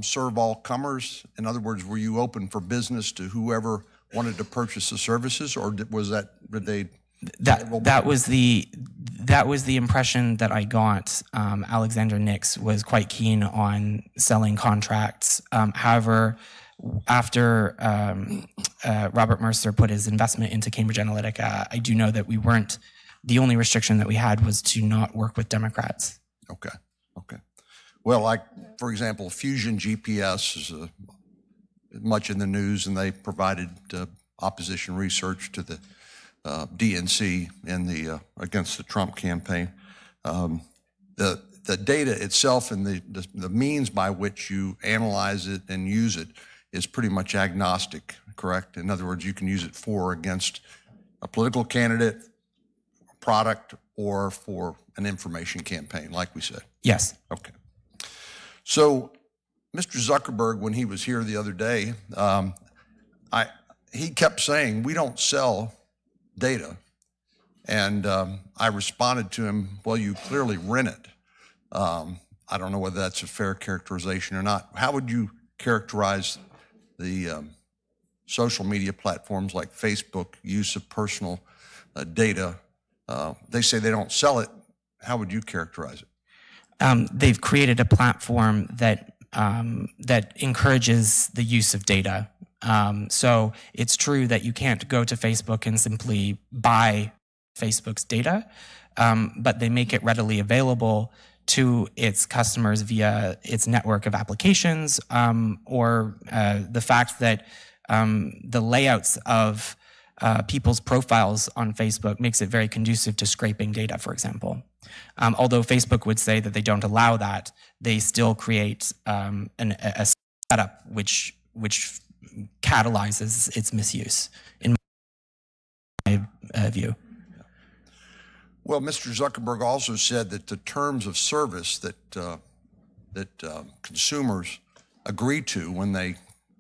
serve all comers? In other words, were you open for business to whoever wanted to purchase the services, or was that, did they? That was the impression that I got. Alexander Nix was quite keen on selling contracts. However, after Robert Mercer put his investment into Cambridge Analytica, I do know that we weren't, the only restriction that we had was to not work with Democrats. Okay, okay. Well, like, for example, Fusion GPS is much in the news, and they provided opposition research to the DNC in the against the Trump campaign. The data itself and the means by which you analyze it and use it is pretty much agnostic, correct? In other words, you can use it for or against a political candidate, a product, or for an information campaign, like we said. Yes. Okay. So, Mr. Zuckerberg, when he was here the other day, he kept saying, we don't sell data. And I responded to him, well, you clearly rent it. I don't know whether that's a fair characterization or not. How would you characterize the social media platforms like Facebook use of personal data? They say they don't sell it. How would you characterize it? They've created a platform that encourages the use of data. So it's true that you can't go to Facebook and simply buy Facebook's data, but they make it readily available to its customers via its network of applications, or the fact that the layouts of people's profiles on Facebook makes it very conducive to scraping data, for example. Although Facebook would say that they don't allow that, they still create a setup which catalyzes its misuse, in my view. Well, Mr. Zuckerberg also said that the terms of service that consumers agree to when they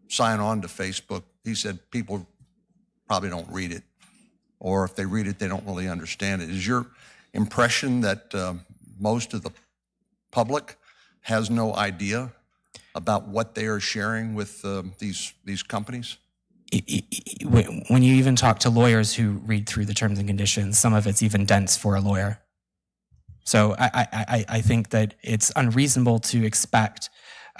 sign on to Facebook, he said people probably don't read it, or if they read it, they don't really understand it. Is your impression that most of the public has no idea about what they are sharing with these companies? When you even talk to lawyers who read through the terms and conditions, some of it's even dense for a lawyer. So I think that it's unreasonable to expect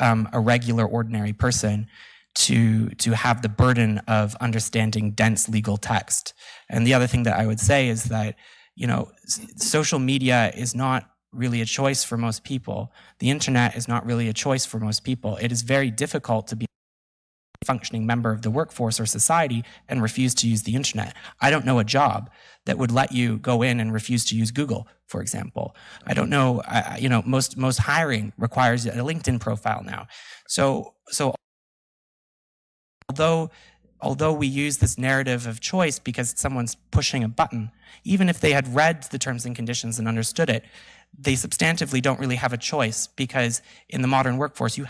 a regular, ordinary person to have the burden of understanding dense legal text. And the other thing that I would say is that, you know, social media is not really a choice for most people. The internet is not really a choice for most people. It is very difficult to be a functioning member of the workforce or society and refuse to use the internet. I don't know a job that would let you go in and refuse to use Google, for example. I don't know, you know, most hiring requires a LinkedIn profile now. So although we use this narrative of choice because someone's pushing a button, even if they had read the terms and conditions and understood it, they substantively don't really have a choice, because in the modern workforce, you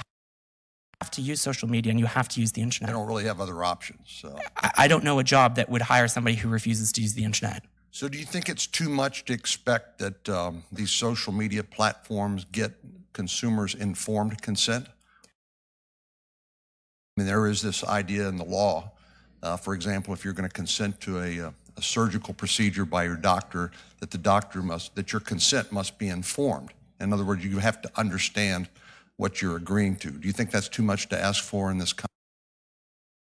have to use social media and you have to use the internet. They don't really have other options. So. I don't know a job that would hire somebody who refuses to use the internet. So do you think it's too much to expect that these social media platforms get consumers informed consent? I mean, there is this idea in the law, for example, if you're going to consent to a surgical procedure by your doctor, that your consent must be informed. In other words, you have to understand what you're agreeing to. Do you think that's too much to ask for in this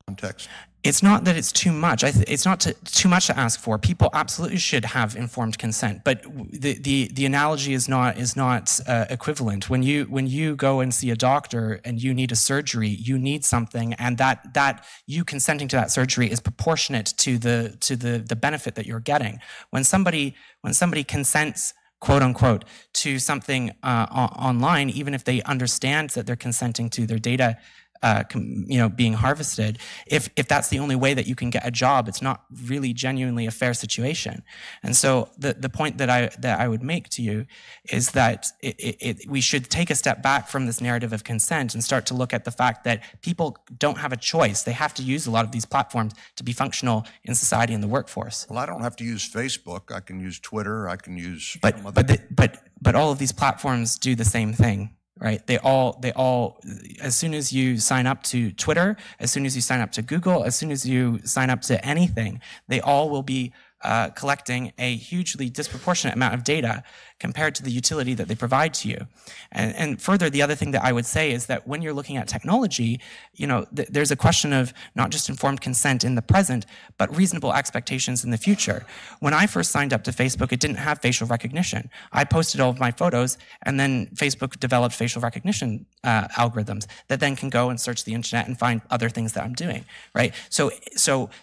context? It's not that it's too much. It's not too much to ask for. People absolutely should have informed consent, but the analogy is not equivalent. When you go and see a doctor and you need a surgery, you need something, and that you consenting to that surgery is proportionate to the benefit that you're getting. When somebody consents, quote unquote, to something online, even if they understand that they're consenting to their data being harvested, if that's the only way that you can get a job, it's not really genuinely a fair situation. And so the point that I would make to you is that we should take a step back from this narrative of consent and start to look at the fact that people don't have a choice. They have to use a lot of these platforms to be functional in society and the workforce. Well, I don't have to use Facebook. I can use Twitter. I can use but all of these platforms do the same thing. Right? They all, as soon as you sign up to Twitter, as soon as you sign up to Google, as soon as you sign up to anything, they all will be collecting a hugely disproportionate amount of data compared to the utility that they provide to you. And further, the other thing that I would say is that when you're looking at technology, you know, there's a question of not just informed consent in the present, but reasonable expectations in the future. When I first signed up to Facebook, it didn't have facial recognition. I posted all of my photos, and then Facebook developed facial recognition algorithms that then can go and search the internet and find other things that I'm doing, right? So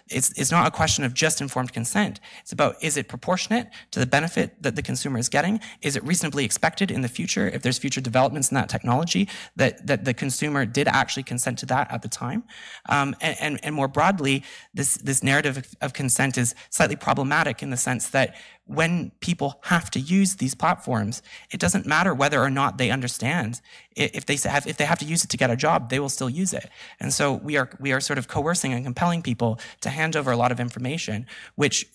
it's not a question of just informed consent. It's about, is it proportionate to the benefit that the consumer is getting? Is it reasonably expected in the future, if there's future developments in that technology, that the consumer did actually consent to that at the time? And more broadly, this narrative of consent is slightly problematic in the sense that when people have to use these platforms, it doesn't matter whether or not they understand. If they have to use it to get a job, they will still use it. And so we are sort of coercing and compelling people to hand over a lot of information, which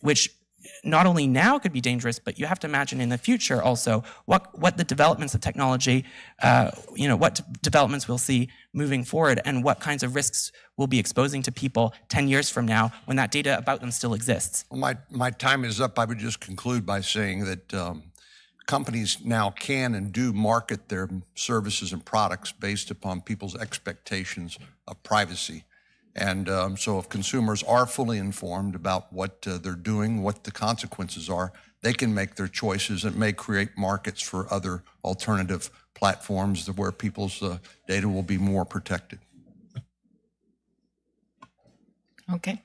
not only now could be dangerous, but you have to imagine in the future also what the developments of technology, what developments we'll see moving forward, and what kinds of risks we'll be exposing to people 10 years from now when that data about them still exists. Well, my time is up. I would just conclude by saying that companies now can and do market their services and products based upon people's expectations of privacy. And so if consumers are fully informed about what they're doing, what the consequences are, they can make their choices. It may create markets for other alternative platforms where people's data will be more protected. Okay.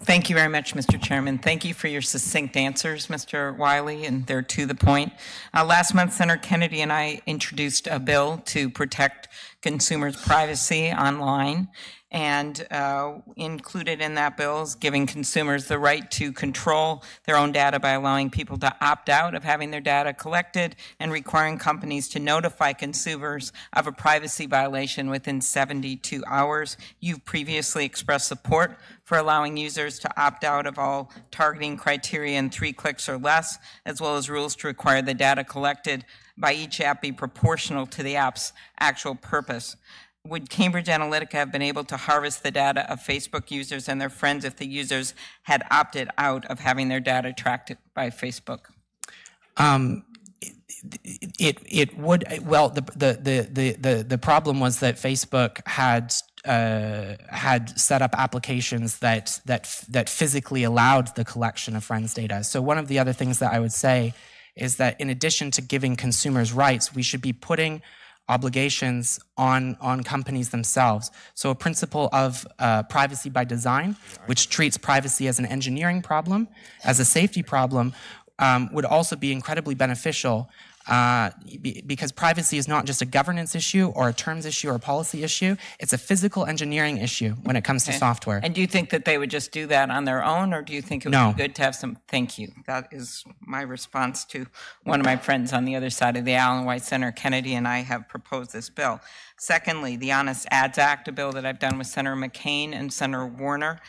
Thank you very much, Mr. Chairman. Thank you for your succinct answers, Mr. Wiley, and they're to the point. Last month, Senator Kennedy and I introduced a bill to protect consumers' privacy online, and included in that bill is giving consumers the right to control their own data by allowing people to opt out of having their data collected and requiring companies to notify consumers of a privacy violation within 72 hours. You've previously expressed support for allowing users to opt out of all targeting criteria in 3 clicks or less, as well as rules to require the data collected by each app be proportional to the app's actual purpose. Would Cambridge Analytica have been able to harvest the data of Facebook users and their friends if the users had opted out of having their data tracked by Facebook? It would. Well, the problem was that Facebook had set up applications that physically allowed the collection of friends' data. So one of the other things that I would say is that in addition to giving consumers rights, we should be putting obligations on companies themselves. So a principle of privacy by design, which treats privacy as an engineering problem, as a safety problem, would also be incredibly beneficial because privacy is not just a governance issue or a terms issue or a policy issue. It's a physical engineering issue when it comes to software. And do you think that they would just do that on their own, or do you think it would be good to have some? Thank you. That is my response to one of my friends on the other side of the aisle and why Senator Kennedy and I have proposed this bill. Secondly, the Honest Ads Act, a bill that I've done with Senator McCain and Senator Warner.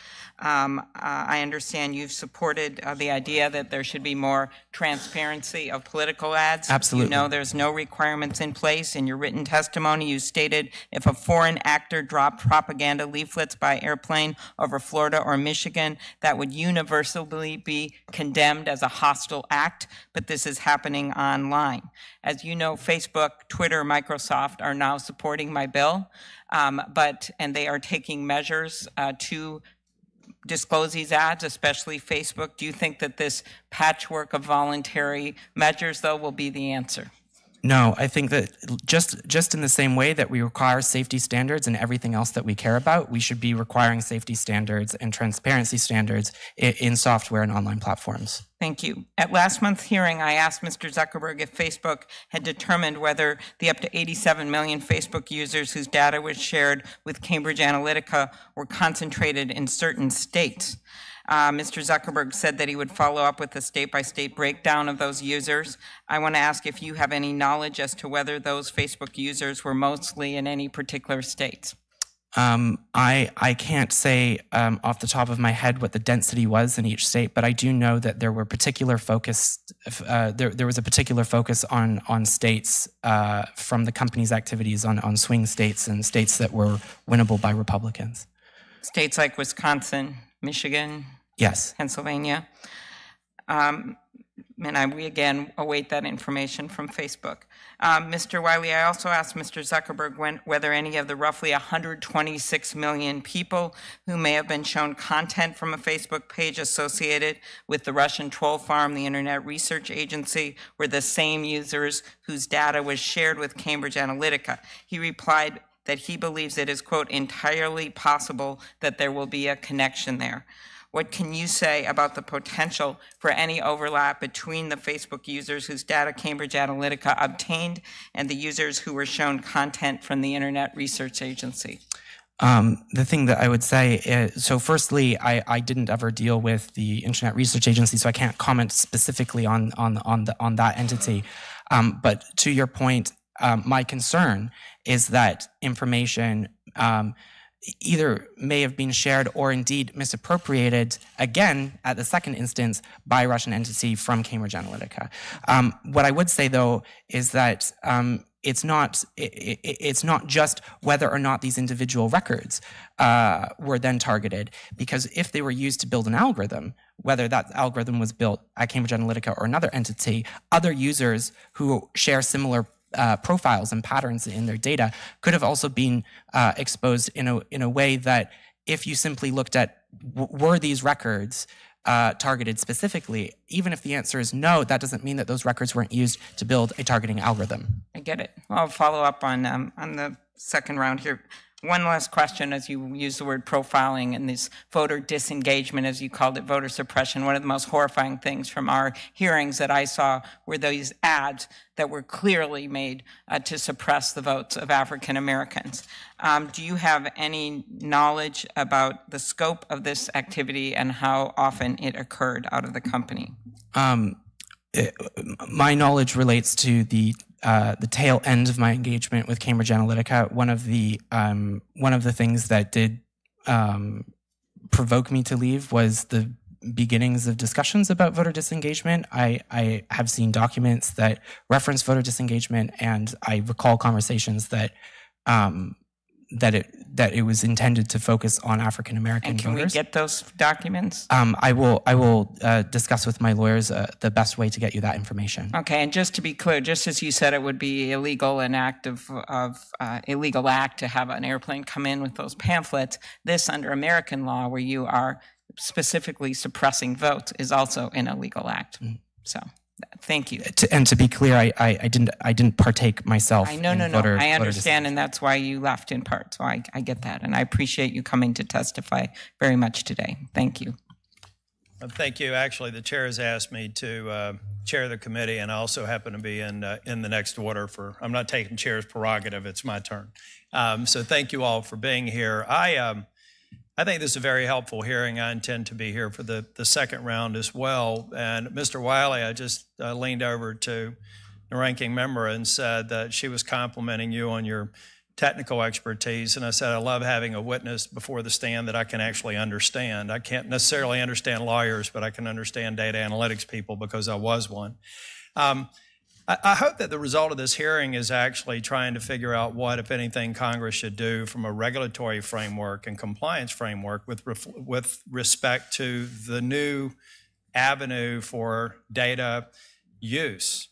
I understand you've supported the idea that there should be more transparency of political ads. Absolutely. You know there's no requirements in place. In your written testimony, you stated if a foreign actor dropped propaganda leaflets by airplane over Florida or Michigan, that would universally be condemned as a hostile act, but this is happening online. As you know, Facebook, Twitter, Microsoft are now supporting my bill, and they are taking measures to disclose these ads, especially Facebook. Do you think that this patchwork of voluntary measures, though, will be the answer? No, I think that just in the same way that we require safety standards and everything else that we care about, we should be requiring safety standards and transparency standards in software and online platforms. Thank you. At last month's hearing, I asked Mr. Zuckerberg if Facebook had determined whether the up to 87 million Facebook users whose data was shared with Cambridge Analytica were concentrated in certain states. Mr. Zuckerberg said that he would follow up with a state-by-state breakdown of those users. I want to ask if you have any knowledge as to whether those Facebook users were mostly in any particular states. I can't say off the top of my head what the density was in each state, but I do know that there were particular focus. There was a particular focus on states from the company's activities on swing states and states that were winnable by Republicans. States like Wisconsin, Michigan, yes, Pennsylvania. And we again await that information from Facebook. Mr. Wiley, I also asked Mr. Zuckerberg whether any of the roughly 126 million people who may have been shown content from a Facebook page associated with the Russian troll farm, the Internet Research Agency, were the same users whose data was shared with Cambridge Analytica. He replied that he believes it is, quote, entirely possible that there will be a connection there. What can you say about the potential for any overlap between the Facebook users whose data Cambridge Analytica obtained and the users who were shown content from the Internet Research Agency? The thing that I would say is, so firstly, I didn't ever deal with the Internet Research Agency, so I can't comment specifically on that entity. But to your point, my concern is that information either may have been shared or indeed misappropriated, again, at the second instance, by a Russian entity from Cambridge Analytica. What I would say, though, is that it's not just whether or not these individual records were then targeted, because if they were used to build an algorithm, whether that algorithm was built at Cambridge Analytica or another entity, other users who share similar profiles and patterns in their data could have also been exposed in a way that if you simply looked at were these records targeted specifically, even if the answer is no, that doesn't mean that those records weren't used to build a targeting algorithm. I get it. I'll follow up on the second round here. One last question, as you use the word profiling and this voter disengagement, as you called it, voter suppression. One of the most horrifying things from our hearings that I saw were these ads that were clearly made to suppress the votes of African Americans. Do you have any knowledge about the scope of this activity and how often it occurred out of the company? My knowledge relates to the tail end of my engagement with Cambridge Analytica. One of the things that did provoke me to leave was the beginnings of discussions about voter disengagement. I have seen documents that reference voter disengagement, and I recall conversations that it was intended to focus on African American voters. And can we get those documents? I will discuss with my lawyers the best way to get you that information. Okay, and just to be clear, just as you said it would be illegal, an act of illegal act to have an airplane come in with those pamphlets, this under American law where you are specifically suppressing votes is also an illegal act. So thank you. And to be clear, I didn't partake myself. No. I understand, and that's why you left in part. So I get that, and I appreciate you coming to testify very much today. Thank you. Thank you. Actually, the chair has asked me to chair the committee, and I also happen to be in the next order for. I'm not taking chair's prerogative. It's my turn. So thank you all for being here. I think this is a very helpful hearing. I intend to be here for the second round as well. And Mr. Wiley, I just leaned over to the ranking member and said that she was complimenting you on your technical expertise. And I said, I love having a witness before the stand that I can actually understand. I can't necessarily understand lawyers, but I can understand data analytics people because I was one. I hope that the result of this hearing is actually trying to figure out what, if anything, Congress should do from a regulatory framework and compliance framework with respect to the new avenue for data use.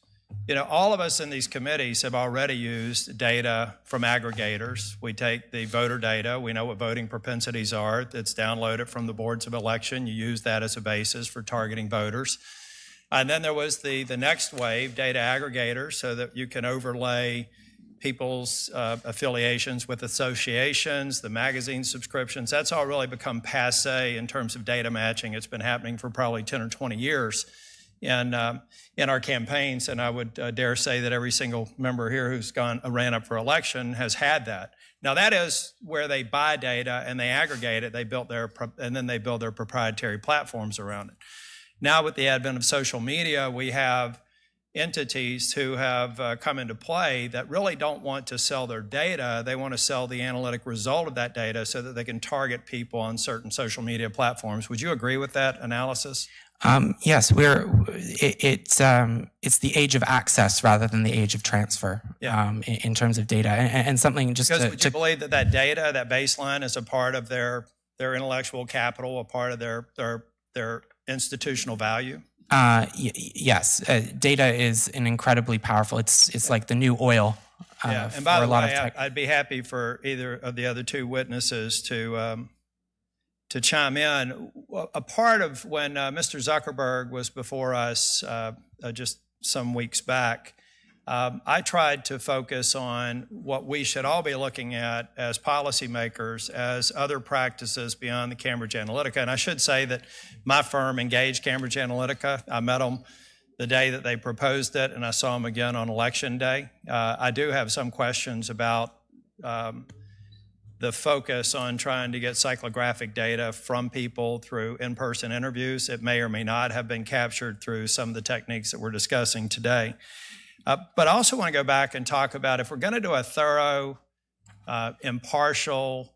You know, all of us in these committees have already used data from aggregators. We take the voter data. We know what voting propensities are. It's downloaded from the boards of election. You use that as a basis for targeting voters. And then there was the next wave, data aggregators, so that you can overlay people's affiliations with associations, the magazine subscriptions. That's all really become passé in terms of data matching. It's been happening for probably 10 or 20 years in our campaigns, and I would dare say that every single member here who's ran up for election has had that. Now that is where they buy data and they aggregate it. And then they build their proprietary platforms around it. Now with the advent of social media, we have entities who have come into play that really don't want to sell their data. They want to sell the analytic result of that data so that they can target people on certain social media platforms. Would you agree with that analysis? Yes, it's the age of access rather than the age of transfer in terms of data, and something just because would you believe that data, that baseline, is a part of their intellectual capital, a part of their institutional value? Yes, data is an incredibly powerful. It's like the new oil. And by the way, I'd be happy for either of the other two witnesses to chime in. A part of when Mr. Zuckerberg was before us just some weeks back, I tried to focus on what we should all be looking at as policymakers, as other practices beyond the Cambridge Analytica. And I should say that my firm engaged Cambridge Analytica. I met them the day that they proposed it, and I saw them again on election day. I do have some questions about the focus on trying to get cyclographic data from people through in-person interviews. It may or may not have been captured through some of the techniques that we're discussing today. But I also want to go back and talk about, if we're going to do a thorough, impartial,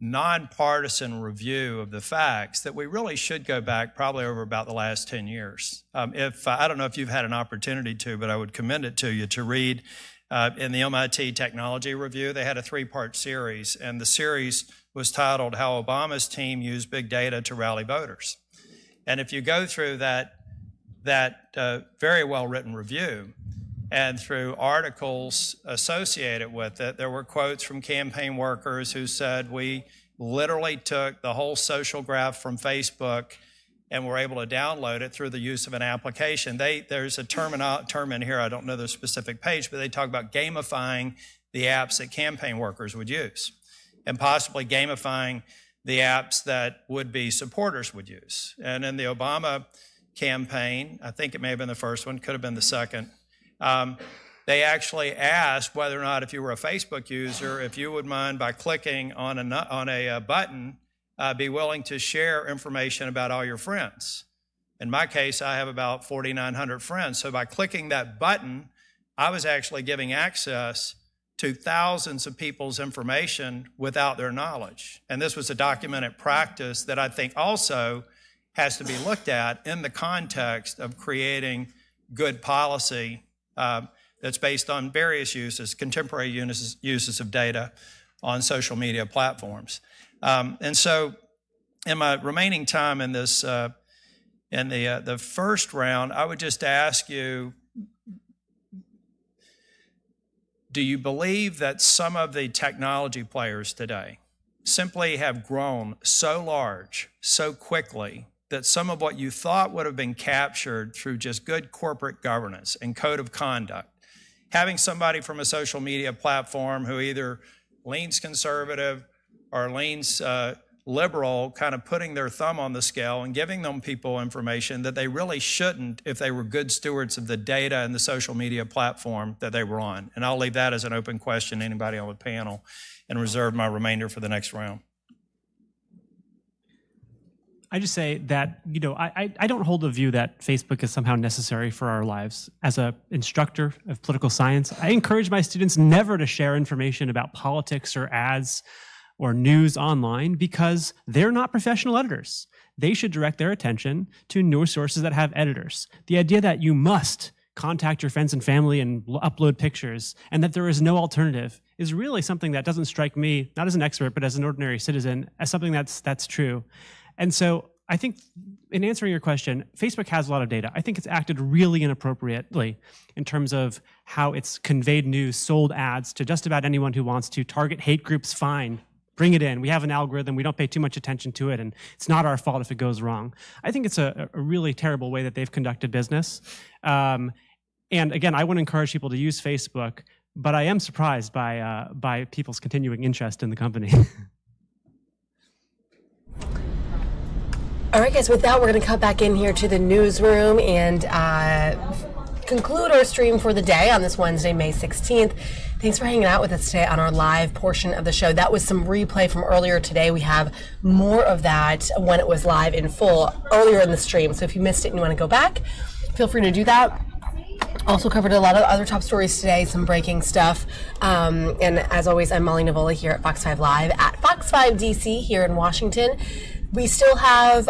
nonpartisan review of the facts, that we really should go back probably over about the last 10 years. I don't know if you've had an opportunity to, but I would commend it to you to read in the MIT Technology Review. They had a 3-part series, and the series was titled How Obama's Team Used Big Data to Rally Voters. And if you go through that very well-written review, and through articles associated with it, there were quotes from campaign workers who said, we literally took the whole social graph from Facebook and were able to download it through the use of an application. There's a term in here, I don't know the specific page, but they talk about gamifying the apps that campaign workers would use, and possibly gamifying the apps that would-be supporters would use. And in the Obama campaign, I think it may have been the first one, could have been the second, they actually asked whether or not, if you were a Facebook user, if you would mind, by clicking on a button, be willing to share information about all your friends. In my case, I have about 4,900 friends. So by clicking that button, I was actually giving access to thousands of people's information without their knowledge. And this was a documented practice that I think also has to be looked at in the context of creating good policy that's based on various uses, contemporary uses of data on social media platforms. And so in my remaining time in this, in the first round, I would just ask you, do you believe that some of the technology players today simply have grown so large, so quickly, that some of what you thought would have been captured through just good corporate governance and code of conduct, having somebody from a social media platform who either leans conservative or leans liberal, kind of putting their thumb on the scale and giving them people information that they really shouldn't if they were good stewards of the data and the social media platform that they were on? And I'll leave that as an open question to anybody on the panel and reserve my remainder for the next round. I just say that, you know, I don't hold the view that Facebook is somehow necessary for our lives. As an instructor of political science, I encourage my students never to share information about politics or ads or news online because they're not professional editors. They should direct their attention to news sources that have editors. The idea that you must contact your friends and family and upload pictures and that there is no alternative is really something that doesn't strike me, not as an expert, but as an ordinary citizen, as something that's true. And so I think in answering your question, Facebook has a lot of data. I think it's acted really inappropriately in terms of how it's conveyed news, sold ads to just about anyone who wants to. Target hate groups, fine. Bring it in. We have an algorithm. We don't pay too much attention to it, and it's not our fault if it goes wrong. I think it's a really terrible way that they've conducted business. And again, I wouldn't encourage people to use Facebook, but I am surprised by people's continuing interest in the company. All right, guys, with that, we're going to cut back in here to the newsroom and conclude our stream for the day on this Wednesday, May 16th. Thanks for hanging out with us today on our live portion of the show. That was some replay from earlier today. We have more of that when it was live in full earlier in the stream. So if you missed it and you want to go back, feel free to do that. Also covered a lot of other top stories today, some breaking stuff. And as always, I'm Molly Nivola here at Fox 5 Live at Fox 5 DC here in Washington. We still have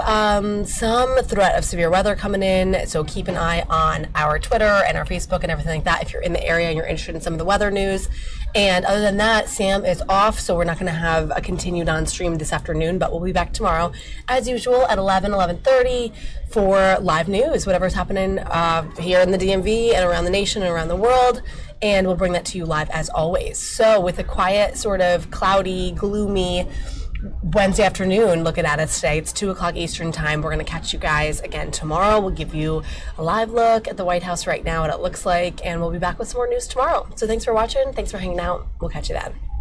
some threat of severe weather coming in, so keep an eye on our Twitter and our Facebook and everything like that if you're in the area and you're interested in some of the weather news. And other than that, Sam is off, so we're not going to have a continued on stream this afternoon, but we'll be back tomorrow, as usual, at 11:30 for live news, whatever's happening here in the DMV and around the nation and around the world. And we'll bring that to you live as always. So with a quiet, sort of cloudy, gloomy Wednesday afternoon looking at us today, it's 2 o'clock Eastern time. We're going to catch you guys again tomorrow. We'll give you a live look at the White House right now, what it looks like, and we'll be back with some more news tomorrow. So thanks for watching. Thanks for hanging out. We'll catch you then.